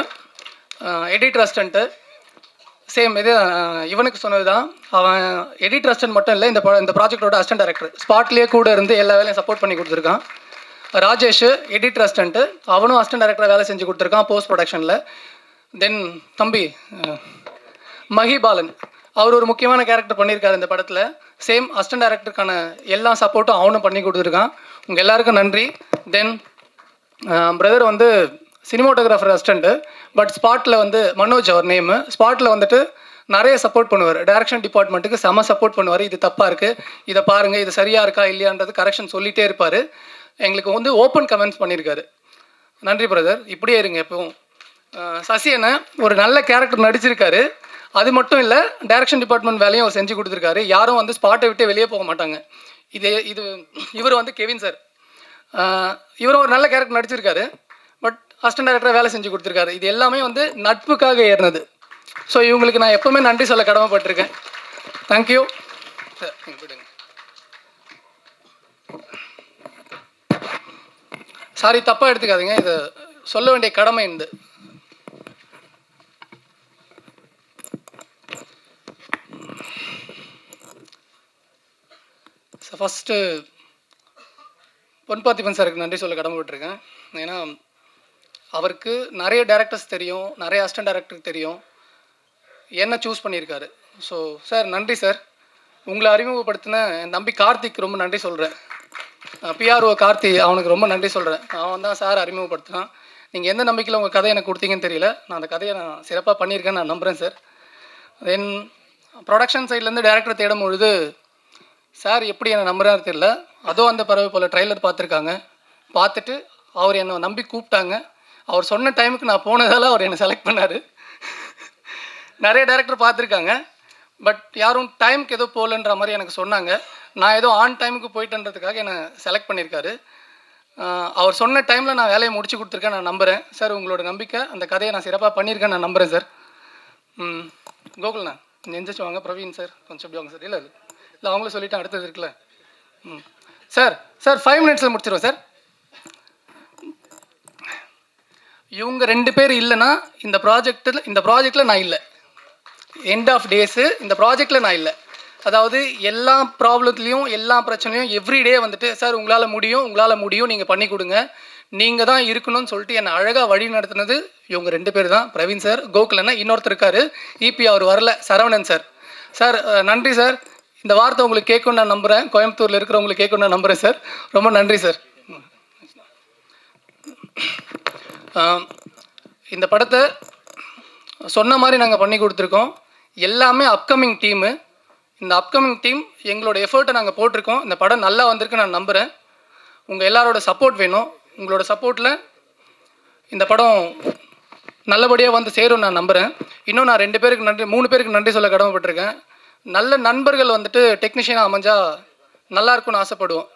எடிட்டர் அசிஸ்டண்ட்டு சேம் இது இவனுக்கு சொன்னது தான். அவன் எடிட்டர் அசிஸ்டன்ட் மட்டும் இல்லை, இந்த ப்ராஜெக்டோட அசிஸ்டன்ட் டைரக்டர். ஸ்பாட்லேயே கூட இருந்து எல்லா வேலையும் சப்போர்ட் பண்ணி கொடுத்துருக்கான். ராஜேஷ் எடிட்டர் அசிஸ்டண்ட்டு, அவனும் அசிஸ்டன்ட் டைரக்டராக வேலை செஞ்சு கொடுத்துருக்கான் போஸ்ட் ப்ரொடக்ஷனில். தென் தம்பி மஹிபாலன், அவர் ஒரு முக்கியமான கேரக்டர் பண்ணியிருக்காரு இந்த படத்தில். சேம் அசிஸ்டன்ட் டைரக்டருக்கான எல்லா சப்போர்ட்டும் அவனும் பண்ணி கொடுத்துருக்கான். உங்கள் எல்லாருக்கும் நன்றி. தென் பிரதர் வந்து சினிமாட்டோகிராஃபர் அசிஸ்டண்ட்டு, பட் ஸ்பாட்டில் வந்து மனோஜ் அவர் நேமு. ஸ்பாட்டில் வந்துட்டு நிறைய சப்போர்ட் பண்ணுவார். டைரக்ஷன் டிபார்ட்மெண்ட்டுக்கு செம சப்போர்ட் பண்ணுவார். இது தப்பாக இருக்குது, இதை பாருங்கள், இது சரியாக இருக்கா இல்லையான்றது கரெக்ஷன் சொல்லிகிட்டே இருப்பார். எங்களுக்கு வந்து ஓப்பன் கமெண்ட்ஸ் பண்ணியிருக்காரு. நன்றி பிரதர், இப்படியே இருங்க எப்பவும். சசியனை ஒரு நல்ல கேரக்டர் நடிச்சிருக்காரு. அது மட்டும் இல்லை, டைரக்ஷன் டிபார்ட்மெண்ட் வேலையும் அவர் செஞ்சு கொடுத்துருக்காரு. யாரும் வந்து ஸ்பாட்டை விட்டு வெளியே போக மாட்டாங்க. இவர் வந்து கெவின் சார், இவரும் ஒரு நல்ல கேரக்டர் நடிச்சிருக்காரு. பட் அசிஸ்டன்ட் டைரக்டராக வேலை செஞ்சு கொடுத்துருக்காரு. இது எல்லாமே வந்து நட்புக்காக ஏறினது. ஸோ இவங்களுக்கு நான் எப்போவுமே நன்றி சொல்ல கடமைப்பட்டிருக்கேன். தேங்க்யூ. சாரி, தப்பாக எடுத்துக்காதீங்க, இது சொல்ல வேண்டிய கடமை இந்த ஃபஸ்ட்டு பொன் பார்த்திபன் சாருக்கு நன்றி சொல்ல கடமைப்பட்டிருக்கேன். ஏன்னா அவருக்கு நிறைய டேரக்டர்ஸ் தெரியும், நிறைய அசிஸ்டன்ட் டைரக்டருக்கு தெரியும், என்ன சூஸ் பண்ணியிருக்காரு. ஸோ சார் நன்றி சார். உங்களை அறிமுகப்படுத்தின என் தம்பி கார்த்திக் ரொம்ப நன்றி சொல்கிறேன். பிஆர்ஓ கார்த்தி, அவனுக்கு ரொம்ப நன்றி சொல்கிறேன். அவன் தான் சார் அறிமுகப்படுத்தினான். நீங்கள் எந்த நம்பிக்கையில் உங்கள் கதையை எனக்கு கொடுத்தீங்கன்னு தெரியல. நான் அந்த கதையை நான் சிறப்பாக பண்ணியிருக்கேன்னு நான் நம்புகிறேன் சார். தென் ப்ரொடக்ஷன் சைட்லேருந்து டேரக்டர் தேடும் பொழுது சார் எப்படி என்னை நம்புறாரு தெரியல. அதுவும் அந்த பறவை போல் ட்ரைலர் பார்த்துருக்காங்க. பார்த்துட்டு அவர் என்னை நம்பி கூப்பிட்டாங்க. அவர் சொன்ன டைமுக்கு நான் போனதால் அவர் என்னை செலக்ட் பண்ணார். நிறைய டேரக்டர் பார்த்துருக்காங்க, பட் யாரும் டைமுக்கு ஏதோ போகலன்ற மாதிரி எனக்கு சொன்னாங்க. நான் ஏதோ ஆன் டைமுக்கு போயிட்டேன்றதுக்காக என்னை செலக்ட் பண்ணியிருக்காரு. அவர் சொன்ன டைமில் நான் வேலையை முடிச்சு கொடுத்துருக்கேன், நான் நம்புகிறேன் சார். உங்களோட நம்பிக்கை, அந்த கதையை நான் சிறப்பாக பண்ணியிருக்கேன், நான் நம்புகிறேன் சார். கோகுல்ண்ணா நெஞ்சிச்சு வாங்க. பிரவீன் சார் கொஞ்சம் எப்படி வாங்க சார். இல்லை அவங்களும் சொல்லிட்டேன், அடுத்தது இருக்குல்ல. சார் 5 மினிட்ஸில் முடிச்சிடுவோம் சார். இவங்க 2 பேர் இல்லைன்னா இந்த ப்ராஜெக்டில் நான் இல்லை. எண்ட் ஆஃப் டேஸு இந்த ப்ராஜெக்டில் நான் இல்லை. அதாவது எல்லா ப்ராப்ளத்துலேயும் எல்லா பிரச்சனையும் எவ்ரிடே வந்துட்டு சார் உங்களால் முடியும் நீங்கள் பண்ணி கொடுங்க, நீங்கள் தான் இருக்கணும்னு சொல்லிட்டு என்னை அழகாக வழி நடத்துனது இவங்க 2 பேர் தான். பிரவீன் சார், கோகுலண்ணா, இன்னொருத்தர் இருக்கார் இபி, அவர் வரல, சரவணன் சார். சார் நன்றி சார். இந்த வார்த்தை உங்களுக்கு கேட்கணும்னு நான் நம்புகிறேன். கோயம்புத்தூரில் இருக்கிறவங்களுக்கு கேட்கணும்னு நான் நம்புகிறேன் சார். ரொம்ப நன்றி சார். இந்த படத்தை சொன்ன மாதிரி நாங்கள் பண்ணி கொடுத்துருக்கோம். எல்லாமே அப்கமிங் டீமு. இந்த அப்கமிங் டீம் எங்களோட எஃபர்ட்டை நாங்கள் போட்டிருக்கோம். இந்த படம் நல்லா வந்திருக்கு நான் நம்புகிறேன். உங்கள் எல்லாரோட சப்போர்ட் வேணும். உங்களோட சப்போர்ட்டில் இந்த படம் நல்லபடியாக வந்து சேரும் நான் நம்புகிறேன். இன்னும் நான் 3 பேருக்கு நன்றி சொல்ல கடமைப்பட்டிருக்கேன். நல்ல நண்பர்கள் வந்துட்டு டெக்னீஷியனாக அமைஞ்சால் நல்லா இருக்கும்னு ஆசைப்படுவோம்.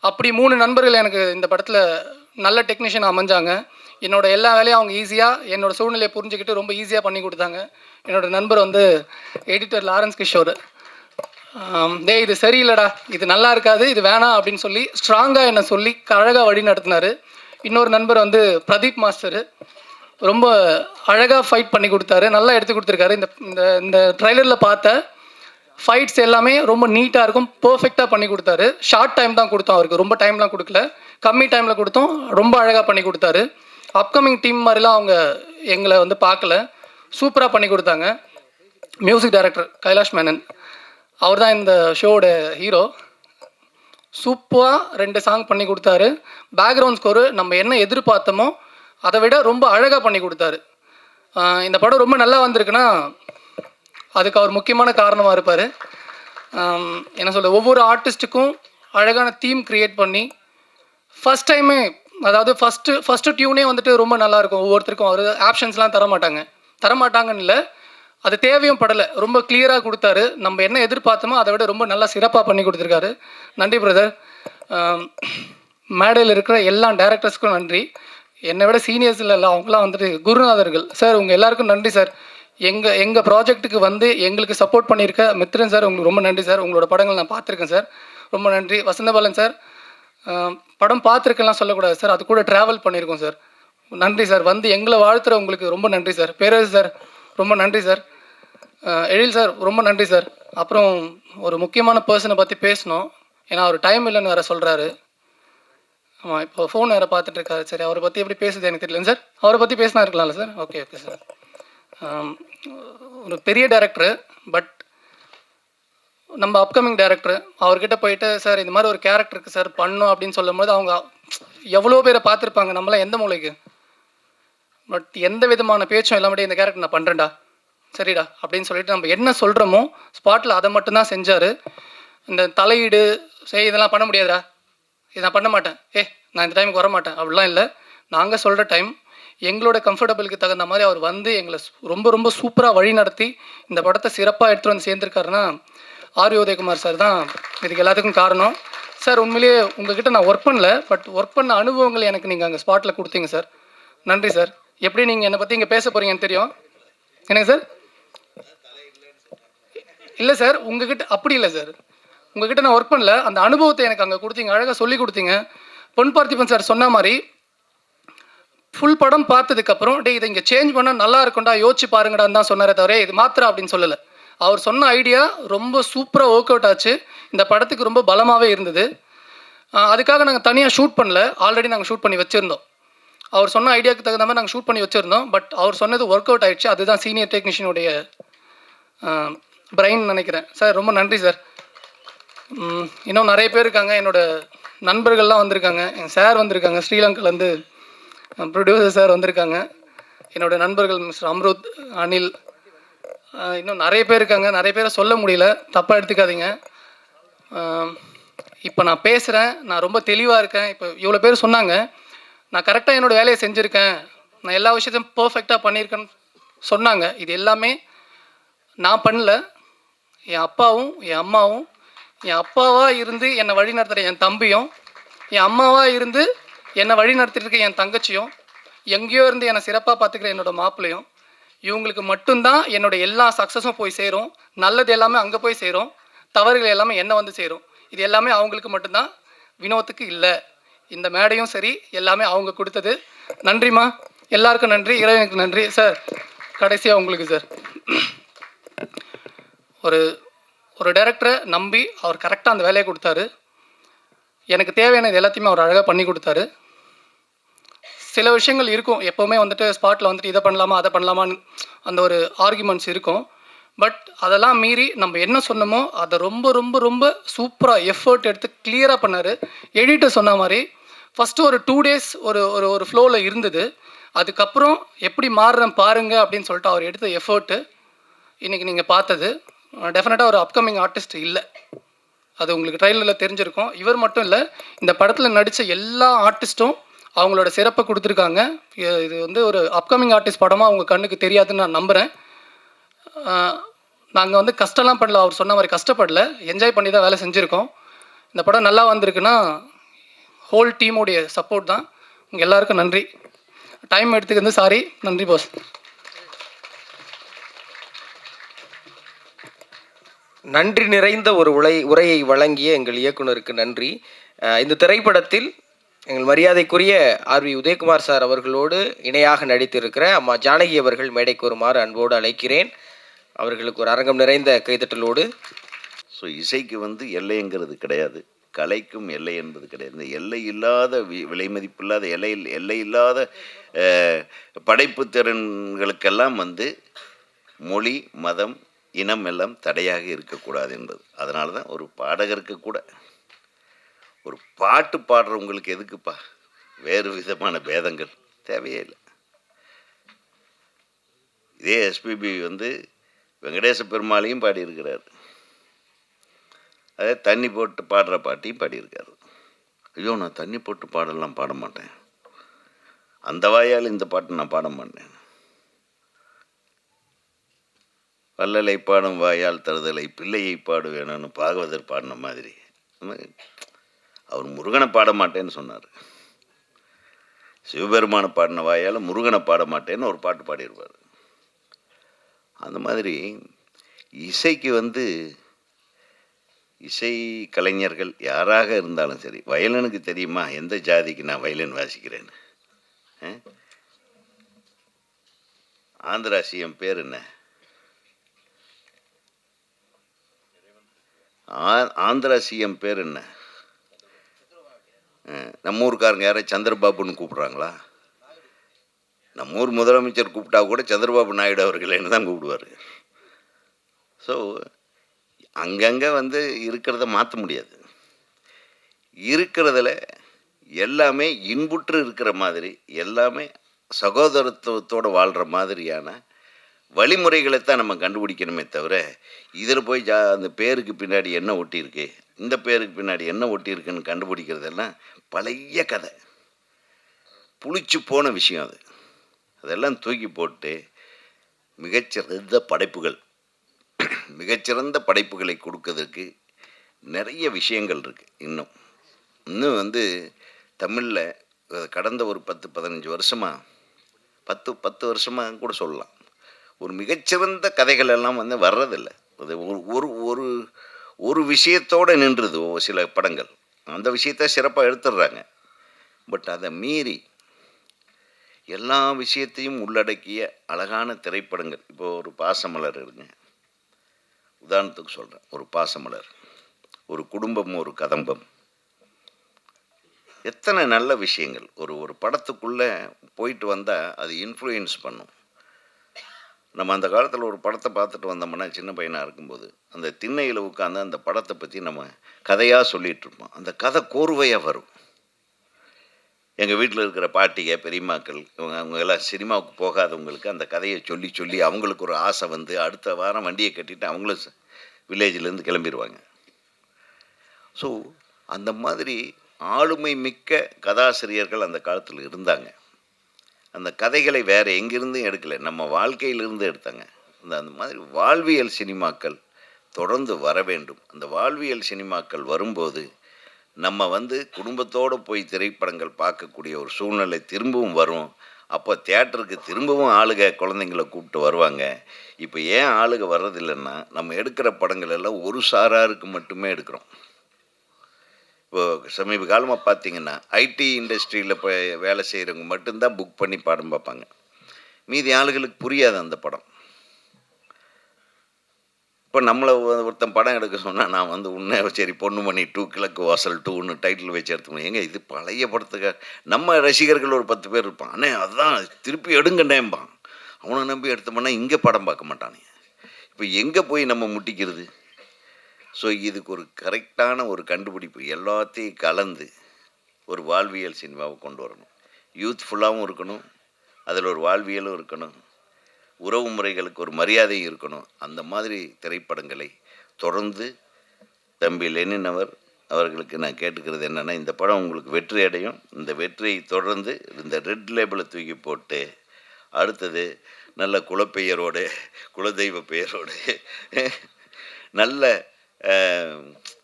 அப்படி 3 நண்பர்கள் எனக்கு இந்த படத்தில் நல்ல டெக்னீஷியனாக அமைஞ்சாங்க. என்னோட எல்லா வேலையும் அவங்க ஈஸியாக என்னோடய சூழ்நிலையை புரிஞ்சுக்கிட்டு ரொம்ப ஈஸியாக பண்ணி கொடுத்தாங்க. என்னோடய நண்பர் வந்து எடிட்டர் லாரன்ஸ் கிஷோர். இது சரியில்லைடா, இது நல்லா இருக்காது, இது வேணாம் அப்படின்னு சொல்லி ஸ்ட்ராங்காக என்னை சொல்லி அழகாக வழி நடத்தினார். இன்னொரு நண்பர் வந்து பிரதீப் மாஸ்டரு, ரொம்ப அழகாக ஃபைட் பண்ணி கொடுத்தாரு, நல்லா எடுத்து கொடுத்துருக்காரு. இந்த ட்ரைலரில் பார்த்த ஃபைட்ஸ் எல்லாமே ரொம்ப நீட்டாக இருக்கும், பர்ஃபெக்டாக பண்ணி கொடுத்தாரு. ஷார்ட் டைம் தான் கொடுத்தோம் அவருக்கு, ரொம்ப டைம்லாம் கொடுக்கல, கம்மி டைமில் கொடுத்தோம், ரொம்ப அழகாக பண்ணி கொடுத்தாரு. அப்கமிங் டீம் மாதிரிலாம் அவங்க எங்களை வந்து பார்க்கல, சூப்பராக பண்ணி கொடுத்தாங்க. மியூசிக் டைரக்டர் கைலாஷ் மேனன், அவர் தான் இந்த ஷோவோட ஹீரோ. சூப்பராக 2 சாங் பண்ணி கொடுத்தாரு. பேக்ரவுண்ட் ஸ்கோரு நம்ம என்ன எதிர்பார்த்தோமோ அதை விட ரொம்ப அழகாக பண்ணி கொடுத்தாரு. இந்த படம் ரொம்ப நல்லா வந்திருக்குன்னா அதுக்கு அவர் முக்கியமான காரணமாக இருப்பார். என்ன சொல்ல, ஒவ்வொரு ஆர்டிஸ்ட்டுக்கும் அழகான தீம் க்ரியேட் பண்ணி ஃபஸ்ட் டைமே, அதாவது ஃபஸ்ட்டு டியூனே வந்துட்டு ரொம்ப நல்லாயிருக்கும். ஒவ்வொருத்தருக்கும் அவர் ஆப்ஷன்ஸ்லாம் தரமாட்டாங்கன்னு இல்லை, அது தேவையும் படலை, ரொம்ப கிளியராக கொடுத்தாரு. நம்ம என்ன எதிர்பார்த்தோமோ அதை விட ரொம்ப நல்லா சிறப்பாக பண்ணி கொடுத்துருக்காரு. நன்றி பிரதர். மேடையில் இருக்கிற எல்லா டேரக்டர்ஸ்க்கும் நன்றி. என்னை விட சீனியர்ஸ் இல்லை, அவங்களாம் வந்துட்டு குருநாதர்கள். சார் உங்கள் எல்லாருக்கும் நன்றி சார். எங்கள் ப்ராஜெக்ட்டுக்கு வந்து எங்களுக்கு சப்போர்ட் பண்ணியிருக்க மித்ரன் சார், உங்களுக்கு ரொம்ப நன்றி சார். உங்களோட படங்கள் நான் பார்த்துருக்கேன் சார், ரொம்ப நன்றி. வசந்தபாலன் சார், படம் பார்த்துருக்கெல்லாம் சொல்லக்கூடாது சார், அது கூட ட்ராவல் பண்ணியிருக்கோம் சார், நன்றி சார். வந்து எங்களை வாழ்த்துற உங்களுக்கு ரொம்ப நன்றி சார். பேரரசு சார் ரொம்ப நன்றி சார். எழில் சார் ரொம்ப நன்றி சார். அப்புறம் ஒரு முக்கியமான பர்சனை பற்றி பேசணும், ஏன்னா அவர் டைம் இல்லைன்னு வேறு சொல்கிறாரு. ஆமாம், இப்போ ஃபோன் வேறு பார்த்துட்டு இருக்காரு. சரி, அவரை பற்றி எப்படி பேசுது எனக்கு தெரியல சார். அவரை பற்றி பேசினா இருக்கலாம்ல சார்? Okay okay sir. ஒரு பெரிய டேரக்டரு, பட் நம்ம அப்கமிங் டேரக்டர் அவர்கிட்ட போயிட்டு சார் இந்த மாதிரி ஒரு கேரக்டருக்கு சார் பண்ணோம் அப்படின்னு சொல்லும்போது அவங்க எவ்வளோ பேரை பார்த்துருப்பாங்க, நம்மளாம் எந்த மூலைக்கு. பட் எந்த விதமான பேச்சும் இல்லாமட்டே இந்த கேரக்டர் நான் பண்ணுறேன்டா, சரிடா அப்படின்னு சொல்லிட்டு நம்ம என்ன சொல்கிறோமோ ஸ்பாட்டில் அதை மட்டும்தான் செஞ்சார். இந்த தலையீடு சரி இதெல்லாம் பண்ண முடியாதுடா, இதை நான் பண்ண மாட்டேன், நான் இந்த டைமுக்கு வர மாட்டேன் அப்படிலாம் இல்லை. நாங்கள் சொல்கிற டைம் எங்களோட கம்ஃபர்டபுளுக்கு தகுந்த மாதிரி அவர் வந்து எங்களை ரொம்ப ரொம்ப சூப்பராக வழி நடத்தி இந்த படத்தை சிறப்பாக எடுத்துகிட்டு வந்து சேர்ந்துருக்காருன்னா ஆர் உதயகுமார் சார் தான் இதுக்கு எல்லாத்துக்கும் காரணம். சார் உண்மையிலேயே உங்ககிட்ட நான் ஒர்க் பண்ணல, பட் ஒர்க் பண்ண அனுபவங்கள் எனக்கு நீங்கள் அங்கே ஸ்பாட்டில் கொடுத்தீங்க சார், நன்றி சார். எப்படி நீங்கள் என்னை பற்றி இங்கே பேச போகிறீங்கன்னு தெரியும் எனக்கு சார். இல்லை சார், உங்ககிட்ட அப்படி இல்லை சார், உங்ககிட்ட நான் ஒர்க் பண்ணல, அந்த அனுபவத்தை எனக்கு அங்கே கொடுத்தீங்க, அழகாக சொல்லி கொடுத்தீங்க. பொன் பார்த்திபன் சார் சொன்ன மாதிரி ஃபுல் படம் பார்த்ததுக்கப்புறம் இதை இங்கே சேஞ்ச் பண்ணால் நல்லா இருக்கும்டா, யோசிச்சு பாருங்கடான்னு தான் சொன்னாரே தவிர இது மாத்திரம் அப்படின்னு சொல்லலை. அவர் சொன்ன ஐடியா ரொம்ப சூப்பராக ஒர்க் அவுட் ஆச்சு, இந்த படத்துக்கு ரொம்ப பலமாகவே இருந்தது. அதுக்காக நாங்கள் தனியாக ஷூட் பண்ணல, ஆல்ரெடி நாங்கள் ஷூட் பண்ணி வச்சுருந்தோம். அவர் சொன்ன ஐடியாவுக்கு தகுந்த மாதிரி நாங்கள் ஷூட் பண்ணி வச்சுருந்தோம். பட் அவர் சொன்னது ஒர்க் அவுட் ஆகிடுச்சு, அதுதான் சீனியர் டெக்னீஷியனுடைய பிரைன் நினைக்கிறேன் சார். ரொம்ப நன்றி சார். இன்னும் நிறைய பேர் இருக்காங்க, என்னோட நண்பர்கள்லாம் வந்திருக்காங்க, என் சார் வந்திருக்காங்க, ஸ்ரீலங்காலேருந்து ப்ரொடியூசர் சார் வந்திருக்காங்க, என்னோடய நண்பர்கள் மிஸ்டர் அம்ருத், அனில், இன்னும் நிறைய பேர் இருக்காங்க. நிறைய பேரை சொல்ல முடியல, தப்பாக எடுத்துக்காதீங்க. இப்போ நான் பேசுகிறேன், நான் ரொம்ப தெளிவாக இருக்கேன். இப்போ இவ்வளோ பேர் சொன்னாங்க, நான் கரெக்டாக என்னோடய வேலையை செஞ்சுருக்கேன், நான் எல்லா விஷயத்தையும் பர்ஃபெக்டாக பண்ணியிருக்கேன்னு சொன்னாங்க. இது எல்லாமே நான் பண்ணல, என் அப்பாவும் என் அம்மாவும், என் அப்பாவாக இருந்து என்னை வழி நடத்துகிற என் தம்பியும், என் அம்மாவாக இருந்து என்னை வழி நடத்திட்டு இருக்க என் தங்கச்சியும், எங்கேயோ இருந்து என்னை சிறப்பாக பார்த்துக்கிற என்னோடய மாப்பிள்ளையும், இவங்களுக்கு மட்டும்தான் என்னோடய எல்லா சக்ஸஸும் போய் சேரும். நல்லது எல்லாமே அங்கே போய் சேரும், தவறுகள் எல்லாமே என்ன வந்து சேரும். இது எல்லாமே அவங்களுக்கு மட்டும்தான், வினோத்துக்கு இல்லை. இந்த மேடையும் சரி எல்லாமே அவங்க கொடுத்தது. நன்றிம்மா, எல்லாருக்கும் நன்றி, இறைவனுக்கு நன்றி சார். கடைசியாக உங்களுக்கு சார், ஒரு டைரக்டரை நம்பி அவர் கரெக்டாக அந்த வேலையை கொடுத்தாரு. எனக்கு தேவையானது எல்லாத்தையுமே அவர் அழகாக பண்ணி கொடுத்தாரு. சில விஷயங்கள் இருக்கும், எப்போவுமே வந்துட்டு ஸ்பாட்டில் வந்துட்டு இதை பண்ணலாமா அதை பண்ணலாமான்னு அந்த ஒரு ஆர்குமெண்ட்ஸ் இருக்கும். பட் அதெல்லாம் மீறி நம்ம என்ன சொன்னோமோ அதை ரொம்ப ரொம்ப ரொம்ப சூப்பராக எஃபர்ட் எடுத்து கிளியராக பண்ணார். எடிட்டர் சொன்ன மாதிரி ஃபஸ்ட்டு ஒரு 2 days ஒரு ஃப்ளோவில் இருந்தது. அதுக்கப்புறம் எப்படி மாறுறேன் பாருங்கள் அப்படின்னு சொல்லிட்டு அவர் எடுத்த எஃபர்ட்டு இன்றைக்கி நீங்கள் பார்த்தது. டெஃபினட்டாக ஒரு அப்கமிங் ஆர்டிஸ்ட் இல்லை, அது உங்களுக்கு ட்ரைலரில் தெரிஞ்சிருக்கும். இவர் மட்டும் இல்லை, இந்த படத்தில் நடித்த எல்லா ஆர்டிஸ்ட்டும் அவங்களோட சிறப்பை கொடுத்துருக்காங்க. இது வந்து ஒரு அப்கமிங் ஆர்டிஸ்ட் படமாக அவங்க கண்ணுக்கு தெரியாதுன்னு நான் நம்புகிறேன். நாங்கள் வந்து கஷ்டம்லாம் பண்ணல, அவர் சொன்ன மாதிரி கஷ்டப்படல, என்ஜாய் பண்ணி தான் வேலை செஞ்சுருக்கோம். இந்த படம் நல்லா வந்திருக்குன்னா ஹோல் டீமோடைய சப்போர்ட் தான். உங்கள் எல்லாருக்கும் நன்றி. டைம் எடுத்துக்கிறது சாரி, நன்றி பாஸ். நன்றி நிறைந்த ஒரு உரையை வழங்கிய எங்கள் இயக்குனருக்கு நன்றி. இந்த திரைப்படத்தில் எங்கள் மரியாதைக்குரிய ஆர் உதயகுமார் சார் அவர்களோடு இணையாக நடித்திருக்கிற அம்மா ஜானகி அவர்கள் மேடைக்கு வருமாறு அன்போடு அழைக்கிறேன். அவர்களுக்கு ஒரு அரங்கம் நிறைந்த கைதட்டலோடு. ஸோ இசைக்கு வந்து எல்லைங்கிறது கிடையாது, கலைக்கும் எல்லை என்பது கிடையாது. இந்த எல்லை இல்லாத விலை மதிப்பில்லாத எல்லை இல்லாத படைப்பு திறன்களுக்கெல்லாம் வந்து மொழி, மதம், இனம் எல்லாம் தடையாக இருக்கக்கூடாது என்பது. அதனால தான் ஒரு பாடகருக்கு கூட ஒரு பாட்டு பாடுறவங்களுக்கு எதுக்குப்பா வேறு விதமான பேதங்கள் தேவையே இல்லை. இதே எஸ்பிபி வந்து வெங்கடேச பெருமாளையும் பாடியிருக்கிறார், அதே தண்ணி போட்டு பாடுற பாட்டையும் பாடியிருக்காரு. ஐயோ, நான் தண்ணி போட்டு பாடலாம் பாட மாட்டேன், அந்த வாயால் இந்த பாட்டு நான் பாட மாட்டேன், வள்ளலை பாடும் வாயால் தருதலை பிள்ளையை பாடுவேணும்னு பாகவதர் பாடின மாதிரி அவர் முருகனை பாட மாட்டேன்னு சொன்னார். சிவபெருமானை பாடின வாயால் முருகனை பாட மாட்டேன்னு ஒரு பாட்டு பாடியிருப்பார். அந்த மாதிரி இசைக்கு இசை கலைஞர்கள் யாராக இருந்தாலும் சரி, வயலனுக்கு தெரியுமா எந்த ஜாதிக்கு நான் வயலின் வாசிக்கிறேன்னு? ஆந்திரா சிஎம் பேர் என்ன? ஆந்திரா சிஎம் பேர் என்ன? நம்ம ஊருக்காரங்க யாரும் சந்திரபாபுன்னு கூப்பிட்றாங்களா? நம்ம ஊர் முதலமைச்சர் கூப்பிட்டா கூட சந்திரபாபு நாயுடு அவர்களேன்னு தான் கூப்பிடுவார். ஸோ அங்கங்கே இருக்கிறத மாற்ற முடியாது. இருக்கிறதுல எல்லாமே இன்புற்று இருக்கிற மாதிரி, எல்லாமே சகோதரத்துவத்தோடு வாழ்கிற மாதிரியான வழிமுறைகளைத்தான் நம்ம கண்டுபிடிக்கணுமே தவிர, இதில் போய் அந்த பேருக்கு பின்னாடி என்ன ஒட்டியிருக்கு, இந்த பேருக்கு பின்னாடி என்ன ஒட்டியிருக்குன்னு கண்டுபிடிக்கிறதெல்லாம் பழைய கதை, புளிச்சு போன விஷயம். அதெல்லாம் தூக்கி போட்டு மிகச்சிறந்த படைப்புகளை கொடுக்கறதுக்கு நிறைய விஷயங்கள் இருக்குது. இன்னும் தமிழில் கடந்த ஒரு 10-15 வருஷமாக 10 வருஷமாக கூட சொல்லலாம், ஒரு மிகச்சிறந்த கதைகள் எல்லாம் வர்றதில்லை. அது ஒரு விஷயத்தோடு நின்றுது சில படங்கள். அந்த விஷயத்தை சிறப்பாக எடுத்துடுறாங்க. பட் அதை மீறி எல்லா விஷயத்தையும் உள்ளடக்கிய அழகான திரைப்படங்கள். இப்போ ஒரு பாசமலர் இருங்க, உதாரணத்துக்கு சொல்கிறேன். ஒரு பாசமலர், ஒரு குடும்பம், ஒரு கதம்பம், எத்தனை நல்ல விஷயங்கள் ஒரு படத்துக்குள்ளே போயிட்டு வந்தால் அது இன்ஃப்ளூயன்ஸ் பண்ணும். நம்ம அந்த காலத்தில் ஒரு படத்தை பார்த்துட்டு வந்தோம்னா, சின்ன பையனாக இருக்கும்போது அந்த திண்ணையில் உட்காந்து அந்த படத்தை பற்றி நம்ம கதையாக சொல்லிகிட்ருப்போம். அந்த கதை கோர்வையாக வரும். எங்கள் வீட்டில் இருக்கிற பாட்டிக, பெரியம்மாக்கள், அவங்க எல்லாம் சினிமாவுக்கு போகாதவங்களுக்கு அந்த கதையை சொல்லி அவங்களுக்கு ஒரு ஆசை அடுத்த வாரம் வண்டியை கட்டிட்டு அவங்களும் வில்லேஜிலேருந்து கிளம்பிடுவாங்க. ஸோ அந்த மாதிரி ஆளுமை மிக்க கதாசிரியர்கள் அந்த காலத்தில் இருந்தாங்க. அந்த கதைகளை வேறு எங்கேருந்தும் எடுக்கலை, நம்ம வாழ்க்கையிலிருந்து எடுத்தாங்க. அந்த மாதிரி வாழ்வியல் சினிமாக்கள் தொடர்ந்து வர வேண்டும். அந்த வாழ்வியல் சினிமாக்கள் வரும்போது நம்ம குடும்பத்தோடு போய் திரைப்படங்கள் பார்க்கக்கூடிய ஒரு சூழ்நிலை திரும்பவும் வரும். அப்போ தியேட்டருக்கு திரும்பவும் குழந்தைங்கள கூப்பிட்டு வருவாங்க. இப்போ ஏன் வர்றதில்லைன்னா, நம்ம எடுக்கிற படங்கள் எல்லாம் ஒரு சாராருக்கு மட்டுமே எடுக்கிறோம். இப்போது சமீப காலமாக பார்த்தீங்கன்னா, ஐடி இண்டஸ்ட்ரியில் போய் வேலை செய்கிறவங்க மட்டும்தான் புக் பண்ணி படம் பார்ப்பாங்க. மீதி ஆளுகளுக்கு புரியாது அந்த படம். இப்போ நம்மளை ஒருத்தன் படம் எடுக்க சொன்னால், நான் உன்னை சரி பொண்ணுமணி 2 கிழக்கு வாசல் 2ன்னு டைட்டில் வச்சு எடுத்துக்கணும். ஏங்க இது பழைய படத்துக்கு நம்ம ரசிகர்கள் ஒரு 10 பேர் இருப்பான். அண்ணே அதுதான் திருப்பி எடுங்கண்ணேம்பான். அவனை நம்பி எடுத்தோம்னா இங்கே படம் பார்க்க மாட்டானே. இப்போ எங்கே போய் நம்ம முட்டிக்கிறது? ஸோ இதுக்கு ஒரு கரெக்டான ஒரு கண்டுபிடிப்பு, எல்லாத்தையும் கலந்து ஒரு வாழ்வியல் சினிமாவை கொண்டு வரணும். யூத்ஃபுல்லாகவும் இருக்கணும், அதில் ஒரு வாழ்வியலும் இருக்கணும், உறவு முறைகளுக்கு ஒரு மரியாதை இருக்கணும். அந்த மாதிரி திரைப்படங்களை தொடர்ந்து தம்பி லெனின் அவர்களுக்கு நான் கேட்டுக்கிறது என்னென்னா, இந்த படம் உங்களுக்கு வெற்றி அடையும். இந்த வெற்றியை தொடர்ந்து இந்த ரெட் லேபிளை தூக்கி போட்டு அடுத்தது நல்ல குலப்பெயரோடு, குலதெய்வ பெயரோடு நல்ல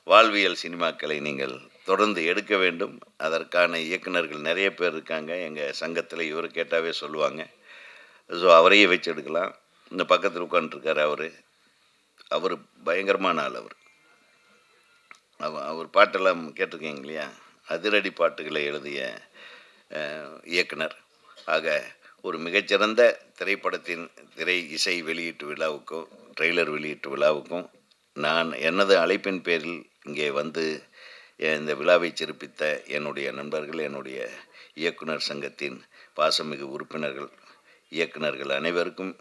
வாழ்வியல் சினிமாக்களை நீங்கள் தொடர்ந்து எடுக்க வேண்டும். அதற்கான இயக்குனர்கள் நிறைய பேர் இருக்காங்க. எங்கள் சங்கத்தில் இவர் கேட்டாவே சொல்லுவாங்க. ஸோ அவரையே வச்சு எடுக்கலாம். இந்த பக்கத்தில் உட்காந்துருக்கார் அவர் பயங்கரமான ஆள். அவர் பாட்டெல்லாம் கேட்டிருக்கீங்க இல்லையா? அதிரடி பாட்டுகளை எழுதிய இயக்குனர். ஆக ஒரு மிகச்சிறந்த திரைப்படத்தின் திரை இசை வெளியீட்டு விழாவுக்கும் ட்ரெய்லர் வெளியீட்டு விழாவுக்கும் நான் எனது அழைப்பின் பேரில் இங்கே இந்த விழாவை சிறப்பித்த என்னுடைய நண்பர்கள், என்னுடைய இயக்குனர் சங்கத்தின் பாசமிகு உறுப்பினர்கள், இயக்குனர்கள் அனைவருக்கும்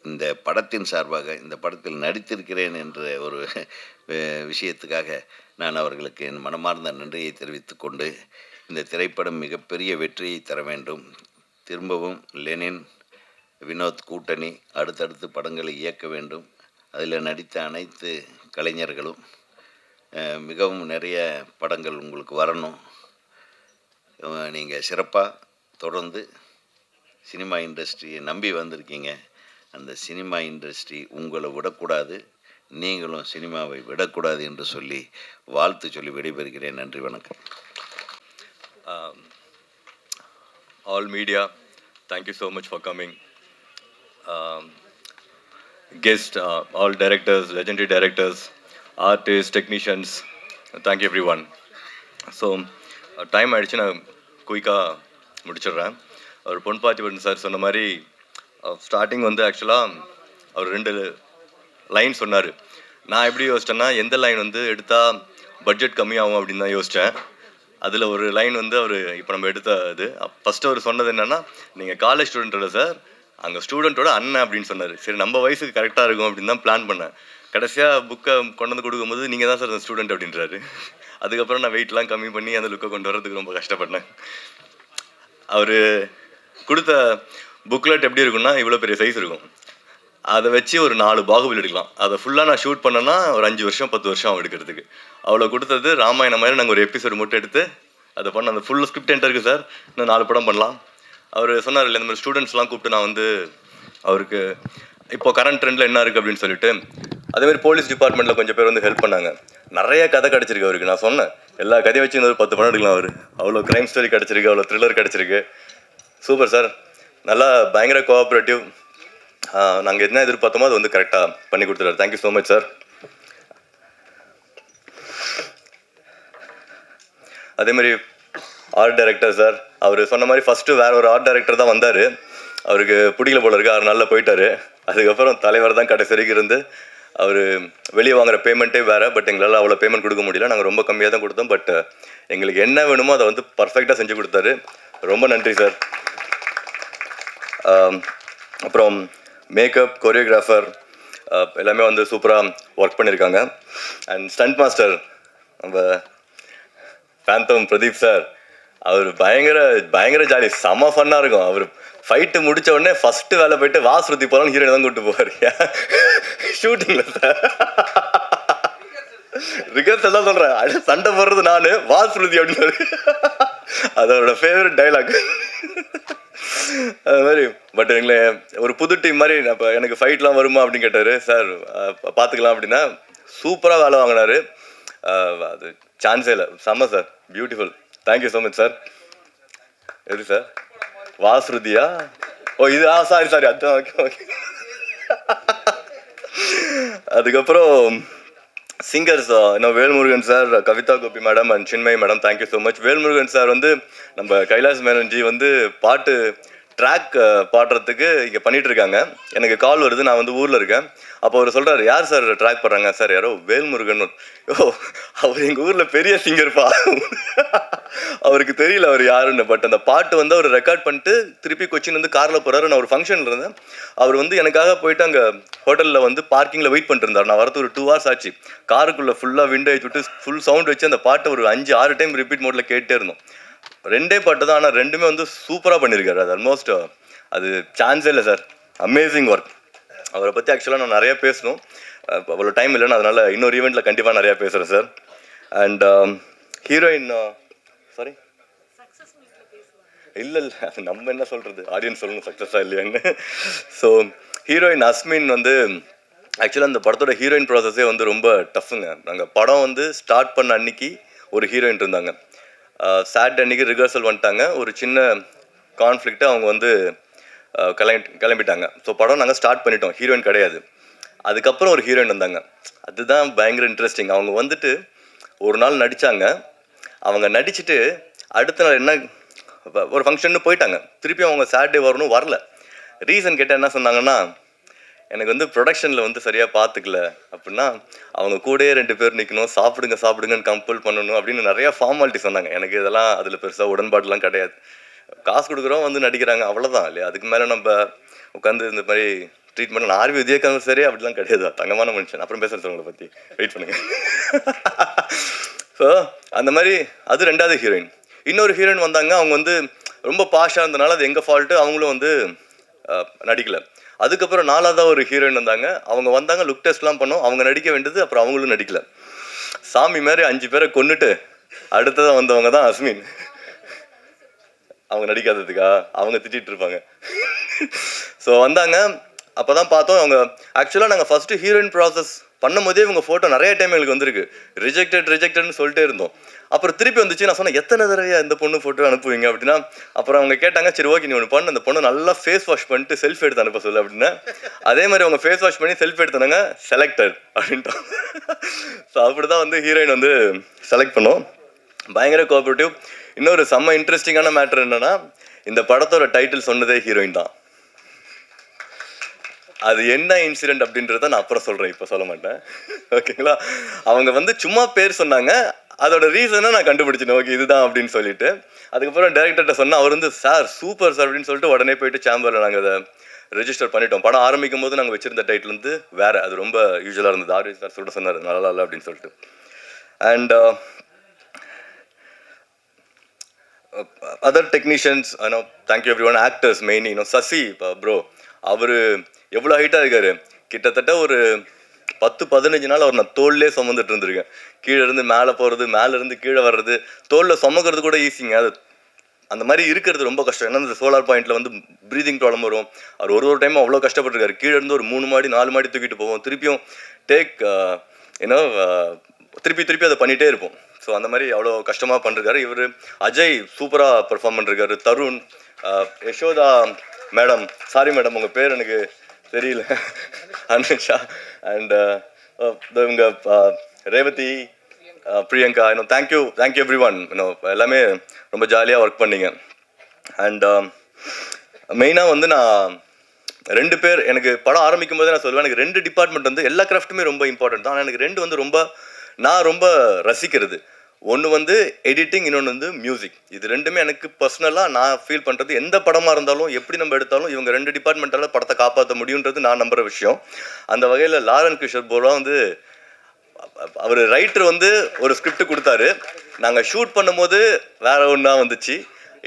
இந்த படத்தின் சார்பாக, இந்த படத்தில் நடித்திருக்கிறேன் என்ற ஒரு விஷயத்துக்காக நான் அவர்களுக்கு என் மனமார்ந்த நன்றியை தெரிவித்து கொண்டு, இந்த திரைப்படம் மிகப்பெரிய வெற்றியை தர வேண்டும். திரும்பவும் லெனின் வினோத் கூட்டணி அடுத்தடுத்து படங்களை இயக்க வேண்டும். அதில் நடித்த அனைத்து கலைஞர்களும் மிகவும் நிறைய படங்கள் உங்களுக்கு வரணும். நீங்கள் சிறப்பாக தொடர்ந்து சினிமா இண்டஸ்ட்ரியை நம்பி வந்திருக்கீங்க. அந்த சினிமா இண்டஸ்ட்ரி உங்களை விடக்கூடாது. நீங்களும் சினிமாவை விடக்கூடாது என்று சொல்லி வாழ்த்து சொல்லி விடைபெறுகிறேன். நன்றி, வணக்கம். All media, thank you so much for coming. Guests, all directors, legendary directors, artists, technicians, thank you everyone. So time ஆகிடுச்சு, நான் குயிக்காக முடிச்சிடுறேன். அவர் பொன் பார்த்திபன் சார் சொன்ன மாதிரி ஸ்டார்டிங் வந்து ஆக்சுவலாக அவர் 2 லைன் சொன்னார். நான் எப்படி யோசிச்சேன்னா, எந்த லைன் வந்து எடுத்தால் பட்ஜெட் கம்மியாகும் அப்படின்னு தான் யோசித்தேன். அதில் ஒரு லைன் வந்து அவர் இப்போ நம்ம எடுத்த இது ஃபஸ்ட்டு அவர் சொன்னது என்னென்னா, நீங்கள் காலேஜ் ஸ்டூடெண்ட்டோட சார், அங்கே ஸ்டூடெண்ட்டோட அண்ணன் அப்படின்னு சொன்னார். சரி, நம்ம வயசுக்கு கரெக்டாக இருக்கும் அப்படின்னு தான் பிளான் பண்ணேன். கடைசியாக புக்கை கொண்டு வந்து கொடுக்கும்போது நீங்கள் தான் சார் அந்த ஸ்டூடெண்ட் அப்படின்றாரு. அதுக்கப்புறம் நான் வெயிட்லாம் கம்மி பண்ணி அந்த லுக்கை கொண்டு வரதுக்கு ரொம்ப கஷ்டப்பட்டேன். அவர் கொடுத்த புக்லெட் எப்படி இருக்குன்னா, இவ்வளோ பெரிய சைஸ் இருக்கும். அதை வச்சு ஒரு 4 பாகுபலி எடுக்கலாம். அதை ஃபுல்லாக நான் ஷூட் பண்ணேன்னா ஒரு 5 வருஷம் 10 வருஷம் ஆகும் எடுக்கிறதுக்கு. அவ்வளோ கொடுத்தது. ராமாயணம் மாதிரி நாங்கள் ஒரு எபிசோடு மட்டும் எடுத்து அதை பண்ண, அந்த ஃபுல் ஸ்கிரிப்ட் என்கிட்ட இருக்குது சார், இன்னும் 4 படம் பண்ணலாம். அவர் சொன்னார் இல்லை, இந்த மாதிரி ஸ்டூடெண்ட்ஸ்லாம் கூப்பிட்டு நான் வந்து அவருக்கு இப்போ கரண்ட் ட்ரெண்டில் என்ன இருக்குது அப்படின்னு சொல்லிட்டு, அதேமாதிரி போலீஸ் டிபார்ட்மெண்ட்டில் கொஞ்சம் பேர் வந்து ஹெல்ப் பண்ணாங்க. நிறைய கதை கிடச்சிருக்கு அவருக்கு. நான் சொன்னேன் எல்லா கதையை வச்சு இன்னொரு 10 படம் எடுக்கலாம். அவர் அவ்வளோ க்ரைம் ஸ்டோரி கிடச்சிருக்கு, அவ்வளோ த்ரில்லர் கிடச்சிருக்கு. சூப்பர் சார், நல்லா பயங்கர கோஆப்ரேட்டிவ். நாங்கள் என்ன எதிர்பார்த்தோமோ அது வந்து கரெக்டாக பண்ணி கொடுத்துட்டாரு. Thank you so much sir. அதேமாதிரி ஆர்ட் டைரக்டர் சார், அவர் சொன்ன மாதிரி ஃபஸ்ட்டு வேறு ஒரு ஆர்ட் டைரக்டர் தான் வந்தார். அவருக்கு பிடிக்கல போல இருக்குது, 6 நாளில் போயிட்டார். அதுக்கப்புறம் தலைவர் தான் கடைசி வரைக்கும் இருந்து அவர் வெளியே வாங்குகிற பேமெண்ட்டே வேறு. பட் எங்களால் அவ்வளோ பேமெண்ட் கொடுக்க முடியல, நாங்கள் ரொம்ப கம்மியாக தான் கொடுத்தோம். பட் எங்களுக்கு என்ன வேணுமோ அதை வந்து பர்ஃபெக்டாக செஞ்சு கொடுத்தாரு. ரொம்ப நன்றி சார். அப்புறம் மேக்கப், கொரியோகிராஃபர் எல்லாமே வந்து சூப்பராக ஒர்க் பண்ணியிருக்காங்க. அண்ட் ஸ்டண்ட் மாஸ்டர் நம்ம பேந்தோம் பிரதீப் சார், அவர் பயங்கர ஜாலி, செம்ம ஃபன்னாக இருக்கும். அவர் ஃபைட்டு முடித்த உடனே ஃபஸ்ட்டு வேலை போயிட்டு வாசுருதி போகலான்னு ஹீரோயின் தான் கூப்பிட்டு போவார் ஷூட்டிங்கில் சார். ரிகர்சல் தான் சொல்கிறேன், சண்டை போடுறது நான், வாசுருதி அப்படின்னு. அது அவரோட ஃபேவரட் டைலாக். அது மாதிரி பட் எங்களை ஒரு புது டீம் மாதிரி, இப்போ எனக்கு ஃபைட்லாம் வருமா அப்படின்னு கேட்டார் சார். பார்த்துக்கலாம் அப்படின்னா சூப்பராக வேலை வாங்கினார். அது சான்ஸே இல்லை, செம்ம sir, beautiful. Thank you so much sir. எது சார் வாசுருதியா? ஓ இது சாரி அதுதான். Okay okay. அதுக்கப்புறம் சிங்கர்ஸ் இன்னும் Velmurugan sir, Kavitha Gopi madam and Chinmayi madam, thank you so much. Velmurugan sir வந்து நம்ம கைலாஷ் மேனன்ஜி வந்து பாட்டு ட்ராக் பாடுறதுக்கு இங்கே பண்ணிகிட்ருக்காங்க. எனக்கு கால் வருது, நான் வந்து ஊரில் இருக்கேன். அப்போ அவர் சொல்கிறார், யார் சார் ட்ராக் பாடுறாங்க? சார் யாரோ வேல்முருகன். ஓ, அவர் எங்கள் ஊரில் பெரிய சிங்கர்ப்பா. அவருக்கு தெரியல அவர் யாருன்னு. பட் அந்த பாட்டு வந்து அவர் ரெக்கார்ட் பண்ணிட்டு திருப்பி கொச்சின் வந்து காரில் போகிறாரு. நான் ஒரு ஃபங்க்ஷனில் இருந்தேன். அவர் வந்து எனக்காக போயிட்டு அங்கே ஹோட்டலில் வந்து பார்க்கிங்கில் வெயிட் பண்ணிட்டு இருந்தார். நான் வரது ஒரு 2 hours ஆச்சு. காருக்குள்ளே ஃபுல்லாக விண்டோ வச்சுட்டு ஃபுல் சவுண்ட் வச்சு அந்த பாட்டை ஒரு 5-6 டைம் ரிப்பீட் மோடில் கேட்டே இருந்தோம். 2 பாட்டு தான், ஆனால் 2மே வந்து சூப்பராக பண்ணியிருக்காரு. அது ஆல்மோஸ்ட் அது சான்ஸே இல்லை சார், அமேசிங் ஒர்க். அவரை பற்றி ஆக்சுவலாக நான் நிறையா பேசணும், அவ்வளோ டைம் இல்லைன்னு, அதனால் இன்னொரு ஈவெண்ட்டில் கண்டிப்பாக நிறையா பேசுகிறேன் சார். அண்ட் ஹீரோயின் சாரி இல்லை அது நம்ம என்ன சொல்கிறது, ஆடியன்ஸ் சொல்லணும் சக்ஸஸாக இல்லையான்னு. ஸோ ஹீரோயின் அஸ்மின் வந்து ஆக்சுவலாக அந்த படத்தோட ஹீரோயின் ப்ராசஸே வந்து ரொம்ப டஃப்புங்க. நாங்கள் படம் வந்து ஸ்டார்ட் பண்ண அன்னைக்கு ஒரு ஹீரோயின் இருந்தாங்க. சாட்டர்டே அன்றைக்கி ரிஹர்சல் வந்துட்டாங்க. ஒரு சின்ன கான்ஃப்ளிக்ட்டு, அவங்க வந்து கிளம்பிட்டாங்க. ஸோ படம் நாங்கள் ஸ்டார்ட் பண்ணிட்டோம், ஹீரோயின் கிடையாது. அதுக்கப்புறம் ஒரு ஹீரோயின் வந்தாங்க. அதுதான் பயங்கர இன்ட்ரெஸ்டிங். அவங்க வந்துட்டு ஒரு நாள் நடித்தாங்க. அவங்க நடிச்சுட்டு அடுத்த நாள் என்ன ஒரு ஃபங்க்ஷன்னு போயிட்டாங்க. திருப்பி அவங்க சாட்டர்டே வரணும், வரல. ரீசன் கேட்டால் என்ன சொன்னாங்கன்னா, எனக்கு வந்து ப்ரொடக்ஷனில் வந்து சரியாக பார்த்துக்கல அப்படின்னா, அவங்க கூடயே 2 பேர் நிற்கணும், சாப்பிடுங்கன்னு கம்பல் பண்ணணும் அப்படின்னு நிறையா ஃபார்மாலிட்டி சொன்னாங்க. எனக்கு இதெல்லாம் அதில் பெருசாக உடன்பாடுலாம் கிடையாது. காசு கொடுக்குறோம், வந்து நடிக்கிறாங்க, அவ்வளோதான் இல்லையா. அதுக்கு மேலே நம்ம உட்காந்து இந்த மாதிரி ட்ரீட்மெண்ட் நான் ஆர்வி விஜயகாந்த் சரி அப்படிலாம் கிடையாது. தங்கமான மனுஷன். அப்புறம் பேசுகிறேன் சார் உங்களை பற்றி, வெயிட் பண்ணுங்கள். ஸோ அந்த மாதிரி அது 2வது ஹீரோயின். இன்னொரு ஹீரோயின் வந்தாங்க. அவங்க வந்து ரொம்ப பாஷாக இருந்தனால அது எங்கள் ஃபால்ட்டு, அவங்களும் வந்து நடிக்கலை. அதுக்கப்புறம் 4வது ஒரு ஹீரோயின் வந்தாங்க. அவங்க வந்தாங்க, லுக் டெஸ்ட்லாம் பண்ணோம், அவங்க நடிக்க வேண்டியது. அப்புறம் அவங்களும் நடிக்கலை. சாமி மாதிரி 5 பேரை கொண்டுட்டு அடுத்ததாக வந்தவங்க தான் அஸ்மின். அவங்க நடிக்காததுக்கா அவங்க திட்டிகிட்டு இருப்பாங்க. ஸோ வந்தாங்க. அப்போ தான் பார்த்தோம் அவங்க ஆக்சுவலாக நாங்கள் ஃபஸ்ட்டு ஹீரோயின் ப்ராசஸ் பண்ணும்போதே இவங்க ஃபோட்டோ நிறைய டைம் எங்களுக்கு வந்திருக்கு. ரிஜெக்டட்னு சொல்லிட்டே இருந்தோம். அப்புறம் திருப்பி வந்துச்சு. நான் சொன்னேன், எத்தனை தடவையா இந்த பொண்ணு ஃபோட்டோ அனுப்புவீங்க அப்படின்னா, அப்புறம் அவங்க கேட்டாங்க, சரி ஓகே நீ ஒன்று பண்ணு, அந்த பொண்ணு நல்லா ஃபேஸ் வாஷ் பண்ணிட்டு செல்ஃபி எடுத்து அனுப்ப சொல்லு அப்படின்னா, அதே மாதிரி அவங்க ஃபேஸ் வாஷ் பண்ணி செல்ஃபி எடுத்தாங்க, செலக்டட் அப்படின்ட்டோம். ஸோ அப்படி தான் வந்து ஹீரோயின் வந்து செலக்ட் பண்ணோம். பயங்கர கோஆப்ரேட்டிவ். இன்னொரு செம்ம இன்ட்ரெஸ்டிங்கான மேட்டர் என்னன்னா, இந்த படத்தோட டைட்டில் சொன்னதே ஹீரோயின் தான். அது என்ன இன்சிடென்ட் அப்படின்றத நான் அப்புறம் சொல்கிறேன், இப்போ சொல்ல மாட்டேன். ஓகேங்களா? அவங்க வந்து சும்மா பேர் சொன்னாங்க, அதோட ரீசனை நான் கண்டுபிடிச்சினேன். ஓகே இதுதான் அப்படின்னு சொல்லிட்டு அதுக்கப்புறம் டேரக்டர்கிட்ட சொன்னால் அவர் வந்து சார் சூப்பர் சார் அப்படின்னு சொல்லிட்டு உடனே போயிட்டு சேம்பரில் நாங்கள் அதை ரெஜிஸ்டர் பண்ணிட்டோம். படம் ஆரம்பிக்கும் போது நாங்கள் வச்சுருந்த டைட்டில் வந்து வேறு, அது ரொம்ப யூஸ்வலாக இருந்தது. ஆர்வி சார் சொல்லிட்டு சொன்னார் நல்லா இல்லை அப்படின்னு சொல்லிட்டு. And other technicians thank you every one. Actors mainly Sasi bro, அவர் எவ்வளோ ஹைட்டாக இருக்காரு. கிட்டத்தட்ட ஒரு 10-15 நாள் அவர் நான் தோல்லே சுமந்துட்டு இருந்திருக்கேன். கீழே இருந்து மேலே போகிறது, மேலேருந்து கீழே வர்றது, தோலில் சுமக்கிறது கூட ஈஸிங்க. அது அந்த மாதிரி இருக்கிறது ரொம்ப கஷ்டம். ஏன்னா இந்த சோலார் பாயிண்டில் வந்து ப்ரீதிங் ப்ராப்ளம் வரும். அவர் ஒரு டைமும் அவ்வளோ கஷ்டப்பட்டுருக்காரு. கீழே இருந்து ஒரு 3 மாடி 4 மாடி தூக்கிட்டு போவோம், திருப்பியும் டேக் திருப்பி அதை பண்ணிகிட்டே இருப்போம். ஸோ அந்த மாதிரி அவ்வளோ கஷ்டமாக பண்ணிருக்காரு. இவர் அஜய் சூப்பராக பெர்ஃபார்ம் பண்ணிருக்காரு. Tarun, Yashoda madam, sorry madam உங்கள் பேர் எனக்கு தெரியல, அனுஷா, அண்ட் இவங்க Revathi, Priyanka, thank you every one. எல்லாமே ரொம்ப ஜாலியாக ஒர்க் பண்ணீங்க. அண்ட் மெயினாக வந்து நான் 2 பேர், எனக்கு படம் ஆரம்பிக்கும் போதே நான் சொல்லுவேன், எனக்கு 2 டிபார்ட்மெண்ட் வந்து எல்லா கிராஃப்ட்டுமே ரொம்ப இம்பார்ட்டன்ட் தான். ஆனால் எனக்கு 2 வந்து நான் ரொம்ப ரசிக்கிறது. ஒன்று வந்து எடிட்டிங், இன்னொன்று வந்து மியூசிக். இது 2மே எனக்கு பர்சனலாக நான் ஃபீல் பண்ணுறது. எந்த படமாக இருந்தாலும் எப்படி நம்ம எடுத்தாலும் இவங்க 2 டிபார்ட்மெண்ட்டால் படத்தை காப்பாற்ற முடியுன்றது நான் நம்புகிற விஷயம். அந்த வகையில் லாரன் கிஷோர் போரா வந்து அவர் ரைட்டர் வந்து ஒரு ஸ்கிரிப்ட் கொடுத்தாரு. நாங்கள் ஷூட் பண்ணும்போது வேற ஒன்றா வந்துச்சு.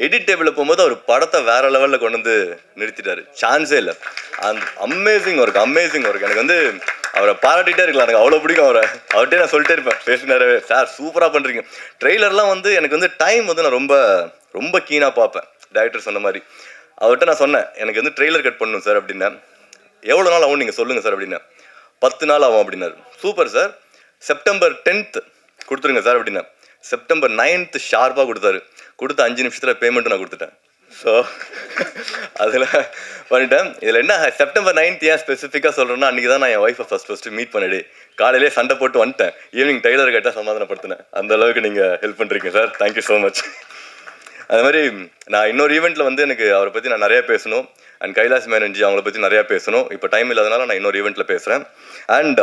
எடிட் டேபிளில் போகும்போது அவர் படத்தை வேற லெவலில் கொண்டு வந்து நிறுத்திட்டாரு. சான்ஸே இல்லை. அந்த அமேசிங் ஒர்க். எனக்கு வந்து அவரை பாராட்டிகிட்டே இருக்கலாம். எனக்கு அவ்வளோ பிடிக்கும் அவர்கிட்ட நான் சொல்லிட்டே இருப்பேன் பேசினாரவே, சார் சூப்பராக பண்ணுறீங்க. ட்ரெய்லர்லாம் வந்து எனக்கு வந்து டைம் வந்து நான் ரொம்ப ரொம்ப கீனாக பார்ப்பேன். டைரக்டர் சொன்ன மாதிரி அவர்கிட்ட நான் சொன்னேன், எனக்கு வந்து ட்ரெய்லர் கட் பண்ணணும் சார் அப்படின்னா. எவ்வளோ நாள் ஆகும் நீங்கள் சொல்லுங்கள் சார் அப்படின்னா. 10 நாள் ஆகும் அப்படின்னாரு. சூப்பர் சார், செப்டம்பர் 10th கொடுத்துருங்க சார் அப்படின்னா. செப்டம்பர் 9th ஷார்ப்பாக கொடுத்தாரு. கொடுத்த 5 நிமிஷத்தில் பேமெண்ட்டு நான் கொடுத்துட்டேன். ஸோ அதில் பண்ணிட்டேன். இதில் என்ன செப்டம்பர் 9th ஏன் ஸ்பெசிஃபிக்காக சொல்கிறேன்னா, அன்றைக்கி தான் நான் என் ஒய்ஃபை ஃபஸ்ட்டு மீட் பண்ணிடு. காலையிலே சண்டை போட்டு வந்துட்டேன். ஈவினிங் டைலர் கேட்டால் சமாதானப்படுத்தினேன். அந்த அளவுக்கு நீங்கள் ஹெல்ப் பண்ணுறீங்க சார், தேங்க்யூ ஸோ மச். அது மாதிரி நான் இன்னொரு ஈவெண்ட்டில் வந்து எனக்கு அவரை பற்றி நான் நிறையா பேசணும். அண்ட் கைலாஷ் மேனன்ஜி அவங்கள பற்றி நிறையா பேசணும். இப்போ டைம் இல்லாதனால நான் இன்னொரு ஈவெண்ட்டில் பேசுகிறேன். அண்ட்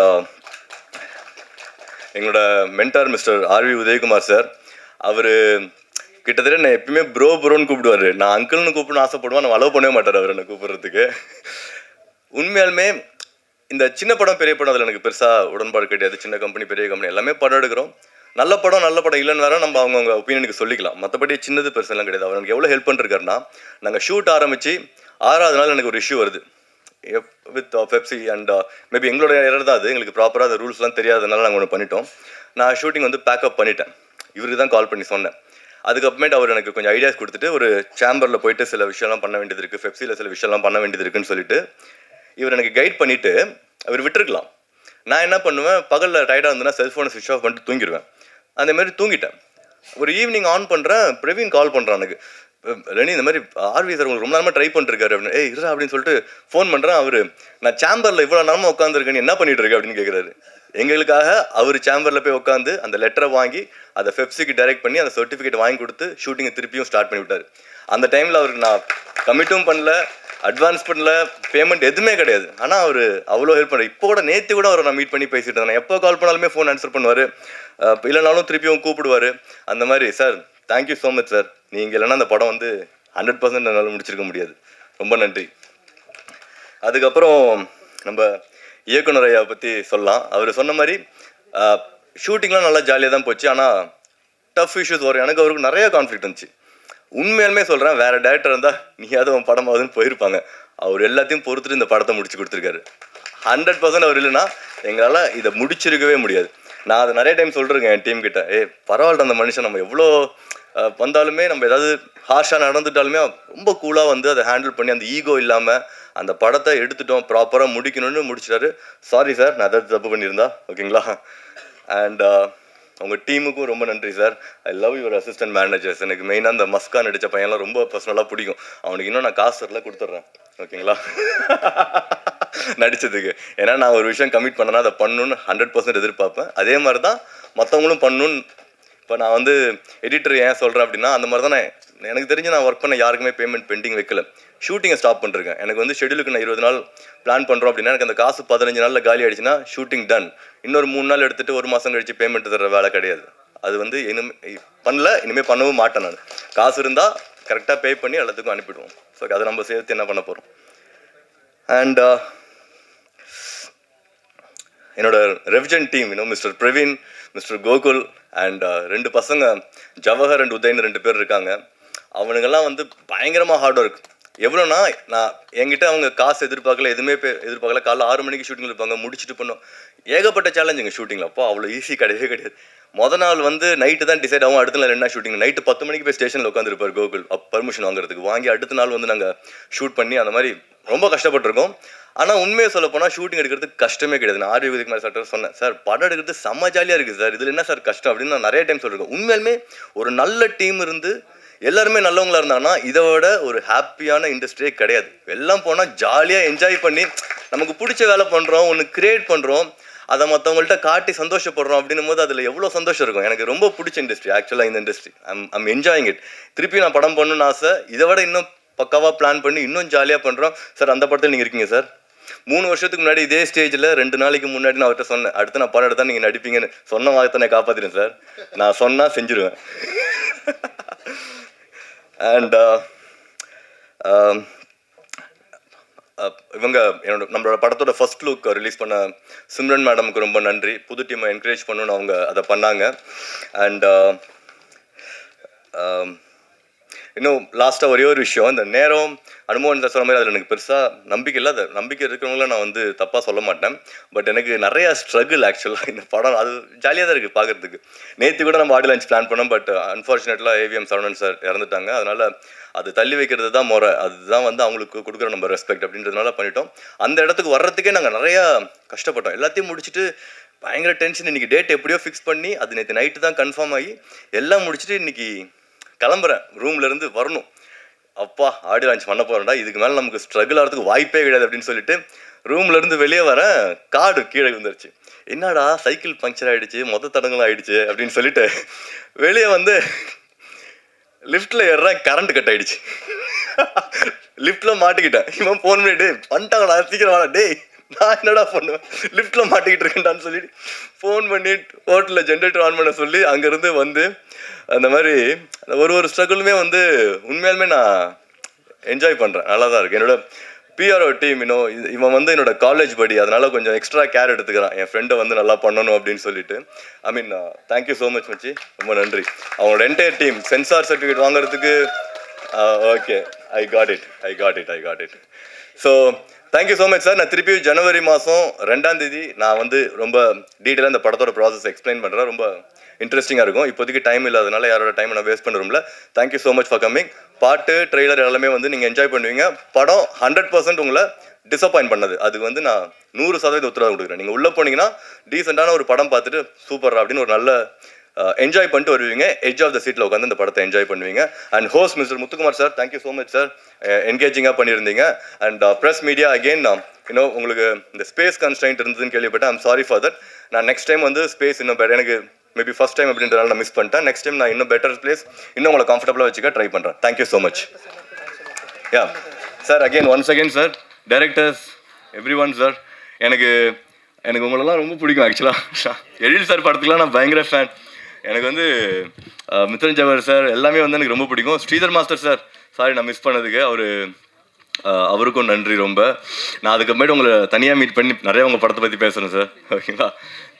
எங்களோட mentor mister R V Udayakumar sir, அவர் கிட்டத்தட்ட நான் எப்பயுமே ப்ரோன்னு கூப்பிடுவார். நான் அங்கிள்னு கூப்பிடணும்னு ஆசைப்படுவேன், நான் அலோவ் பண்ணவே மாட்டார் அவர் என்னை கூப்பிட்றதுக்கு. உண்மையாலுமே இந்த சின்ன படம் பெரிய படம் அதில் எனக்கு பெருசாக உடன்பாடு கிடையாது. சின்ன கம்பெனி பெரிய கம்பெனி எல்லாமே படம் எடுக்கிறோம். நல்ல படம் இல்லைன்னு வேற நம்ம அவங்கவுங்க ஒப்பீனியனுக்கு சொல்லிக்கலாம். மற்றபடி சின்னது பெருசெல்லாம் கிடையாது. அவர் எனக்கு எவ்வளோ ஹெல்ப் பண்ணிருக்காருன்னா, நாங்கள் ஷூட் ஆரம்பித்து 6வது நாள் எனக்கு ஒரு இஷ்யூ வருது வித் பெப்சி. அண்ட் மேபி எங்களோட எரர் தான் அது. எங்களுக்கு ப்ராப்பராக அந்த ரூல்ஸ்லாம் தெரியாதனால நாங்கள் ஒன்று பண்ணிட்டோம். நான் ஷூட்டிங் வந்து பேக்கப் பண்ணிட்டேன். இவருக்கு தான் கால் பண்ணி சொன்னேன். அதுக்கப்புறமேட்டு அவர் எனக்கு கொஞ்சம் ஐடியாஸ் கொடுத்துட்டு, ஒரு சேம்பரில் போயிட்டு சில விஷயம்லாம் பண்ண வேண்டியது இருக்குது, பெப்சியில் சில விஷயம்லாம் பண்ண வேண்டியது இருக்குன்னு சொல்லிட்டு இவர் எனக்கு கைட் பண்ணிவிட்டு அவர் விட்டுருக்கலாம். நான் என்ன பண்ணுவேன், பகலில் டயர்டாக இருந்தேன்னா செல்ஃபோனை ஸ்விட்ச் ஆஃப் பண்ணிட்டு தூங்கிடுவேன். அந்தமாரி தூங்கிட்டேன். ஒரு ஈவினிங் ஆன் பண்ணுறேன், பிரவீன் கால் பண்ணுறான் எனக்கு, ரெனி இந்த மாதிரி ஆர்வி சார் உங்களுக்கு ரொம்ப நேரமாக ட்ரை பண்ணிருக்காரு அப்படின்னு. இருறா அப்படின்னு சொல்லிட்டு ஃபோன் பண்ணுறேன். அவர் நான் சேம்பரில் இவ்வளோ நேரமாக உட்காந்துருக்கேன், என்ன பண்ணிட்டு இருக்க அப்படின்னு கேட்குறாரு. எங்களுக்காக அவர் சேம்பரில் போய் உட்காந்து அந்த லெட்டரை வாங்கி அதை பெப்சிக்கு டைரக்ட் பண்ணி அந்த சர்டிஃபிகேட் வாங்கி கொடுத்து ஷூட்டிங்கை திருப்பியும் ஸ்டார்ட் பண்ணி விட்டார். அந்த டைமில் அவருக்கு நான் கமிட்டும் பண்ணல, அட்வான்ஸ் பண்ணல, பேமெண்ட் எதுவுமே கிடையாது. ஆனால் அவர் அவ்வளோ ஹெல்ப் பண்ணுறாரு. இப்போ கூட நேற்று கூட அவரை நான் மீட் பண்ணி பேசிட்டு இருந்தேன். எப்போ கால் பண்ணாலுமே ஃபோன் ஆன்சர் பண்ணுவார், இல்லைனாலும் திருப்பியும் கூப்பிடுவார். அந்த மாதிரி sir thank you so much sir. நீங்கள் இல்லைன்னா அந்த படம் வந்து 100% என்னால் முடிச்சிருக்க முடியாது. ரொம்ப நன்றி. அதுக்கப்புறம் நம்ம இயக்குனர் ஐயாவை பற்றி சொல்லலாம். அவர் சொன்ன மாதிரி ஷூட்டிங்லாம் நல்லா ஜாலியாக தான் போச்சு. ஆனால் டஃப் இஷ்யூஸ் வரும். எனக்கு அவருக்கு நிறைய கான்ஃப்ளிக்ட் இருந்துச்சு. உண்மையாலுமே சொல்கிறேன், வேறு டேரக்டர் இருந்தால் நீயாவது அவன் படமாவதுன்னு போயிருப்பாங்க. அவர் எல்லாத்தையும் பொறுத்துட்டு இந்த படத்தை முடிச்சு கொடுத்துருக்காரு. 100% அவர் இல்லைன்னா எங்களால் இதை முடிச்சிருக்கவே முடியாது. நான் அதை நிறைய டைம் சொல்லிருக்கேன் என் டீம் கிட்ட, பரவாயில்ல அந்த மனுஷன் நம்ம எவ்வளோ வந்தாலுமே நம்ம ஏதாவது ஹார்ஷாக நடந்துட்டாலுமே ரொம்ப கூலாக வந்து அதை ஹேண்டில் பண்ணி அந்த ஈகோ இல்லாமல் அந்த படத்தை எடுத்துட்டோம், ப்ராப்பராக முடிக்கணும்னு முடிச்சிட்டாரு. சாரி சார், நான் ஏதாவது தப்பு பண்ணியிருந்தா, ஓகேங்களா? அண்ட் உங்கள் டீமுக்கும் ரொம்ப நன்றி sir. I love your assistant managers. எனக்கு மெயினாக அந்த மஸ்கா நடித்த பையன்லாம் ரொம்ப பர்சனலாக பிடிக்கும். அவனுக்கு இன்னும் நான் காசு தரல, கொடுத்துட்றேன், ஓகேங்களா? நடித்ததுக்கு. ஏன்னா நான் ஒரு விஷயம் கமிட் பண்ணேன்னா அதை பண்ணணுன்னு 100% எதிர்பார்ப்பேன். அதே மாதிரி தான் மற்றவங்களும் பண்ணணுன்னு. இப்போ நான் வந்து எடிட்டர் ஏன் சொல்கிறேன் அப்படின்னா, அந்த மாதிரி தான் எனக்கு தெரிஞ்சு நான் ஒர்க் பண்ண யாருக்குமே பேமெண்ட் பெண்டிங் வைக்கல. ஷூட்டிங்கை ஸ்டாப் பண்ணிருக்கேன். எனக்கு வந்து ஷெடியூலுக்கு நான் 20 நாள் பிளான் பண்ணுறோம் அப்படின்னா எனக்கு அந்த காசு 15 நாளில் காலி ஆகிடுச்சுன்னா ஷூட்டிங் டன். இன்னொரு 3 நாள் எடுத்துகிட்டு 1 மாதம் கழிச்சு பேமெண்ட் தர வேலை கிடையாது. அது வந்து பண்ணல, இனிமேல் பண்ணவும் மாட்டேன். நான் காசு இருந்தால் கரெக்டாக பே பண்ணி எல்லாத்துக்கும் அனுப்பிடுவோம். ஸோ அதை நம்ம சேர்த்து என்ன பண்ண போகிறோம். அண்ட் என்னோட revision team mister Praveen, mister Gokul and 2 பசங்க ஜவஹர் அண்ட் உதயன் 2 பேர் இருக்காங்க. அவனுங்கெல்லாம் வந்து பயங்கரமாக ஹார்ட் ஒர்க். எவ்வளோனா, நான் என்கிட்ட அவங்க காசு எதிர்பார்க்கல, எதுவுமே எதிர்பார்க்கல. காலைல 6 மணிக்கு ஷூட்டிங்கில் இருப்பாங்க, முடிச்சுட்டு பண்ணோம். ஏகப்பட்ட சேலஞ்சுங்க ஷூட்டிங்கில். அப்போ அவ்வளோ ஈஸி கிடையவே கிடையாது. மொதல் நாள் வந்து நைட்டு தான் டிசைட் ஆகும், அடுத்த நாள் என்ன ஷூட்டிங். நைட்டு 10 மணிக்கு போய் ஸ்டேஷனில் உட்காந்துருப்பார் கோகுல், பர்மிஷன் வாங்குறதுக்கு. வாங்கி அடுத்த நாள் வந்து நாங்கள் ஷூட் பண்ணி அந்த மாதிரி ரொம்ப கஷ்டப்பட்டிருக்கோம். ஆனால் உண்மையை சொல்ல போனால் ஷூட்டிங் எடுக்கிறதுக்கு கஷ்டமே கிடையாது. நான் ஆர்வி உதயகுமார் சார் சொன்னேன், சார் படம் எடுக்கிறது செம்ம ஜாலியாக இருக்குது சார், இதில் என்ன சார் கஷ்டம் அப்படின்னு நான் நிறைய டைம் சொல்லியிருக்கேன். உண்மையிலுமே ஒரு நல்ல டீம் இருந்து எல்லாருமே நல்லவங்களா இருந்தாங்கன்னா இதை விட ஒரு ஹாப்பியான இண்டஸ்ட்ரியே கிடையாது. எல்லாம் போனால் ஜாலியாக என்ஜாய் பண்ணி நமக்கு பிடிச்ச வேலை பண்ணுறோம், ஒன்று கிரியேட் பண்ணுறோம், அதை மற்றவங்கள்ட்ட காட்டி சந்தோஷப்படுறோம் அப்படின்னும் போது அதில் எவ்வளோ சந்தோஷம் இருக்கும். எனக்கு ரொம்ப பிடிச்ச இண்டஸ்ட்ரி ஆக்சுவலாக இந்த இண்டஸ்ட்ரி. I'm enjoying it. திருப்பி நான் படம் பண்ணணும்னு ஆசை. இதை விட இன்னும் பக்காவாக பிளான் பண்ணி இன்னும் ஜாலியாக பண்ணுறோம் சார். அந்த படத்தில் நீங்கள் இருக்கீங்க சார். 3 வருஷத்துக்கு முன்னாடி இதே ஸ்டேஜில் 2 நாளைக்கு முன்னாடி நான் அவர்கிட்ட சொன்னேன், அடுத்து நான் படம் எடுத்தால் நீங்கள் நடிப்பீங்கன்னு. சொன்ன வார்த்தை நான் காப்பாற்றினேன் சார். நான் சொன்னால் செஞ்சுருவேன். அண்ட் இவங்க நம்மளோட படத்தோட ஃபர்ஸ்ட் லுக் ரிலீஸ் பண்ண சிம்ரன் மேடமுக்கு ரொம்ப நன்றி. புது டீமை என்கரேஜ் பண்ணணுன்னு அவங்க அதை பண்ணாங்க. அண்ட் இன்னும் லாஸ்ட்டாக ஒரே ஒரு விஷயம், இந்த நேரம் அனுபவம் சொன்ன மாதிரி அதில் எனக்கு பெருசாக நம்பிக்கை இல்லை. அது நம்பிக்கை இருக்கிறவங்கள நான் வந்து தப்பாக சொல்ல மாட்டேன். பட் எனக்கு நிறையா ஸ்ட்ரகிள் ஆக்சுவலாக இந்த படம். அது ஜாலியாக தான் இருக்குது பார்க்குறதுக்கு. நேற்று கூட நம்ம ஆடியோ லான்ச் பிளான் பண்ணோம். பட் அன்ஃபார்ச்சுனேட்லாக ஏவிஎம் சரவணன் சார் இறந்துட்டாங்க. அதனால் அது தள்ளி வைக்கிறது தான் முறை. அதுதான் வந்து அவங்களுக்கு கொடுக்குற நம்ம ரெஸ்பெக்ட் அப்படின்றதுனால பண்ணிட்டோம். அந்த இடத்துக்கு வர்றதுக்கே நாங்கள் நிறையா கஷ்டப்பட்டோம். எல்லாத்தையும் முடிச்சுட்டு பயங்கர டென்ஷன். இன்றைக்கி டேட் எப்படியோ ஃபிக்ஸ் பண்ணி அது நேற்று நைட்டு தான் கன்ஃபார்ம் ஆகி எல்லாம் முடிச்சுட்டு இன்றைக்கி கிளம்புறேன். ரூம்லேருந்து வரணும். அப்பா ஆடியோ லான்ச் பண்ண போகிறேன்டா, இதுக்கு மேலே நமக்கு ஸ்ட்ரகிள் ஆகிறதுக்கு வாய்ப்பே கிடையாது அப்படின்னு சொல்லிட்டு ரூம்லேருந்து வெளியே வரேன். கார்டு கீழே விழுந்துருச்சு. என்னடா சைக்கிள் பங்க்சர் ஆகிடுச்சு, தடங்களும் ஆகிடுச்சு அப்படின்னு சொல்லிட்டு வெளியே வந்து லிஃப்ட்டில் ஏறுறேன். கரண்ட் கட் ஆகிடுச்சு. லிஃப்ட்டில் மாட்டிக்கிட்டேன். இவன் ஃபோன் பண்ணிட்டு வந்துட்டாங்கடா சீக்கிரம் வாடா. டேய் நான் என்னடா பண்ணுவேன், லிஃப்ட்டில் மாட்டிக்கிட்டு இருக்கேன்டான்னு சொல்லிட்டு ஃபோன் பண்ணி ஹோட்டலில் ஜென்ரேட்டர் ஆன் பண்ண சொல்லி அங்கேருந்து வந்து அந்த மாதிரி ஒரு ஸ்ட்ரகிளுமே வந்து உண்மையாலுமே நான் என்ஜாய் பண்ணுறேன். நல்லா தான் இருக்குது. என்னோட பிஆர்ஓ டீம் இவன் வந்து என்னோட காலேஜ் படி, அதனால கொஞ்சம் எக்ஸ்ட்ரா கேர் எடுத்துக்கிறான் என் ஃப்ரெண்டை வந்து நல்லா பண்ணணும் அப்படின்னு சொல்லிட்டு. ஐ மீன் தேங்க்யூ ஸோ மச் மச்சி, ரொம்ப நன்றி. அவங்களோட என்டையர் டீம் சென்சார் சர்டிஃபிகேட் வாங்குறதுக்கு okay I got it. So thank you so much sir. நான் திருப்பி ஜனவரி மாதம் 2ஆம் தேதி நான் வந்து ரொம்ப டீட்டெயிலாக இந்த படத்தோட ப்ராசஸ் எக்ஸ்பிளைன் பண்ணுறேன். ரொம்ப இன்ட்ரெஸ்டிங்காக இருக்கும். இப்போதைக்கு டைம் இல்லாதனால யாரோட டைம் நான் வேஸ்ட் பண்ணுறோம்ல. Thank you so much for coming. பாட்டு ட்ரெய்லர் எல்லாமே வந்து நீங்கள் என்ஜாய் பண்ணுவீங்க. படம் 100% உங்களை டிசப்பாயின்ட் பண்ணது அதுக்கு வந்து நான் 100% உத்தரவாதம் கொடுக்குறேன். நீங்கள் உள்ளே போனீங்கன்னா டீசெண்டான ஒரு படம் பார்த்துட்டு சூப்பர் அப்படின்னு ஒரு நல்ல என்ஜாய் பண்ணிட்டு வருவீங்க. எட்ஜ் ஆஃப் த சீட்டில் உட்காந்து இந்த படத்தை என்ஜாய் பண்ணுவீங்க. And host mister Muthukumar sir, thank you so much sir. என்கேஜிங்காக பண்ணியிருந்தீங்க. அண்ட் ப்ரெஸ் மீடியா அகெயின் உங்களுக்கு இந்த ஸ்பேஸ் கன்ஸ்ட்ரைன்ட் இருந்ததுன்னு கேள்விப்பட்டேன். I'm sorry for that. நான் நெக்ஸ்ட் டைம் வந்து ஸ்பேஸ் இன்னும் பெட்டர், எனக்கு மேபி ஃபர்ஸ்ட் டைம் அப்படின்றதால நான் மிஸ் பண்ணிட்டேன். நெக்ஸ்ட் டைம் நான் இன்னும் பெட்டர் பிளேஸ் இன்னும் உங்களை கம்ஃபர்டபுளாக வச்சுக்க ட்ரை பண்ணுறேன். Thank you so much. Yeah sir, again once again sir, directors every one sir, எனக்கு உங்களெல்லாம் ரொம்ப பிடிக்கும் ஆக்சுவலாக. எழில் சார் படத்துக்குலாம் நான் பயங்கர ஃபேன். எனக்கு வந்து மித்ரன் ஜவர் சார் எல்லாமே வந்து எனக்கு ரொம்ப பிடிக்கும். ஸ்ரீதர் மாஸ்டர் சார், சாரி நான் மிஸ் பண்ணதுக்கு. அவருக்கும் நன்றி ரொம்ப. நான் அதுக்கப்புறமேட்டு உங்களை தனியாக மீட் பண்ணி நிறைய உங்கள் படத்தை பற்றி பேசுகிறேன் சார். ஓகேங்களா?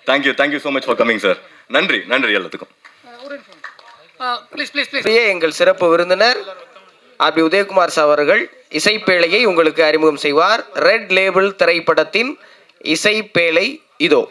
Thank you so much for coming sir. நன்றி எல்லாத்துக்கும். எங்கள் சிறப்பு விருந்தினர் ஆர்பி உதயகுமார் சார் அவர்கள் இசைப்பேழையை உங்களுக்கு அறிமுகம் செய்வார். ரெட் லேபிள் திரைப்படத்தின் இசைப்பேழை இதோ.